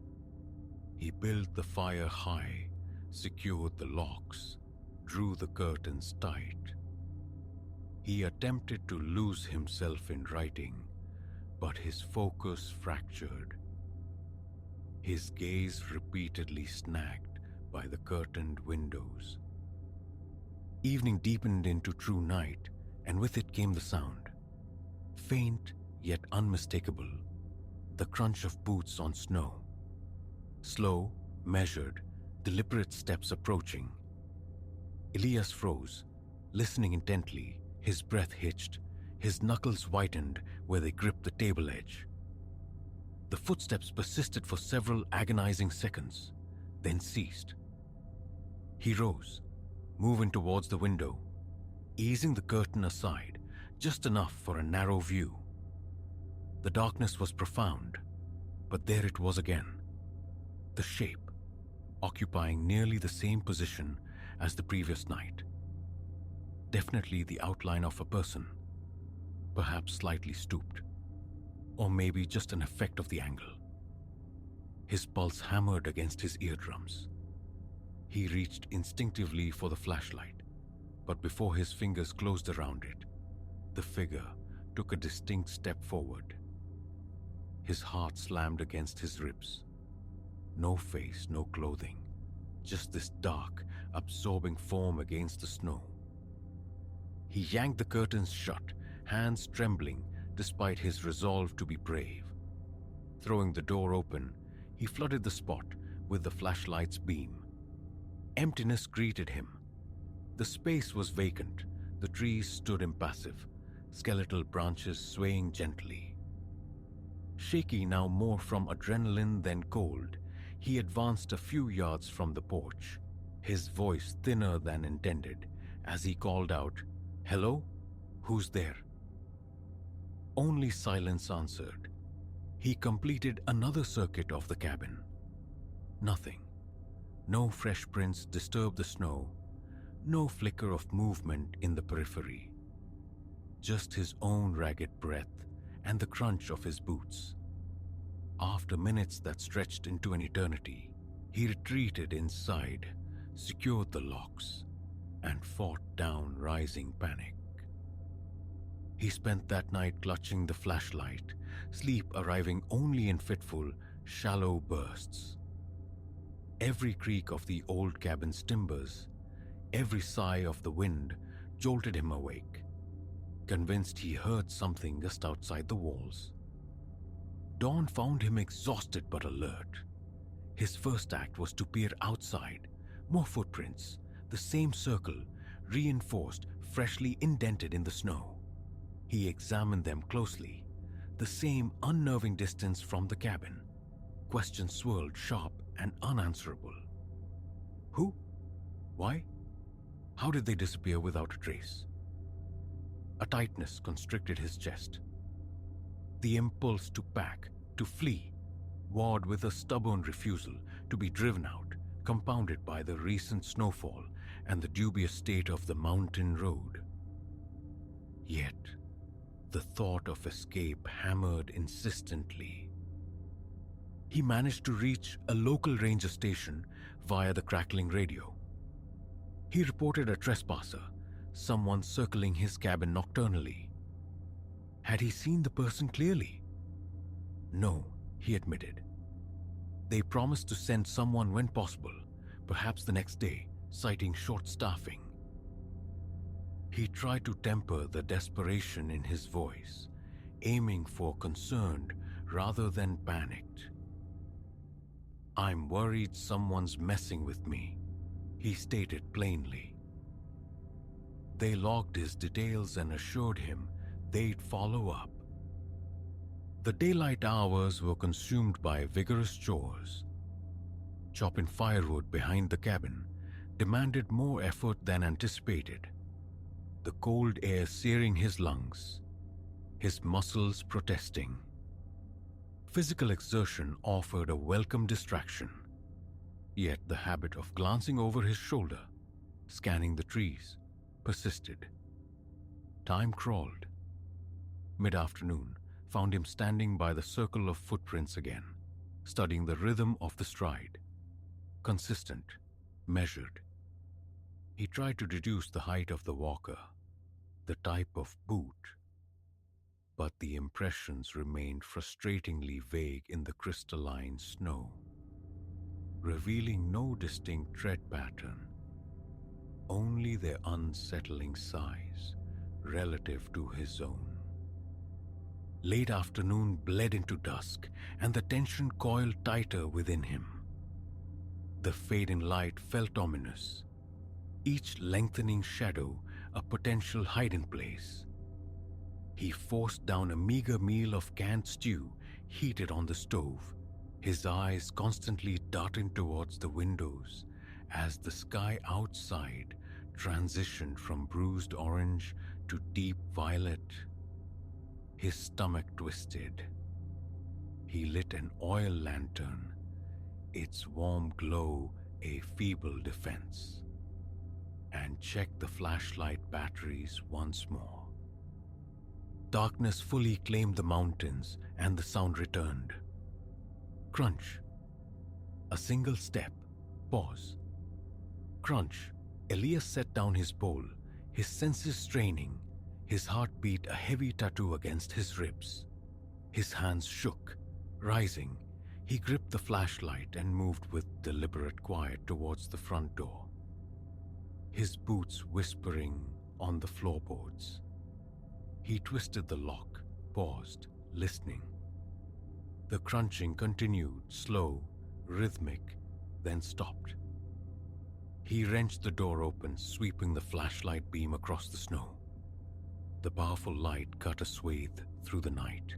He built the fire high, secured the locks, drew the curtains tight. He attempted to lose himself in writing, but his focus fractured. His gaze repeatedly snagged by the curtained windows. Evening deepened into true night, and with it came the sound. Faint yet unmistakable, the crunch of boots on snow. Slow, measured, deliberate steps approaching. Elias froze, listening intently, his breath hitched, his knuckles whitened where they gripped the table edge. The footsteps persisted for several agonizing seconds, then ceased. He rose, moving towards the window, easing the curtain aside, just enough for a narrow view. The darkness was profound, but there it was again. The shape, occupying nearly the same position as the previous night. Definitely the outline of a person, perhaps slightly stooped, or maybe just an effect of the angle. His pulse hammered against his eardrums. He reached instinctively for the flashlight, but before his fingers closed around it, the figure took a distinct step forward. His heart slammed against his ribs. No face, no clothing, just this dark, absorbing form against the snow. He yanked the curtains shut, hands trembling despite his resolve to be brave. Throwing the door open, he flooded the spot with the flashlight's beam. Emptiness greeted him. The space was vacant. The trees stood impassive, skeletal branches swaying gently. Shaky now more from adrenaline than cold, he advanced a few yards from the porch, his voice thinner than intended, as he called out, "Hello? Who's there?" Only silence answered. He completed another circuit of the cabin. Nothing. No fresh prints disturbed the snow, no flicker of movement in the periphery. Just his own ragged breath and the crunch of his boots. After minutes that stretched into an eternity, he retreated inside, secured the locks, and fought down rising panic. He spent that night clutching the flashlight, sleep arriving only in fitful, shallow bursts. Every creak of the old cabin's timbers, every sigh of the wind jolted him awake, convinced he heard something just outside the walls. Dawn found him exhausted but alert. His first act was to peer outside. More footprints, the same circle, reinforced, freshly indented in the snow. He examined them closely, the same unnerving distance from the cabin. Questions swirled sharp and unanswerable. Who? Why? How did they disappear without a trace? A tightness constricted his chest. The impulse to pack, to flee, warred with a stubborn refusal to be driven out, compounded by the recent snowfall and the dubious state of the mountain road. Yet, the thought of escape hammered insistently. He managed to reach a local ranger station via the crackling radio. He reported a trespasser, someone circling his cabin nocturnally. Had he seen the person clearly? No, he admitted. They promised to send someone when possible, perhaps the next day, citing short staffing. He tried to temper the desperation in his voice, aiming for concerned rather than panicked. "I'm worried someone's messing with me," he stated plainly. They logged his details and assured him they'd follow up. The daylight hours were consumed by vigorous chores. Chopping firewood behind the cabin demanded more effort than anticipated. The cold air searing his lungs, his muscles protesting. Physical exertion offered a welcome distraction, yet the habit of glancing over his shoulder, scanning the trees, persisted. Time crawled. Mid-afternoon found him standing by the circle of footprints again, studying the rhythm of the stride. Consistent, measured. He tried to deduce the height of the walker, the type of boot, but the impressions remained frustratingly vague in the crystalline snow, revealing no distinct tread pattern, only their unsettling size relative to his own. Late afternoon bled into dusk, and the tension coiled tighter within him. The fading light felt ominous, each lengthening shadow a potential hiding place. He forced down a meager meal of canned stew heated on the stove, his eyes constantly darting towards the windows as the sky outside transitioned from bruised orange to deep violet. His stomach twisted. He lit an oil lantern, its warm glow a feeble defense, and checked the flashlight batteries once more. Darkness fully claimed the mountains, and the sound returned. Crunch. A single step. Pause. Crunch. Elias set down his bowl, his senses straining, His heart beat a heavy tattoo against his ribs. His hands shook. Rising, he gripped the flashlight and moved with deliberate quiet towards the front door, his boots whispering on the floorboards. He twisted the lock, paused, listening. The crunching continued, slow, rhythmic, then stopped. He wrenched the door open, sweeping the flashlight beam across the snow. The powerful light cut a swathe through the night,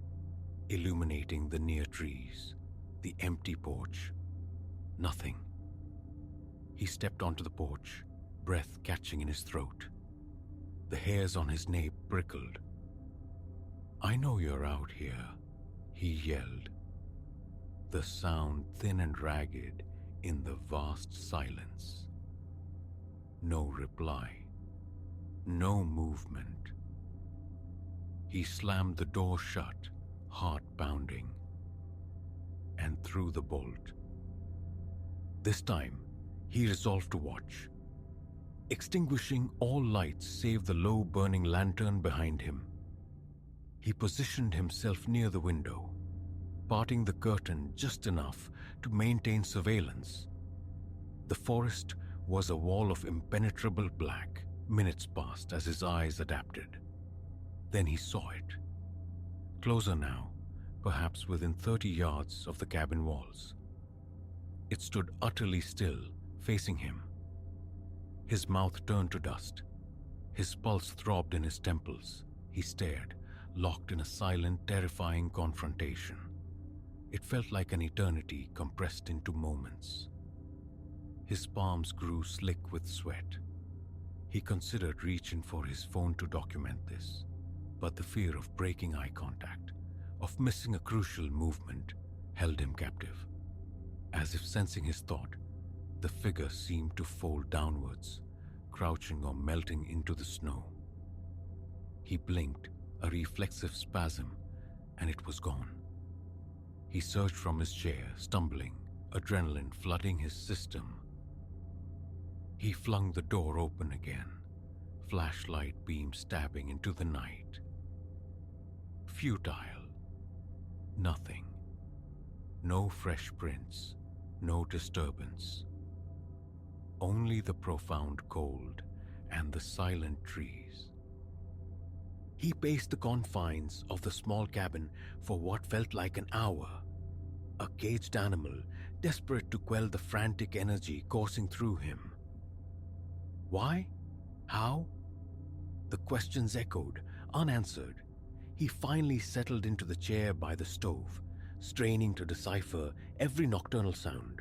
illuminating the near trees, the empty porch. Nothing. He stepped onto the porch, breath catching in his throat. The hairs on his nape prickled. "I know you're out here," he yelled, the sound thin and ragged in the vast silence. No reply. No movement. He slammed the door shut, heart pounding, and threw the bolt. This time, he resolved to watch, extinguishing all lights save the low burning lantern behind him. He positioned himself near the window, parting the curtain just enough to maintain surveillance. The forest was a wall of impenetrable black. Minutes passed as his eyes adapted. Then he saw it. Closer now, perhaps within 30 yards of the cabin walls. It stood utterly still, facing him. His mouth turned to dust. His pulse throbbed in his temples. He stared, locked in a silent, terrifying confrontation. It felt like an eternity compressed into moments. His palms grew slick with sweat. He considered reaching for his phone to document this, but the fear of breaking eye contact, of missing a crucial movement, held him captive. As if sensing his thought, the figure seemed to fold downwards, crouching or melting into the snow. He blinked, a reflexive spasm, and it was gone. He surged from his chair, stumbling, adrenaline flooding his system. He flung the door open again, flashlight beam stabbing into the night. Futile. Nothing. No fresh prints, no disturbance. Only the profound cold and the silent trees. He paced the confines of the small cabin for what felt like an hour, a caged animal desperate to quell the frantic energy coursing through him. Why? How? The questions echoed, unanswered. He finally settled into the chair by the stove, straining to decipher every nocturnal sound.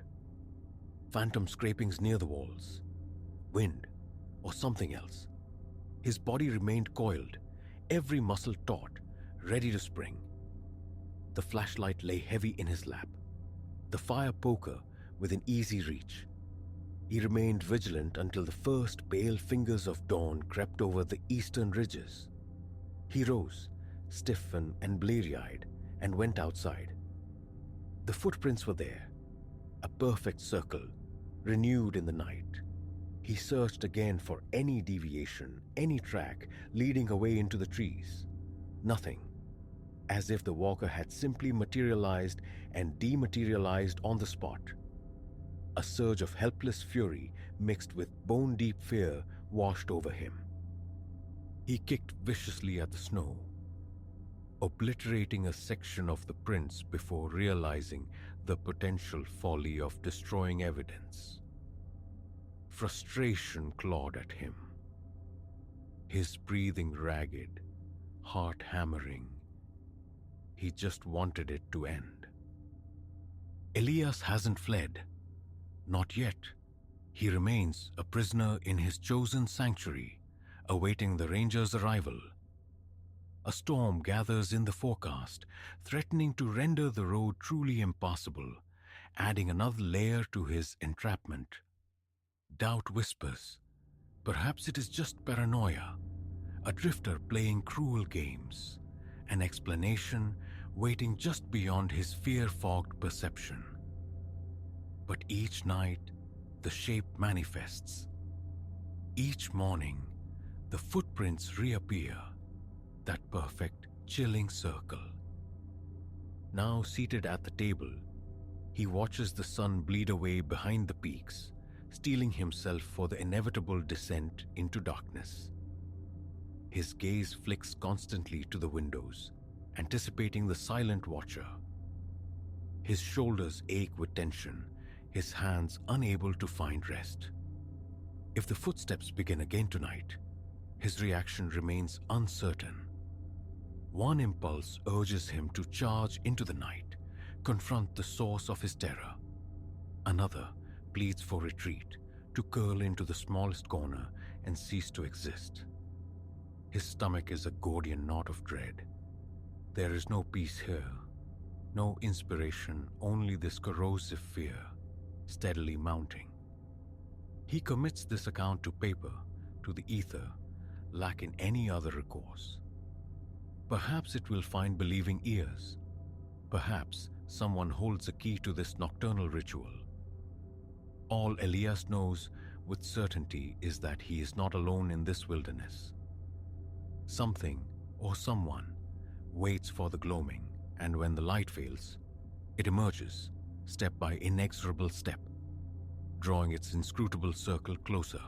Phantom scrapings near the walls, wind, or something else. His body remained coiled, every muscle taut, ready to spring. The flashlight lay heavy in his lap, the fire poker within easy reach. He remained vigilant until the first pale fingers of dawn crept over the eastern ridges. He rose, stiff and bleary-eyed, and went outside. The footprints were there, a perfect circle, renewed in the night. He searched again for any deviation, any track leading away into the trees. Nothing. As if the walker had simply materialized and dematerialized on the spot. A surge of helpless fury mixed with bone-deep fear washed over him. He kicked viciously at the snow, obliterating a section of the prints before realizing the potential folly of destroying evidence. Frustration clawed at him, his breathing ragged, heart hammering. He just wanted it to end. Elias hasn't fled. Not yet. He remains a prisoner in his chosen sanctuary, awaiting the ranger's arrival. A storm gathers in the forecast, threatening to render the road truly impassable, adding another layer to his entrapment. Doubt whispers. Perhaps it is just paranoia, a drifter playing cruel games, an explanation waiting just beyond his fear-fogged perception. But each night, the shape manifests. Each morning, the footprints reappear, That perfect, chilling circle. Now seated at the table, he watches the sun bleed away behind the peaks, steeling himself for the inevitable descent into darkness. His gaze flicks constantly to the windows, anticipating the silent watcher. His shoulders ache with tension, his hands unable to find rest. If the footsteps begin again tonight, his reaction remains uncertain. One impulse urges him to charge into the night, confront the source of his terror. Another pleads for retreat, to curl into the smallest corner and cease to exist. His stomach is a Gordian knot of dread. There is no peace here, no inspiration, only this corrosive fear, steadily mounting. He commits this account to paper, to the ether, lacking any other recourse. Perhaps it will find believing ears. Perhaps someone holds a key to this nocturnal ritual. All Elias knows with certainty is that he is not alone in this wilderness. Something or someone waits for the gloaming, and when the light fails, it emerges, step by inexorable step, drawing its inscrutable circle closer.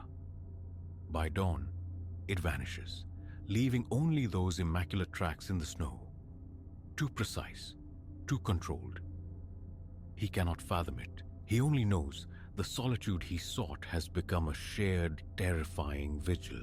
By dawn, it vanishes, leaving only those immaculate tracks in the snow, too precise, too controlled. He cannot fathom it. He only knows the solitude he sought has become a shared, terrifying vigil.